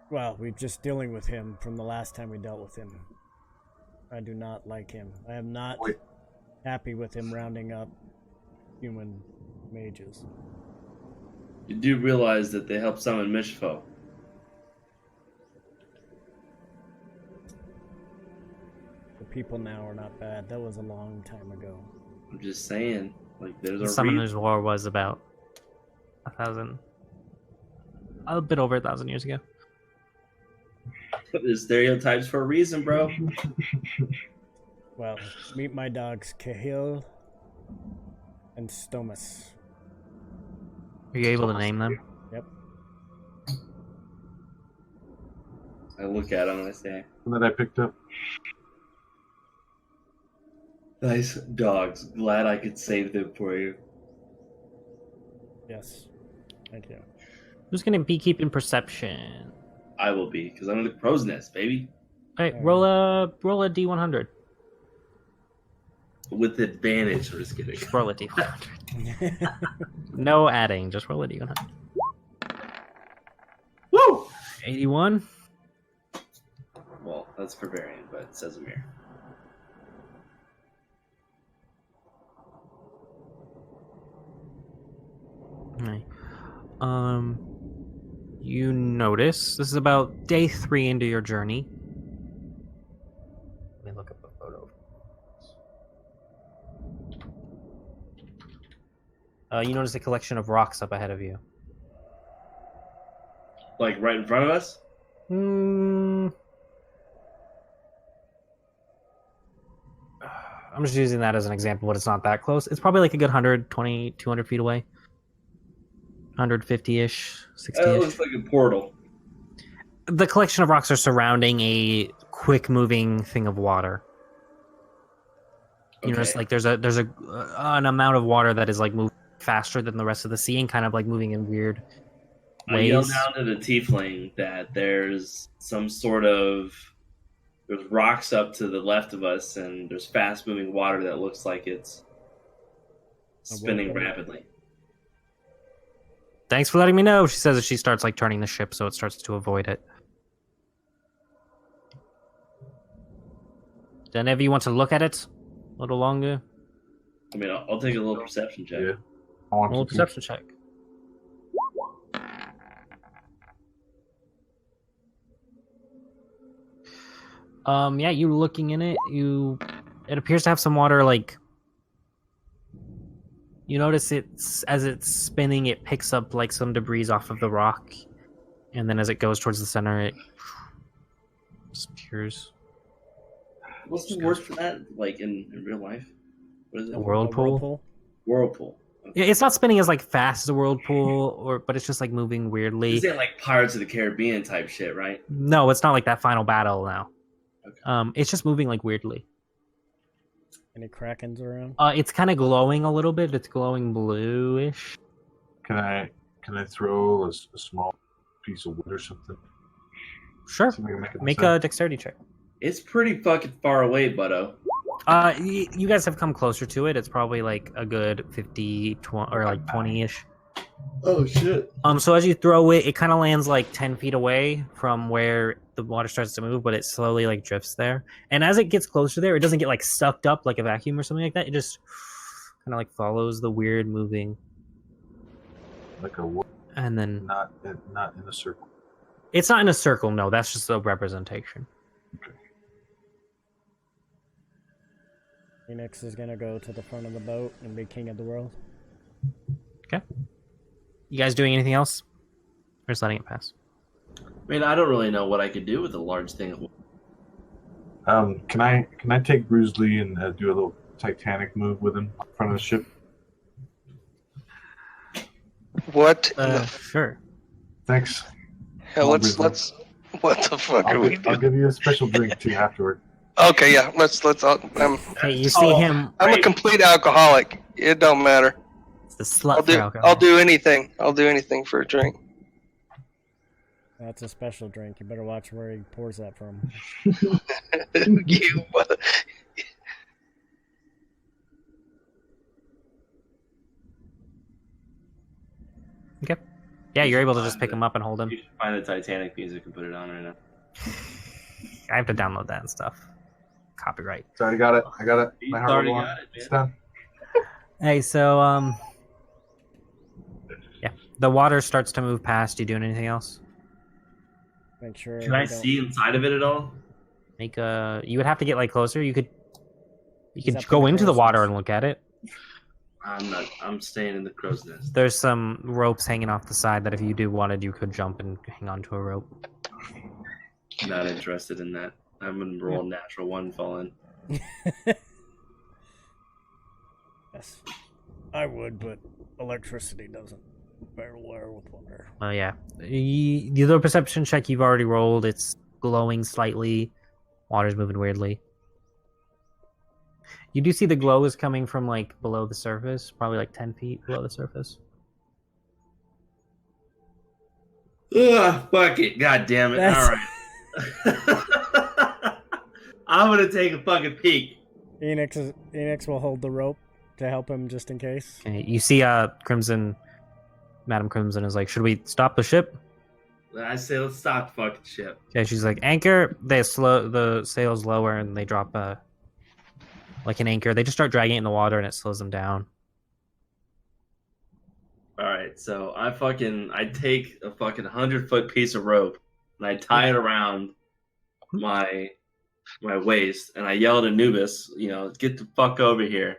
Well, we're just dealing with him from the last time we dealt with him. I do not like him. I am not Wait. happy with him rounding up human mages. You do realize that they help summon Mishfo. The people now are not bad. That was a long time ago. I'm just saying, like, there's The a Summoner's War was about a bit over 1,000 years ago. There's stereotypes for a reason, bro. Well, meet my dogs, Cahill and Stomus. Are you able to name them? Yep. I look at him and I say, That I picked up. "Nice dogs. Glad I could save them for you." Yes. Thank you. Who's gonna be keeping perception? I will be, because I'm in the crow's nest, baby. All right, roll a D100. With advantage. I'm just kidding. Just roll a D100. No adding, just roll a D100. Woo! 81. Well, that's for Varian, but it says Amir. Right. You notice this is about day 3 into your journey. Let me look up a photo. You notice a collection of rocks up ahead of you. Like right in front of us? I'm just using that as an example, but it's not that close. It's probably like a good 120, 200 feet away. 150-ish, 60-ish. It looks like a portal. The collection of rocks are surrounding a quick-moving thing of water. You notice, like, there's an amount of water that is like moving faster than the rest of the sea and kind of like moving in weird I yell ways. down to the tiefling that there's some sort of there's rocks up to the left of us, and there's fast-moving water that looks like it's spinning rapidly. Thanks for letting me know, she says as she starts like turning the ship so it starts to avoid it. Do any of you want to look at it a little longer? I mean, I'll take a little perception check. Yeah. I want Roll a to perception check. Yeah, you're looking in it. It appears to have some water. Like, you notice as it's spinning, it picks up like some debris off of the rock, and then as it goes towards the center, it disappears. What's the word for that? Like in real life? What is it? A whirlpool. Whirlpool. Yeah, it's not spinning as like fast as a whirlpool, but it's just like moving weirdly. Is it like Pirates of the Caribbean type shit, right? No, it's not like that final battle now. Okay. It's just moving like weirdly. Any Krakens around? It's kind of glowing a little bit. It's glowing bluish. Can I throw a small piece of wood or something? Sure. See if I can make it Make inside? a dexterity check. It's pretty fucking far away, Butto. You guys have come closer to it. It's probably like a good 50, 20, or like 20-ish. Oh shit. So as you throw it, it kind of lands like 10 feet away from where the water starts to move, but it slowly like drifts there. And as it gets closer there, it doesn't get like sucked up like a vacuum or something like that. It just kind of like follows the weird moving. Like a wood, And then not in a circle. it's not in a circle. No, that's just a representation. Phoenix is gonna go to the front of the boat and be king of the world. Okay. You guys doing anything else? Or just letting it pass? I mean, I don't really know what I could do with a large thing. Can I take Bruce Lee and do a little Titanic move with him in front of the ship? What? Sure. Thanks. Hell, let's. What the fuck are we I'll doing? give you a special drink too afterward. Okay, yeah. Let's. Okay, you see him. I'm a complete alcoholic. It don't matter. It's the slut for alcohol. I'll do anything. I'll do anything for a drink. That's a special drink. You better watch where he pours that from. You mother. Okay. Yeah, you're able to just pick him up and hold him. You should find the Titanic music and put it on right now. I have to download that and stuff. Copyright. So I got it. I got it. He's My heart already will go on. got it, man. It's done. Hey, so yeah, the water starts to move past. You doing anything else? Make sure. Can I we don't- see inside of it at all? Make a. You would have to get like closer. You could He's up go in the into the crow's water nest. and look at it. I'm not. I'm staying in the crow's nest. There's some ropes hanging off the side that if you wanted, you could jump and hang onto a rope. Not interested in that. I'm gonna roll a natural one, fall in. Yes, I would, but electricity doesn't barrel well with water. Oh yeah. The other perception check you've already rolled. It's glowing slightly. Water's moving weirdly. You do see the glow is coming from like below the surface, probably like 10 feet below the surface. Ugh, fuck it. God damn it. That's- All right. I'm gonna take a fucking peek. Enix will hold the rope to help him just in case. Okay, you see Crimson, Madam Crimson is like, should we stop the ship? I say let's stop the fucking ship. Okay, she's like, anchor. They the sails lower and they drop like an anchor. They just start dragging it in the water and it slows them down. All right, so I take a fucking 100-foot piece of rope and I tie it around my waist and I yell at Anubis, get the fuck over here.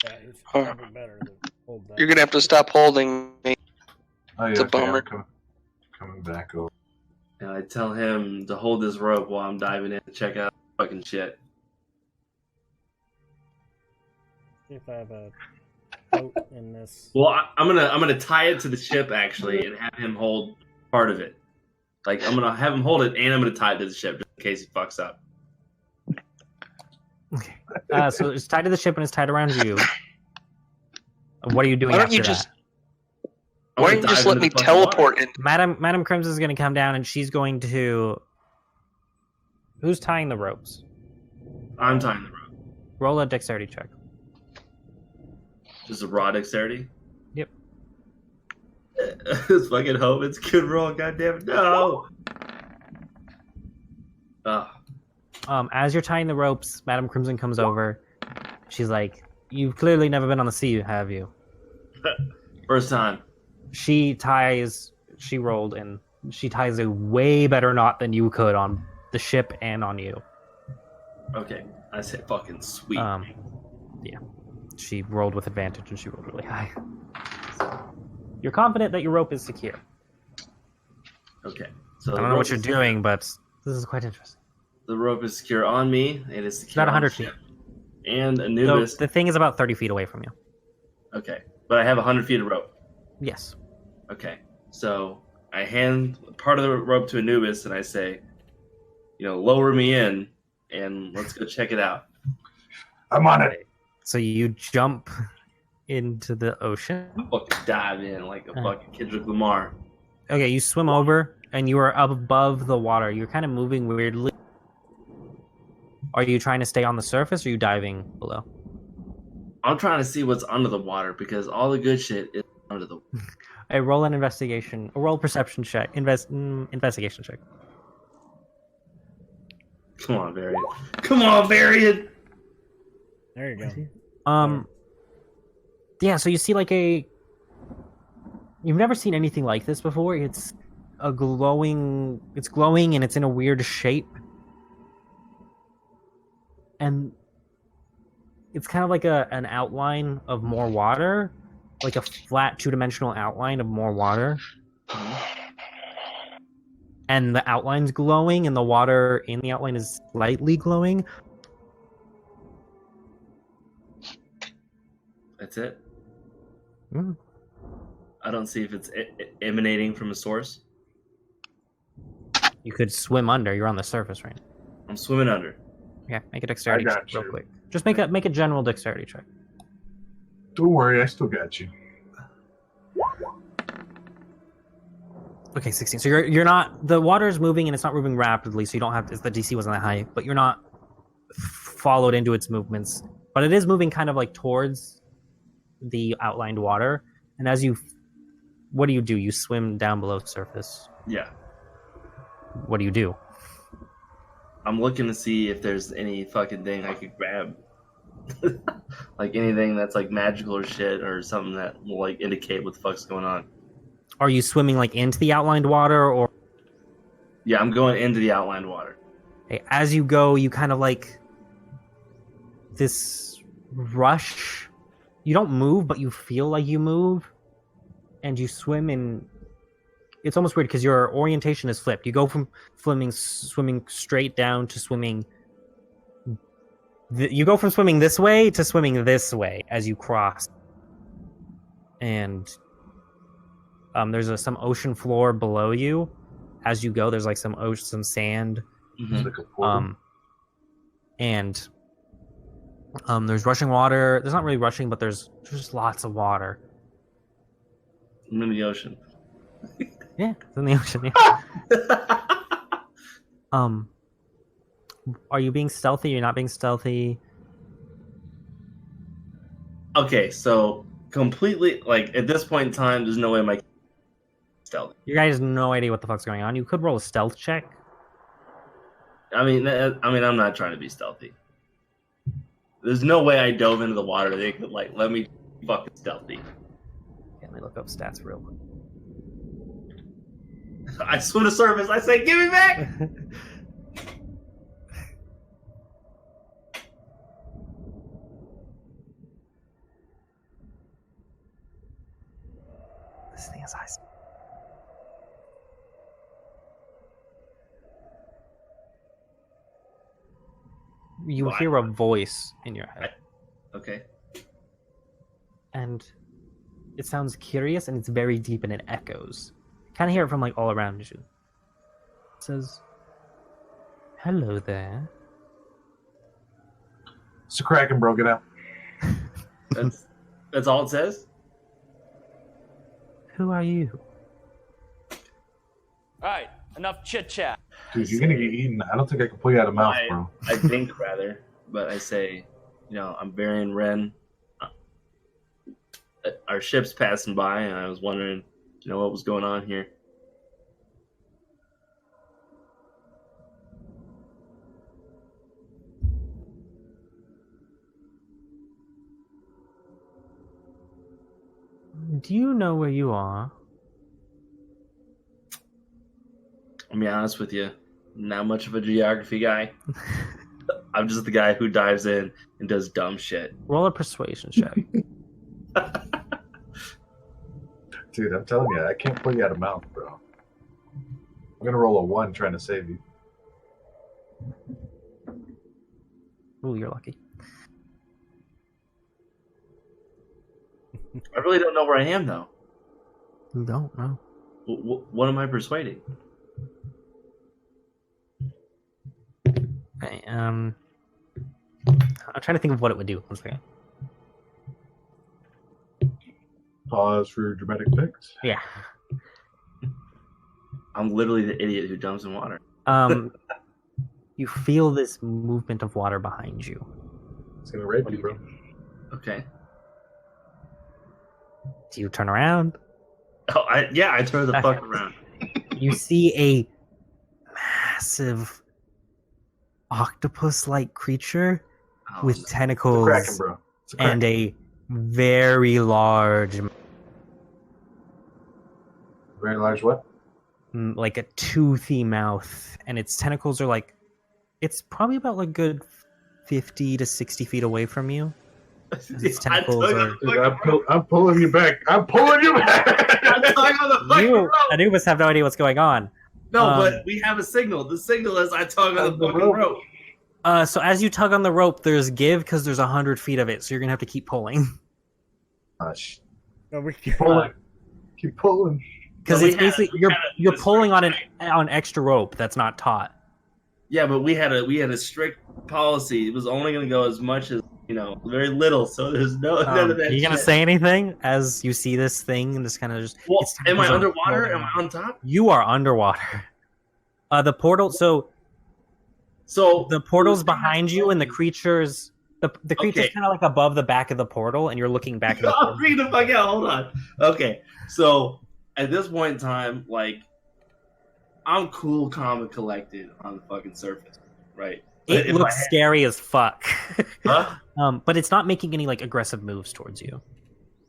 Yeah, it's probably better to hold that. You're gonna have to stop holding me. Oh yeah, It's a okay, I'm bummer. coming back over. And I tell him to hold this rope while I'm diving in to check out fucking shit. See if I have a boat in this. Well, I'm gonna tie it to the ship actually, and have him hold part of it. Like I'm gonna have him hold it, and I'm gonna tie it to the ship just in case he fucks up. Okay. So it's tied to the ship and it's tied around you. What are you doing Why don't after you that? just? I'm Why gonna don't you just dive let into me the fucking water. teleport in? Madam Crimson is going to come down and she's going to. Who's tying the ropes? I'm tying the rope. Roll a dexterity check. Just a raw dexterity. Yep. Let's fucking hope it's a good roll. Goddamn it, no. As you're tying the ropes, Madam Crimson comes over. She's like, "You've clearly never been on the sea, have you?" First time. She rolled and she ties a way better knot than you could on the ship and on you. Okay, I say fucking sweet. Yeah. She rolled with advantage and she rolled really high. So, you're confident that your rope is secure. Okay, so I don't know what you're doing, but this is quite interesting. The rope is secure on me. It is secure About on 100 the ship. feet. And Anubis. The thing is about 30 feet away from you. Okay, but I have 100 feet of rope. Yes. Okay, so I hand part of the rope to Anubis and I say, lower me in and let's go check it out. I'm on it. So you jump into the ocean. I fucking dive in like a fucking Kendrick Lamar. Okay, you swim over and you are up above the water. You're kind of moving weirdly. Are you trying to stay on the surface or are you diving below? I'm trying to see what's under the water because all the good shit is under the water. I roll an investigation, a roll perception check, investigation check. Come on, Varian. Come on, Varian! There you go. Yeah, so you see you've never seen anything like this before. It's glowing and it's in a weird shape. And it's kind of like an outline of more water, like a flat two-dimensional outline of more water. And the outline's glowing and the water in the outline is slightly glowing. That's it? Mm. I don't see if it's emanating from a source. You could swim under. You're on the surface right now. I'm swimming under. Yeah, make a dexterity check real you. quick. Just make a general dexterity check. Don't worry, I still got you. Okay, 16. So you're not, the water is moving and it's not moving rapidly, so you don't have, the DC wasn't that high, but you're not followed into its movements. But it is moving kind of like towards the outlined water. And what do? You swim down below the surface. Yeah. What do? I'm looking to see if there's any fucking thing I could grab. Like anything that's like magical or shit or something that will like indicate what the fuck's going on. Are you swimming like into the outlined water or? Yeah, I'm going into the outlined water. Okay, as you go, you kind of like this rush. You don't move, but you feel like you move. And you swim in. It's almost weird because your orientation is flipped. You go from swimming straight down to swimming. You go from swimming this way to swimming this way as you cross. And there's some ocean floor below you. As you go, there's like some sand. Mm-hmm. And there's rushing water. There's not really rushing, but there's just lots of water. I'm in the ocean. Yeah, it's in the ocean. Yeah. Are you being stealthy? You're not being stealthy. Okay, so completely like at this point in time, there's no way my stealthy. You guys have no idea what the fuck's going on. You could roll a stealth check. I mean, I'm not trying to be stealthy. There's no way I dove into the water. They could like let me fucking stealthy. Let me look up stats real quick. I swim to surface. I say, "Give me back." This thing is ice. You hear a voice in your head. Okay. And it sounds curious and it's very deep and it echoes. Kind of hear it from like all around you. It says, "Hello there." It's a Kraken, bro. Get out. That's all it says? Who are you? Alright, enough chit chat. Dude, you're gonna get eaten. I don't think I can pull you out of mouth, bro. I think rather, but I say, I'm Varian Wren. Our ship's passing by, and I was wondering, what was going on here. Do you know where you are? I'll be honest with you, not much of a geography guy. I'm just the guy who dives in and does dumb shit. Roll a persuasion check. Dude, I'm telling you, I can't pull you out of mouth, bro. I'm gonna roll a 1 trying to save you. Ooh, you're lucky. I really don't know where I am, though. You don't know. What am I persuading? Okay, I'm trying to think of what it would do. One second. Pause for dramatic effects. Yeah. I'm literally the idiot who jumps in water. You feel this movement of water behind you. It's gonna rape you, bro. Okay. Do you turn around? Oh, I turn the fuck around. You see a massive octopus-like creature with It's a tentacles Kraken, bro. It's a Kraken. and a very large, Very large what? like a toothy mouth, and its tentacles are like, it's probably about like good 50 to 60 feet away from you. Its tentacles are... Dude, I'm pulling you back. I'm pulling you back. I'm tugging on the fucking You, rope. Anubis, have no idea what's going on. No, but we have a signal. The signal is I tug on the fucking rope. So as you tug on the rope, there's give because there's 100 feet of it, so you're gonna have to keep pulling. No, we Keep pulling. Keep pulling. Because No, it's basically you're pulling on extra rope that's not taut. Yeah, but we had a strict policy. It was only going to go as much as very little. So there's none of that. Are you gonna shit. say anything as you see this thing and this kind of just? Well, its am I tentacles are underwater? floating Am I on top? You are underwater. The portal. So the portal's behind you, and the creature's the creature's Okay. kind of like above the back of the portal, and you're looking back at the I'll portal. freak the fuck out. Hold on. Okay, so at this point in time, like, I'm cool, calm, and collected on the fucking surface, right? But It in my looks head- scary as fuck. Huh? But it's not making any like aggressive moves towards you.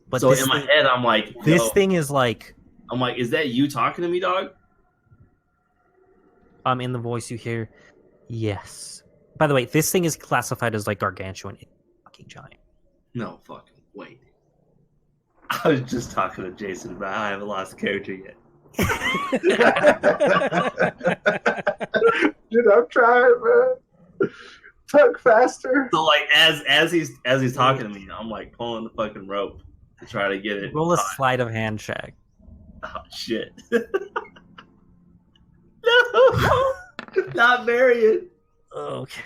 But So this in my thing, head, I'm like, this yo. thing is like, I'm like, is that you talking to me, dog? in the voice you hear, yes. By the way, this thing is classified as like gargantuan. It's fucking giant. No fucking wait. I was just talking to Jason, but I haven't lost character yet. Dude, I'm trying, man. Tug faster. So like as he's talking to me, I'm like pulling the fucking rope to try to get it. Roll a caught. sleight of hand check. Oh shit. No, not Varian. Okay.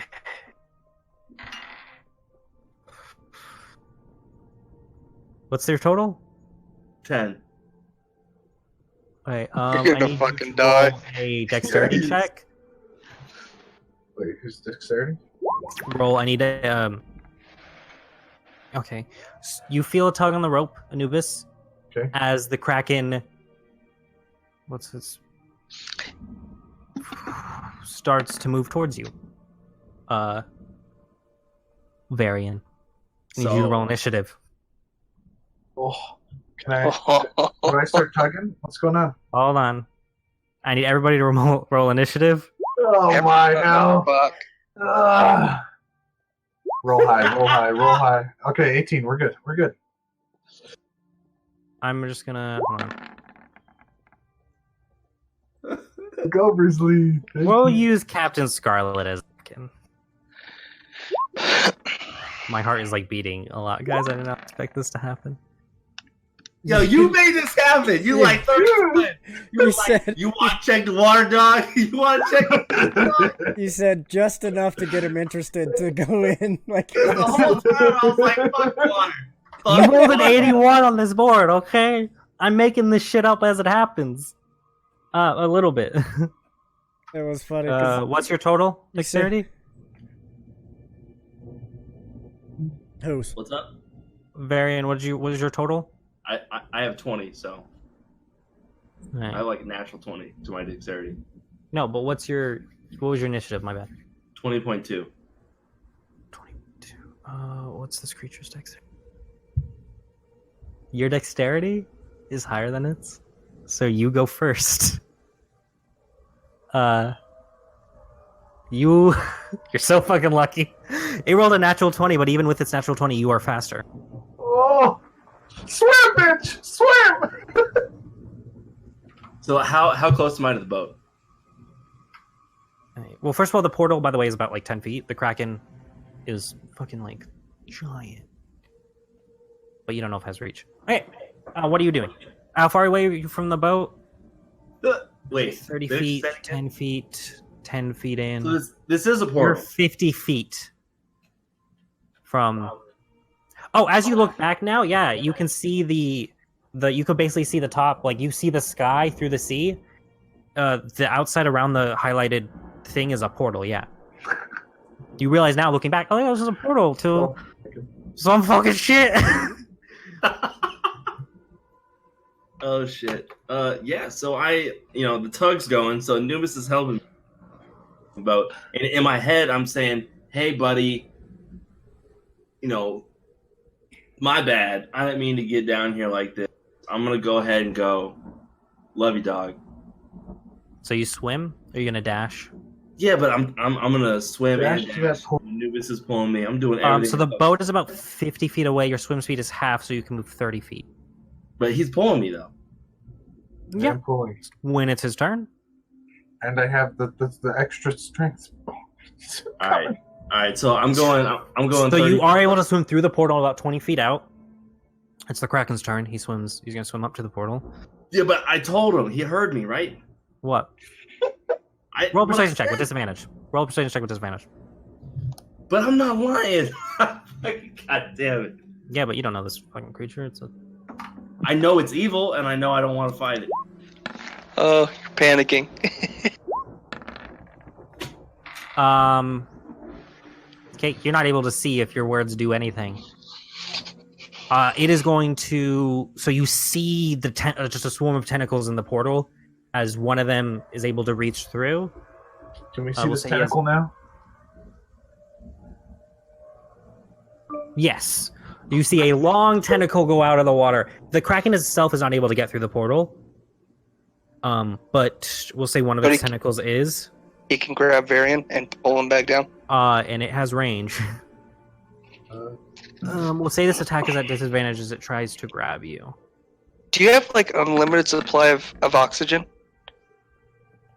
What's their total? 10. Wait, You're gonna I need fucking you to die. roll a dexterity Yes. check. Wait, who's dexterity? Roll. I need a. Okay, you feel a tug on the rope, Anubis. Okay. As the Kraken. What's this? Starts to move towards you. Varian. I need you to roll initiative. Oh, can I start tugging? What's going on? Hold on. I need everybody to roll initiative. Oh my no! Fuck. Ah. Roll high, roll high, roll high. Okay, 18. We're good. We're good. I'm just gonna. Hold on. Go, Grizzly. Thank We'll you. use Captain Scarlet as. My heart is like beating a lot, guys. I did not expect this to happen. Yo, you made this happen. You like 30%. You said You want to check the water, dog? You want to check the dog? you said just enough to get him interested to go in. Like The whole time I was like, fuck water. You Fuck rolled an water. 81 on this board, okay? I'm making this shit up as it happens. A little bit. it was funny. 'cause What's your total dexterity? who's What's up? Varian, what is your total? I have 20, so Alright. I have like a natural 20 to my dexterity. No, but what was your initiative? My bad. 20.2. 22. What's this creature's dexterity? Your dexterity is higher than its, so you go first. You're so fucking lucky. It rolled a natural 20, but even with its natural 20, you are faster. Oh, swim, bitch, swim! So how close am I to the boat? Well, first of all, the portal, by the way, is about like 10 feet. The Kraken is fucking like giant, but you don't know if it has reach. Okay, what are you doing? How far away are you from the boat? Wait, 30 feet, 10 feet, 10 feet in. So this is a You're portal. 50 feet from. Oh, as you look back now, yeah, you can see the you could basically see the top, like you see the sky through the sea. The outside around the highlighted thing is a portal. Yeah. You realize now, looking back, oh, yeah, this is a portal to some fucking shit. Oh shit. Yeah. So the tug's going. So Anubis is helping me about. And in my head, I'm saying, "Hey, buddy, my bad. I didn't mean to get down here like this. I'm gonna go ahead and go. Love you, dog." So you swim? Or are you gonna dash? Yeah, but I'm gonna swim Dash and to that dash. portal. Anubis is pulling me. I'm doing everything. So the boat is about 50 feet away. Your swim speed is half, so you can move 30 feet. But he's pulling me though. Yeah. I'm pulling. When it's his turn. And I have the extra strength. All right. So I'm going. So 30 you are able to swim through the portal about 20 feet out. It's the Kraken's turn. He swims. He's gonna swim up to the portal. Yeah, but I told him. He heard me, right? What? Roll a persuasion check with disadvantage. Roll a persuasion check with disadvantage. But I'm not lying. God damn it. Yeah, but you don't know this fucking creature. I know it's evil, and I know I don't want to fight it. Oh, you're panicking. Okay, you're not able to see if your words do anything. It is going to. So you see just a swarm of tentacles in the portal, as one of them is able to reach through. Can we see we'll this say tentacle now? Yes. You see a long tentacle go out of the water. The Kraken itself is not able to get through the portal. But we'll say one of its tentacles is. He can grab Varian and pull him back down. And it has range. We'll say this attack is at disadvantage as it tries to grab you. Do you have like unlimited supply of oxygen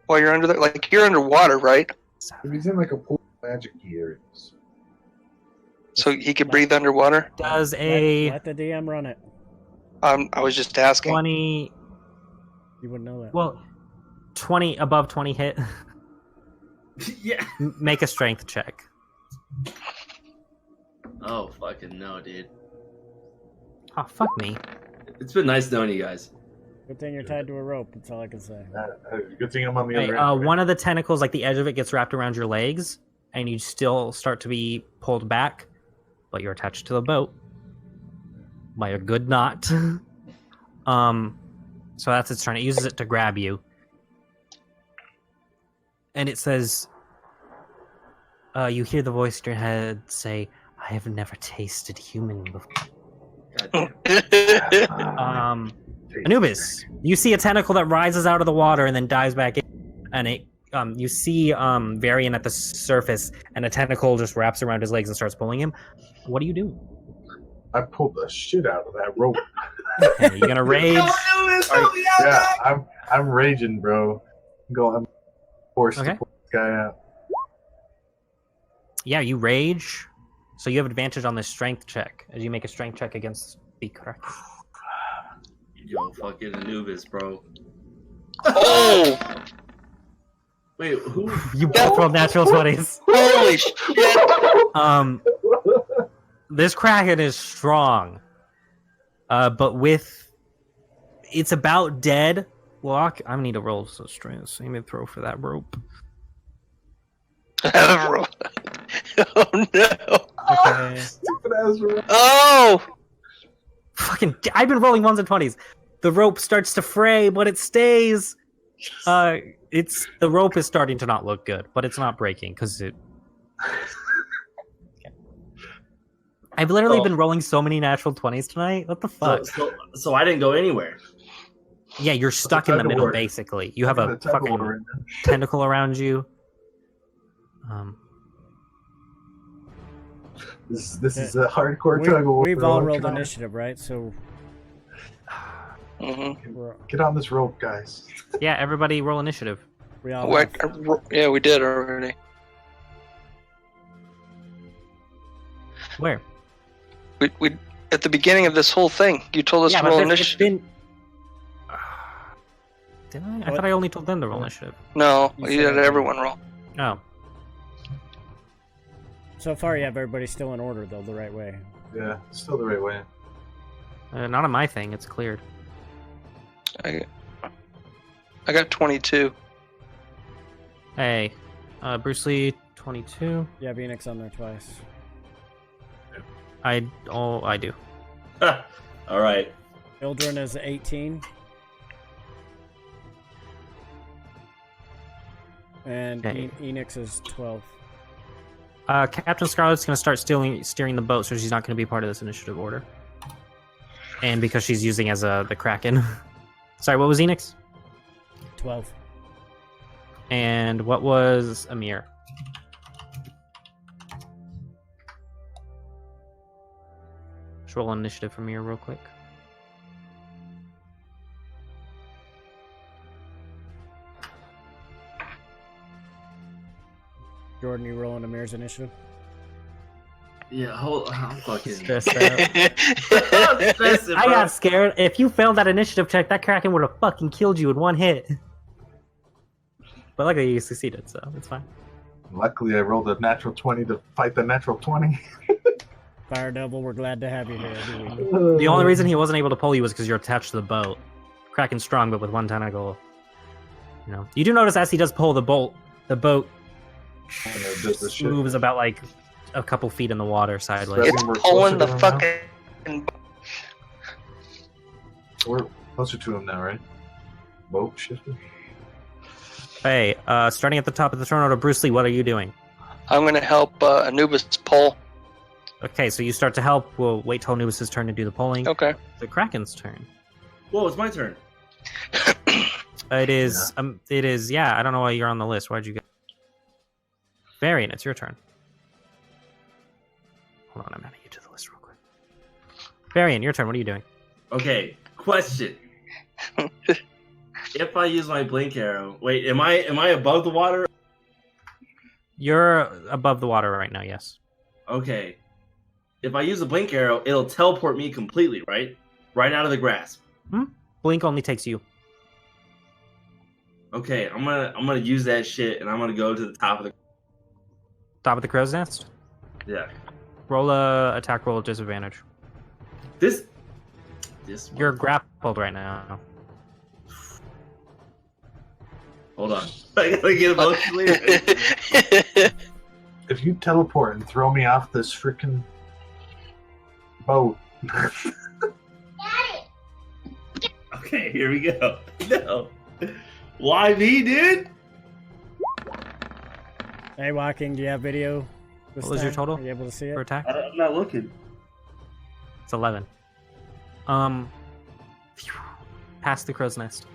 while you're under there? Like you're underwater, right? If he's in like a pool of magic areas. So he can breathe underwater? Does Let the DM run it. I was just asking. 20. You wouldn't know that. Well, 20 above 20 hit. Yeah. Make a strength check. Oh, fucking no, dude. Oh, fuck me. It's been nice knowing you guys. Good thing you're tied to a rope. That's all I can say. Good thing I'm on the Okay, other end. one of the tentacles, like the edge of it, gets wrapped around your legs, and you still start to be pulled back, but you're attached to the boat by a good knot. So that's its turn. It uses it to grab you. And it says, you hear the voice in your head say, I have never tasted human before. Anubis, you see a tentacle that rises out of the water and then dives back in. And it, you see Varian at the surface, and a tentacle just wraps around his legs and starts pulling him. What do you do? I pulled the shit out of that rope. Okay, you gonna rage? Yeah, I'm raging, bro. I'm forced to pull this guy out. Yeah, you rage. So you have advantage on this strength check as you make a strength check against the Kraken. Yo, fucking Anubis, bro. Oh! Wait, who? You both rolled natural 20s. Holy shit! This Kraken is strong. But it's about dead. Walk. I need to roll some strength. So you may throw for that rope. Oh no! Okay. Stupid ass rope. Oh! Fucking! I've been rolling 1s and 20s. The rope starts to fray, but it stays. The rope is starting to not look good, but it's not breaking because it. I've literally been rolling so many natural 20s tonight. What the fuck? So I didn't go anywhere. Yeah, you're stuck in the middle, basically. You have a fucking tentacle around you. This is a hardcore tug of war. We've all rolled initiative, right? So get on this rope, guys. Yeah, everybody roll initiative. We all yeah, we did already. Where? We at the beginning of this whole thing, you told us to roll initiative. Did I? I thought I only told them to roll initiative. No, you had everyone roll. Oh. So far, you have everybody still in order, though, the right way. Yeah, still the right way. Not on my thing. It's cleared. I got 22. Hey, Bruce Lee, 22. Yeah, Phoenix on there twice. I do. All right. Ildren is 18. And Enix is 12. Captain Scarlet's going to start steering the boat, so she's not going to be part of this initiative order. And because she's using as the Kraken. Sorry, what was Enix? 12. And what was Amir? Let's roll initiative for Amir real quick. Jordan, you rolling Amir's initiative? Yeah, I'm fucking stressed out. I got scared. If you failed that initiative check, that Kraken would have fucking killed you in one hit. But luckily you succeeded, so it's fine. Luckily I rolled a natural 20 to fight the natural 20. Fire Devil, we're glad to have you here. The only reason he wasn't able to pull you was because you're attached to the boat. Kraken's strong, but with one tentacle. You do notice as he does pull the boat moves about like a couple feet in the water sideways. It's pulling the fucking. We're closer to him now, right? Boat shifting. Hey, starting at the top of the turn order, Bruce Lee, what are you doing? I'm going to help Anubis pull. Okay, so you start to help. We'll wait till Anubis' turn to do the pulling. Okay. The Kraken's turn. Whoa, it's my turn. It is. It is. Yeah, I don't know why you're on the list. Why'd you go? Varian, it's your turn. Hold on, I'm adding you to the list real quick. Varian, your turn. What are you doing? Okay, question. If I use my blink arrow, wait, am I above the water? You're above the water right now, yes. Okay. If I use a blink arrow, it'll teleport me completely, right? Right out of the grasp. Blink only takes you. Okay, I'm gonna use that shit, and I'm gonna go to the top of the crow's nest. Yeah. Roll a attack roll at disadvantage. This. You're grappled right now. Hold on. I gotta get emotionally. If you teleport and throw me off this freaking boat. Okay, here we go. No. Why me, dude? Hey, Walking, do you have video? What was your total? Are you able to see it? For attack? I'm not looking. It's 11. Past the crow's nest.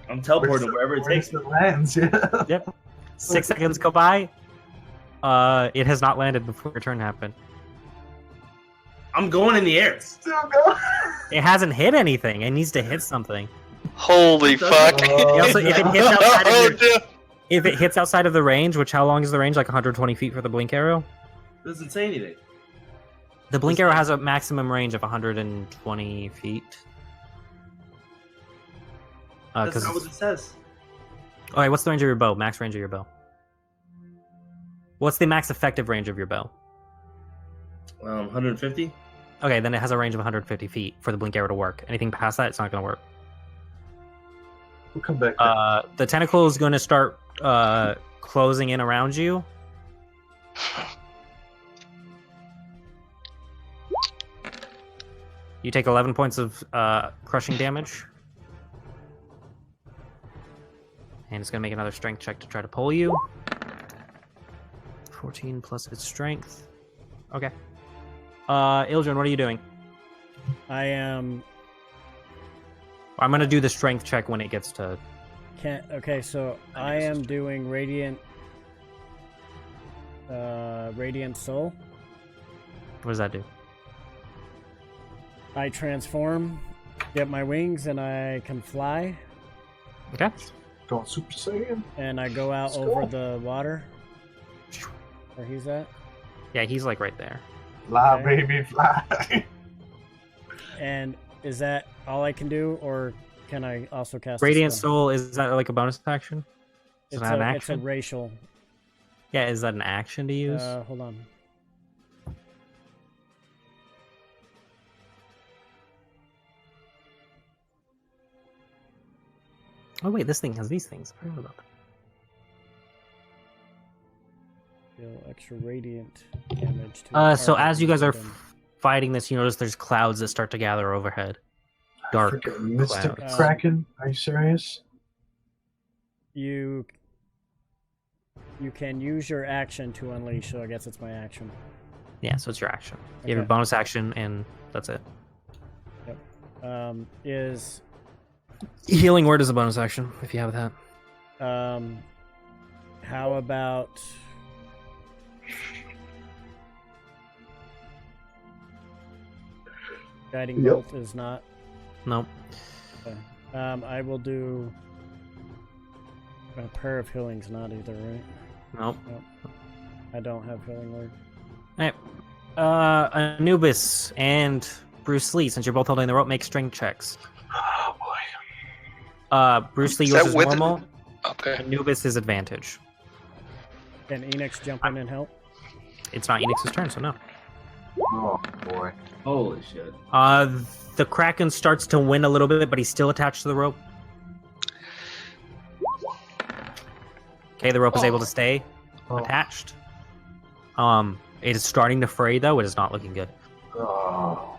I'm teleporting wherever it takes me. Lands, yeah. Yep. 6 seconds go by. It has not landed before your turn happened. I'm going in the air. Still go. It hasn't hit anything. It needs to hit something. Holy fuck! Also, if it hits outside of the range, which how long is the range? Like 120 feet for the blink arrow? Doesn't say anything. The blink arrow has a maximum range of 120 feet. That's not what it says. Alright, what's the range of your bow? Max range of your bow. What's the max effective range of your bow? 150? Okay, then it has a range of 150 feet for the blink arrow to work. Anything past that, it's not going to work. We'll come back. The tentacle is going to start closing in around you. You take 11 points of crushing damage. And it's going to make another strength check to try to pull you. 14 plus its strength. Okay. Ildren, what are you doing? I am I'm gonna do the strength check when it gets to. Okay, so I am doing radiant soul. What does that do? I transform, get my wings, and I can fly. Okay. Going Super Saiyan. And I go out Let's over go. the water. Where he's at. Yeah, he's like right there. Fly, Okay. baby, fly. And is that all I can do, or can I also cast Radiant a spell? Soul, is that like a bonus action? Is that an It's a action? racial. Yeah, is that an action to use? Hold on. Oh wait, this thing has these things. I forgot about that. Deal extra radiant damage to. So as you guys are target fighting this, you notice there's clouds that start to gather overhead. Dark Freaking Mr. clouds. Kraken. Are you serious? You can use your action to unleash, so I guess it's my action. Yeah, so it's your action. You have Okay. a bonus action, and that's it. Is Healing word is a bonus action if you have that. how about guiding Yep. bolt is not. Nope. Okay. I will do a prayer of healing's not either, right? Nope. I don't have healing word. Alright. Anubis and Bruce Lee, since you're both holding the rope, make strength checks. Oh boy. Bruce Lee, Is yours that is with normal. Okay. Anubis is advantage. Can Enix jump in and help? It's not Enix's turn, so no. Oh boy. Holy shit. The Kraken starts to win a little bit, but he's still attached to the rope. Okay, the rope is able to stay attached. It is starting to fray, though. It is not looking good. Oh.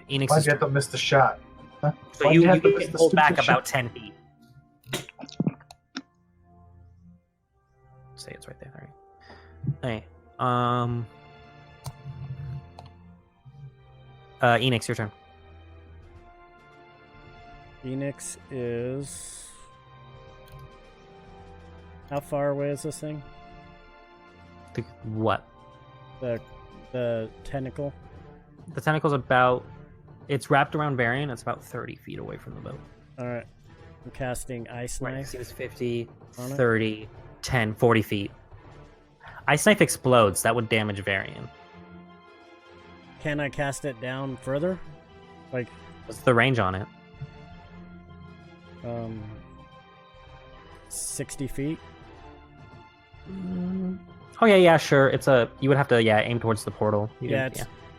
Enix Why'd is you have to miss the shot? Huh? so Why'd you have to can miss the hold back stupid about shot? 10 feet. Say it's right there. All right. Enix, your turn. Enix is. How far away is this thing? What? The tentacle. The tentacle's about. It's wrapped around Varian. It's about 30 feet away from the boat. All right. I'm casting ice knife. Seems 50, on it. 30, 10, 40 feet. Ice Knife explodes. That would damage Varian. Can I cast it down further? Like, What's the range on it? 60 feet? Oh yeah, sure. It's a. You would have to aim towards the portal.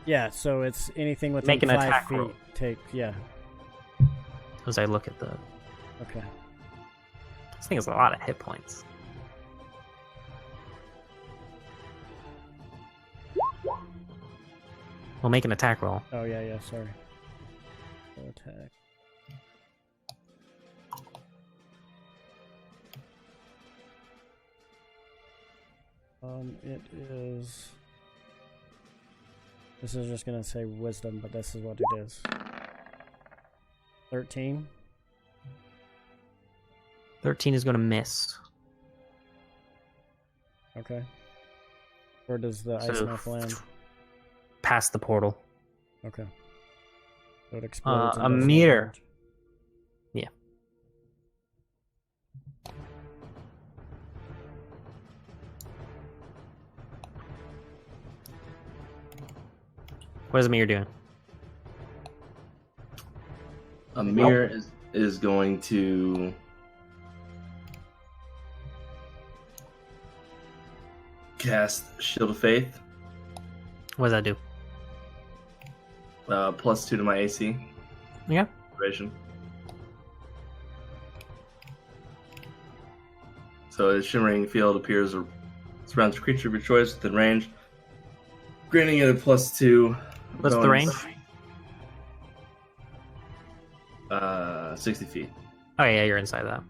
Yeah, so it's anything within Make an 5 attack feet. roll. Yeah. As I look at the. Okay. This thing has a lot of hit points. We'll make an attack roll. Oh yeah, sorry. No attack. It is. This is just gonna say wisdom, but this is what it is. 13. 13 is going to miss. Okay. Where does the ice So, knife land? Past the portal. Okay. So it explodes. and a does no meter. damage. Yeah. What is Amir doing? Amir is going to cast Shield of Faith, What does that do? +2 to my AC. Yeah. Duration. So a shimmering field appears or surrounds a creature of your choice within range, granting it a +2. What's the range? 60 feet. Oh yeah, you're inside that.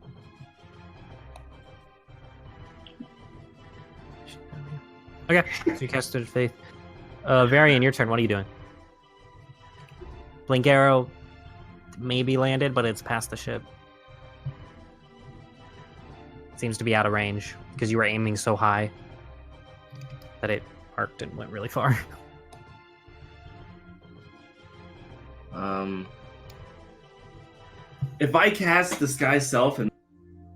Okay, so you casted Faith. Varian, your turn. What are you doing? Blink arrow, maybe landed, but it's past the ship. It seems to be out of range because you were aiming so high that it arced and went really far. If I cast Disguise Self and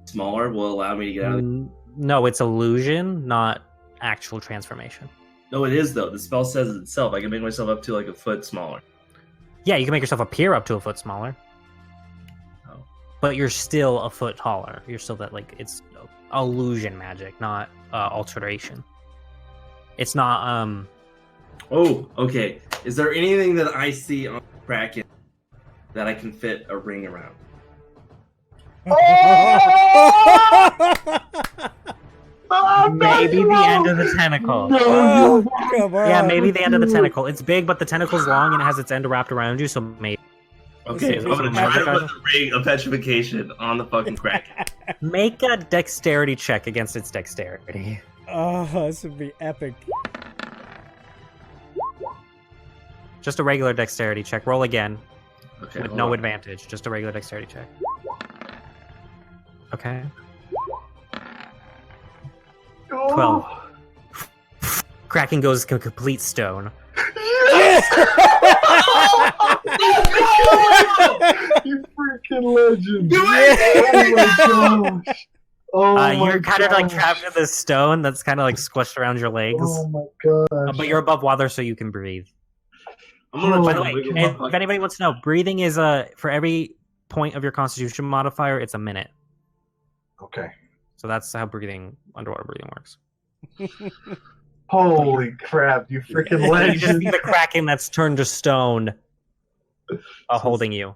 smaller, will allow me to get out of the... No, it's illusion, not actual transformation. No, it is, though. The spell says it itself. I can make myself up to like a foot smaller. Yeah, you can make yourself appear up to a foot smaller. Oh. But you're still a foot taller. You're still that, like, it's illusion magic, not alteration. It's not, Oh, okay. Is there anything that I see on Kraken that I can fit a ring around? maybe the end of the tentacle. Oh, come on. Yeah, maybe the end of the tentacle. It's big, but the tentacle's long and it has its end wrapped around you, so maybe. Okay, I'm gonna try to put the ring of petrification on the fucking Kraken. Make a dexterity check against its dexterity. Oh, this would be epic. Just a regular dexterity check. Roll again. Okay, With hold no on. advantage. Just a regular dexterity check. Okay. 12. Kraken goes complete stone. You freaking legend! Oh Oh my You're kind of like gosh. trapped in this stone that's kind of like squished around your legs. Oh my gosh! But you're above water, so you can breathe. I'm gonna By try the to way, wiggle my if fucking- anybody wants to know, breathing is for every point of your Constitution modifier, it's a minute. Okay. So that's how underwater breathing works. Holy crap! You freaking You just legend! see the Kraken that's turned to stone, holding you.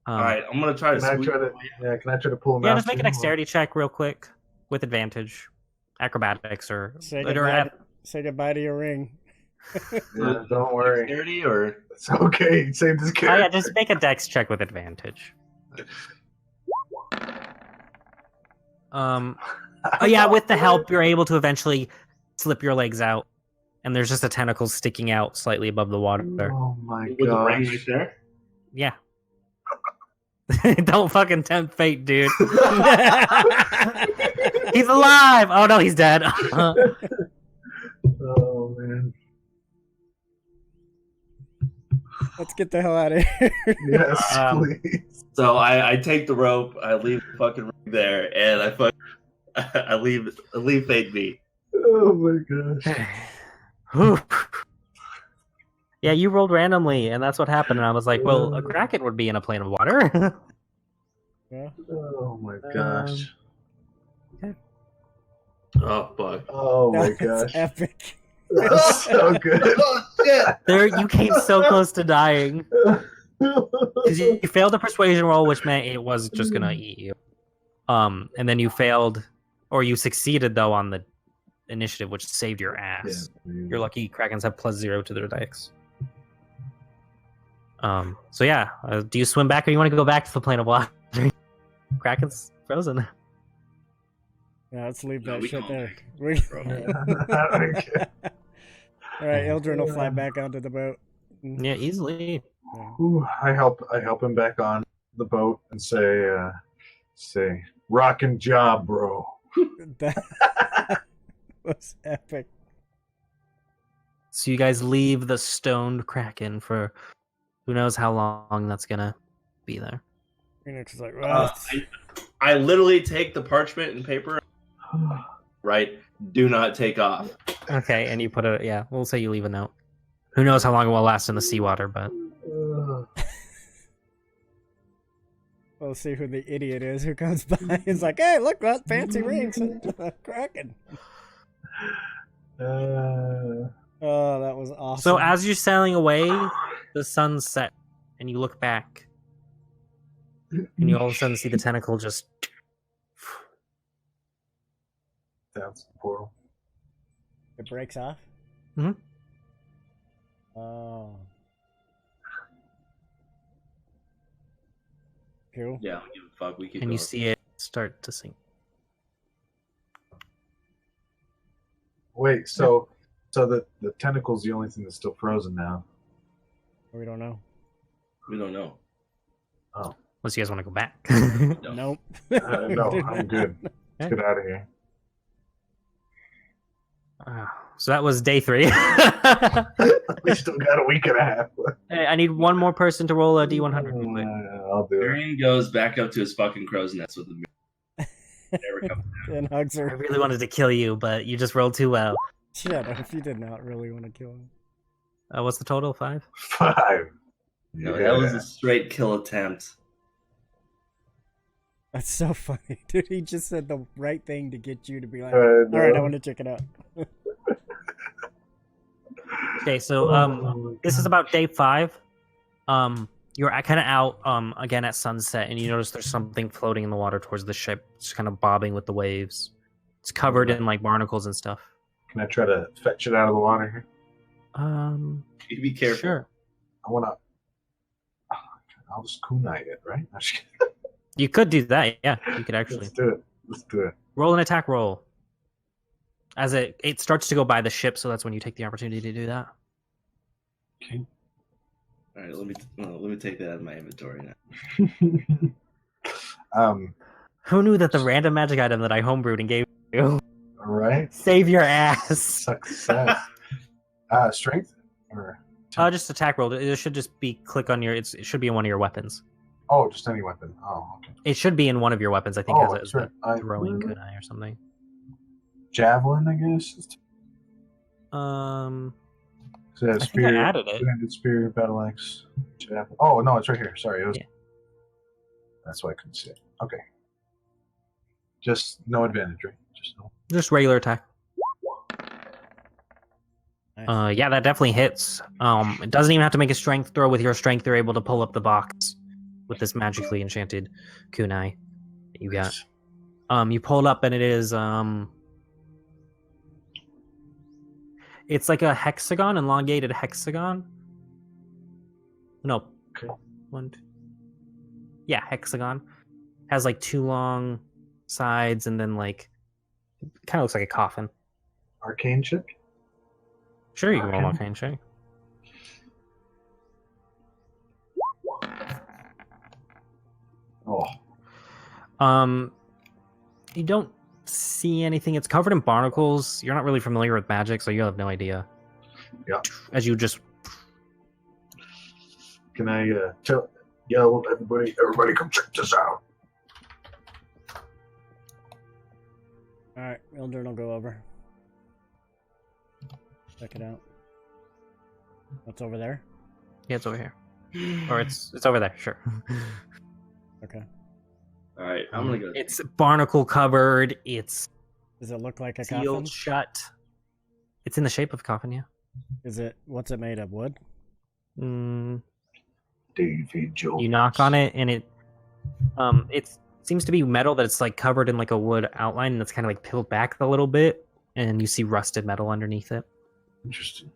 All right, I'm gonna try to. Can I squeeze- try to? Yeah, can I try to pull him out? Yeah, just make a too? dexterity check real quick with advantage, acrobatics or Say or goodbye, say goodbye to your ring. Yeah, don't worry. Dexterity or It's okay. He saved his Oh character. yeah, just make a dex check with advantage. Oh yeah, with the help, you're able to eventually slip your legs out, and there's just a tentacle sticking out slightly above the water. Oh my with the ring gosh! right there. Yeah. Don't fucking tempt fate, dude. He's alive! Oh no, he's dead. Oh man! Let's get the hell out of here. Yes, please. So I take the rope, I leave the fucking ring there, and I leave fate be. Oh my gosh! Whew. Yeah, you rolled randomly, and that's what happened. And I was like, well, a Kraken would be in a plane of water. Yeah. Oh my gosh! Oh fuck! Oh my That's gosh! epic. That's so good. Oh shit! There, you came so close to dying because you failed the persuasion roll, which meant it was just gonna eat you. And then you failed, or you succeeded though on the initiative, which saved your ass. You're lucky Krakens have +0 to their dice. So yeah, do you swim back or you want to go back to the plane of water? Kraken's frozen. Yeah, let's leave No, that we shit don't. there. Okay. All right, Ildren will fly back onto the boat. Yeah, easily. Ooh, I help him back on the boat and say, "Rockin' job, bro." That was epic. So you guys leave the stoned Kraken for who knows how long that's gonna be there. Phoenix is like, well, I literally take the parchment and paper. Right, do not take off. Okay, and you put we'll say you leave a note. Who knows how long it will last in the seawater, but we'll see who the idiot is who comes by. He's like, hey, look, that fancy rings. Kraken. Oh, that was awesome. so as you're sailing away, the sun set, and you look back, and you all of a sudden see the tentacle just. That's the portal. It breaks off? Mhm. Oh. Cool. Yeah, I don't give a fuck. We keep And going. you see it start to sink. Wait, so the tentacle's the only thing that's still frozen now. We don't know. We don't know. Oh. Unless you guys want to go back. Nope. No, I'm good. Let's get out of here. So that was day 3. We still got a week and a half. Hey, I need one more person to roll a D100 real quick. I'll do it. Varian goes back up to his fucking crow's nest with the mirror. Never comes down. And hugs I her. really wanted to kill you, but you just rolled too well. Shut up. You did not really want to kill him. What's the total? 5? 5. No, that was a straight kill attempt. That's so funny, dude. He just said the right thing to get you to be like, all right, I want to check it out. Okay, so this is about day 5. You're kind of out again at sunset, and you notice there's something floating in the water towards the ship. It's kind of bobbing with the waves. It's covered in like barnacles and stuff. Can I try to fetch it out of the water here? You be careful. Sure. I want to. I'll just kunai it, right? You could do that. Yeah, you could actually. Let's do it. Let's do it. Roll an attack roll. As it starts to go by the ship, so that's when you take the opportunity to do that. Okay. All right, let me take that out of my inventory now. Who knew that the random magic item that I homebrewed and gave you? All right. Save your ass. Success. Strength or Just attack roll. It should just be click on your. It should be in one of your weapons. oh, just any weapon. Oh, okay. It should be in one of your weapons. I think Oh, has that's a right. throwing kunai or something. Javelin, I guess. So yeah, I think I spear, added it. two-handed spear, battle axe, javelin. Oh no, it's right here. Sorry, it was. Yeah. That's why I couldn't see it. Okay. Just no advantage, right? Just regular attack. Nice. Yeah, that definitely hits. It doesn't even have to make a strength throw. With your strength, you're able to pull up the box with this magically enchanted kunai that you got. You pull it up, and it is it's like a hexagon, elongated hexagon. No, Okay. one, two. Yeah, hexagon. Has like 2 long sides, and then like kind of looks like a coffin. Arcane check. Sure, you can roll an Okay. arcane check. Oh, You don't see anything. It's covered in barnacles. You're not really familiar with magic, so you have no idea. Yeah. As you just can I yell everybody? Everybody, come check this out. All right, Ildren will go over. Check it out. What's over there? yeah, it's over here, or it's over there. Sure. Okay. All right, I'm gonna go. It's barnacle covered. It's Does it look like a sealed coffin? shut. It's in the shape of a coffin. Yeah. Is it? What's it made of? Wood? Davy Jones. You knock on it, and it seems to be metal that it's like covered in like a wood outline, and it's kind of like peeled back a little bit, and you see rusted metal underneath it. Interesting.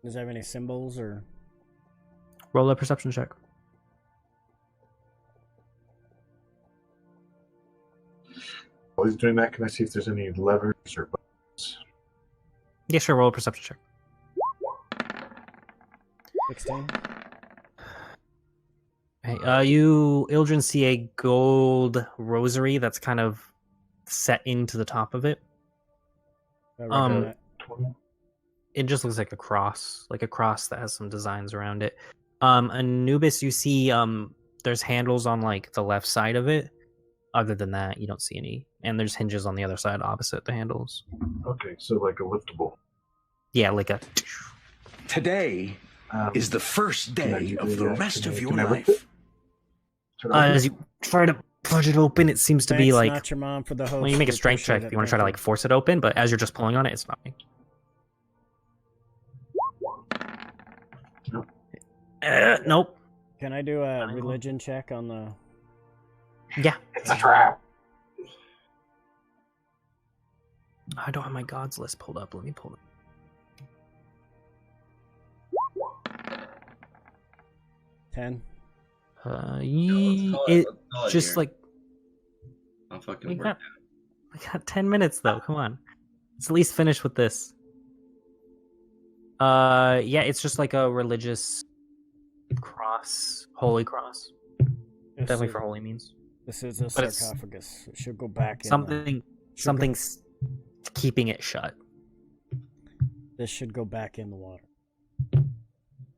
Does it have any symbols or? Roll a perception check. While he's doing that, can I see if there's any levers or buttons? Yeah, sure. Roll a perception check. 16. Hey, you, Ildren, see a gold rosary that's kind of set into the top of it. Regular- 20. It just looks like a cross that has some designs around it. Anubis, you see, there's handles on like the left side of it. Other than that, you don't see any. And there's hinges on the other side opposite the handles. Okay, so like a liftable. Yeah, like a. Today is the first can I day do of the that? rest Can of I- your can I lift life. it? Should I lift As you try to push it open, it seems to be Thanks, like. not your mom for the host. Well, you make a We strength appreciate check if it. you want to try to Thank like force it open, but as you're just pulling on it, it's not. Nope. you. Can I do a religion check on the? Yeah. It's a trap. I don't have my gods list pulled up. Let me pull it. 10. It just like I'm fucking we worked got, we got 10 minutes though. Come on, let's at least finish with this. Yeah, it's just like a religious cross, holy cross. Definitely for holy means. This is a But it's sarcophagus. It should go back in. Something's keeping it shut. This should go back in the water.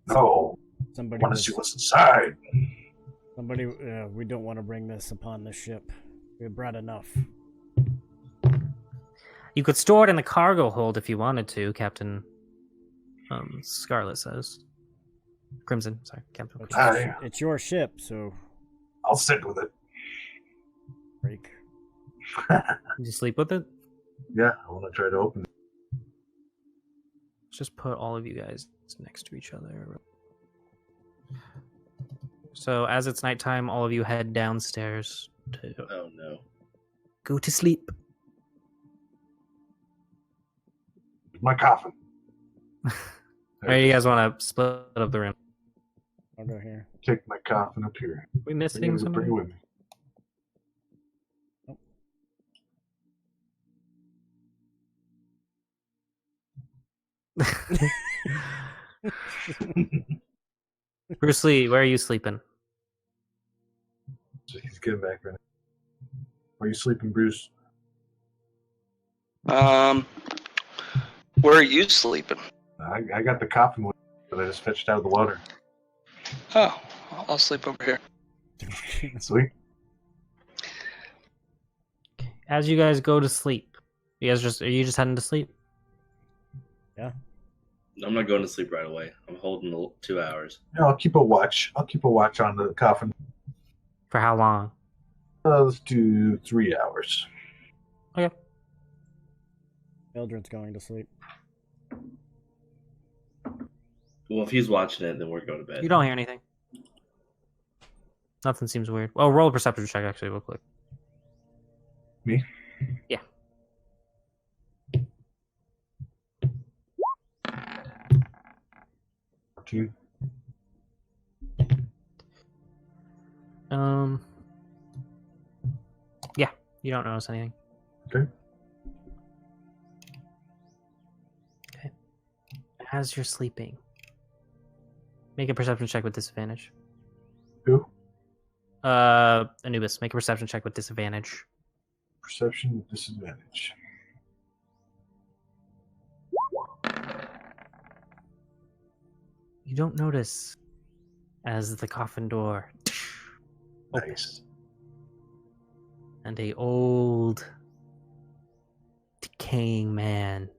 No. I Somebody want to was, see what's inside. somebody. We don't want to bring this upon the ship. We brought enough. You could store it in the cargo hold if you wanted to, Captain. Scarlet says. Crimson, sorry, Captain. But it's your ship, so I'll sit with it. break. Did you sleep with it? Yeah, I want to try to open it. Just put all of you guys next to each other. So as it's nighttime, all of you head downstairs to Oh no. go to sleep. My coffin. Or you guys want to split up the room? I'll go here. Take my coffin up here. We missing Bring somebody? it with me. Bruce Lee, where are you sleeping? He's getting back right now. Where are you sleeping, Bruce? Where are you sleeping? I got the coffin that I just fetched out of the water. Oh, I'll sleep over here. Sweet. As you guys go to sleep, are you just heading to sleep? I'm not going to sleep right away. I'm holding 2 hours. No, I'll keep a watch. I'll keep a watch on the coffin. For how long? Let's do 3 hours. Okay. Mildred's going to sleep. Well, if he's watching it, then we're going to bed. You don't hear anything. Nothing seems weird. Oh, roll a perception check actually real quick. Me? Yeah. Two. Yeah, you don't notice anything. Okay. Okay. As you're sleeping, make a perception check with disadvantage. Who? Anubis, make a perception check with disadvantage. Perception disadvantage. You don't notice as the coffin door Nice. and a old decaying man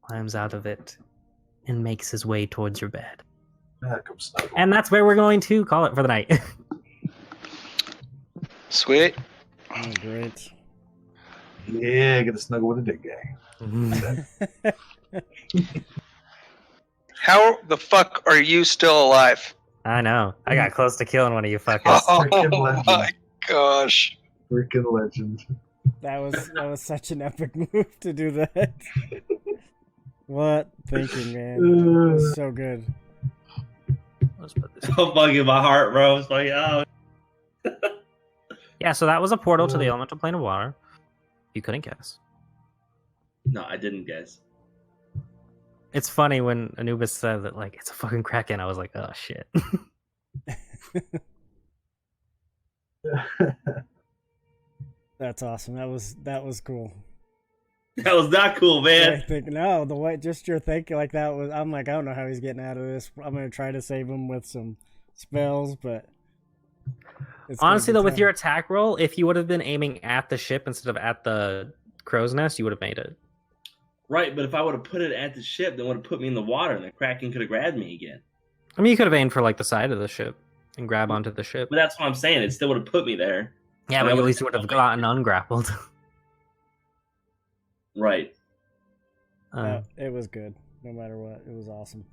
climbs out of it and makes his way towards your bed. Come snuggle. And that's where we're going to call it for the night. Sweet. Oh, great. Yeah, get to snuggle with a big guy. How the fuck are you still alive? I know. I got close to killing one of you fuckers. freaking Oh legend. my gosh. Freaking legend. That was such an epic move to do that. What thinking, man? That was so good. Let's put this. I'm bugging my heart, bro. It's like, oh. Yeah, so that was a portal to the elemental plane of water. You couldn't guess. No, I didn't guess. It's funny when Anubis said that, like, it's a fucking Kraken. I was like, oh shit. That's awesome. That was cool. That was not cool, man. I think no, the way just your thinking like that was. I'm like, I don't know how he's getting out of this. I'm gonna try to save him with some spells, but it's Honestly, gonna though, be with tough. your attack roll, if you would have been aiming at the ship instead of at the crow's nest, you would have made it. Right, but if I would have put it at the ship, then would have put me in the water, and the Kraken could have grabbed me again. I mean, you could have aimed for like the side of the ship and grab onto the ship. But that's what I'm saying. It still would have put me there. Yeah, And but I at least you would have gotten ungrappled. Right. It was good. No matter what, it was awesome.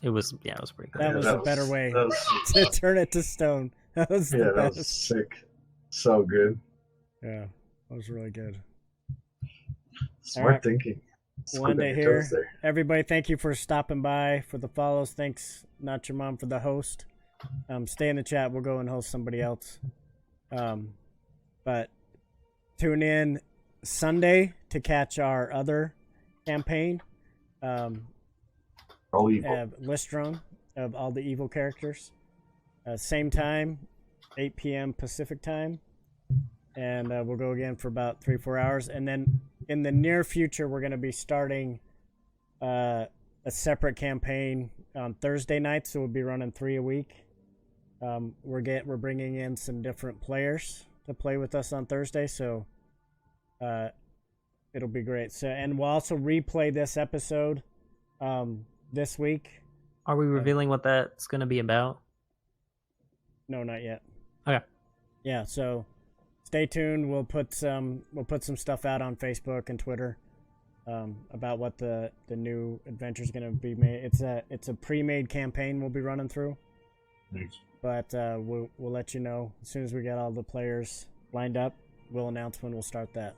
It was pretty good. That was a better way That was, to turn it to stone. That was the yeah, that best. was sick. So good. Yeah, that was really good. Smart right. thinking. One day Squid here. toes there. Everybody, thank you for stopping by, for the follows. Thanks, Not Your Mom, for the host. Stay in the chat. We'll go and host somebody else. But tune in Sunday to catch our other campaign. All evil. Listron of all the evil characters. Same time, 8 p.m. Pacific time. And we'll go again for about 3-4 hours. And then in the near future, we're going to be starting a separate campaign on Thursday nights. So we'll be running 3 a week. We're bringing in some different players to play with us on Thursday. So it'll be great. So, and we'll also replay this episode this week. Are we revealing what that's going to be about? No, not yet. Okay. Yeah, so stay tuned. We'll put some stuff out on Facebook and Twitter about what the new adventure is going to be made. It's a pre-made campaign we'll be running through. Thanks. But we'll let you know as soon as we get all the players lined up. We'll announce when we'll start that.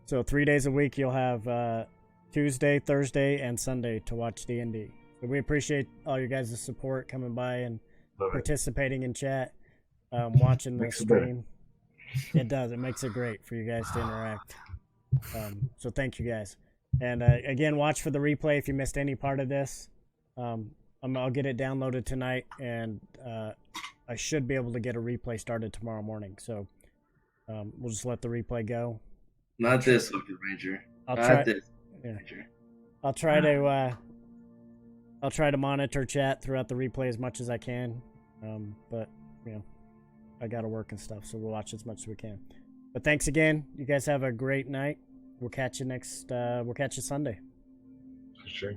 So 3 days a week, you'll have Tuesday, Thursday, and Sunday to watch D&D. So we appreciate all you guys' support coming by and participating in chat, watching the stream. It does. It makes it great for you guys to interact. So thank you guys. And again, watch for the replay if you missed any part of this. I'll get it downloaded tonight, and I should be able to get a replay started tomorrow morning. So we'll just let the replay go. Not this, Uncle Ranger. I'll Not try. this, Yeah. Ranger. I'll try to monitor chat throughout the replay as much as I can. But you know, I got to work and stuff, so we'll watch as much as we can. But thanks again. You guys have a great night. We'll catch you Sunday. For sure.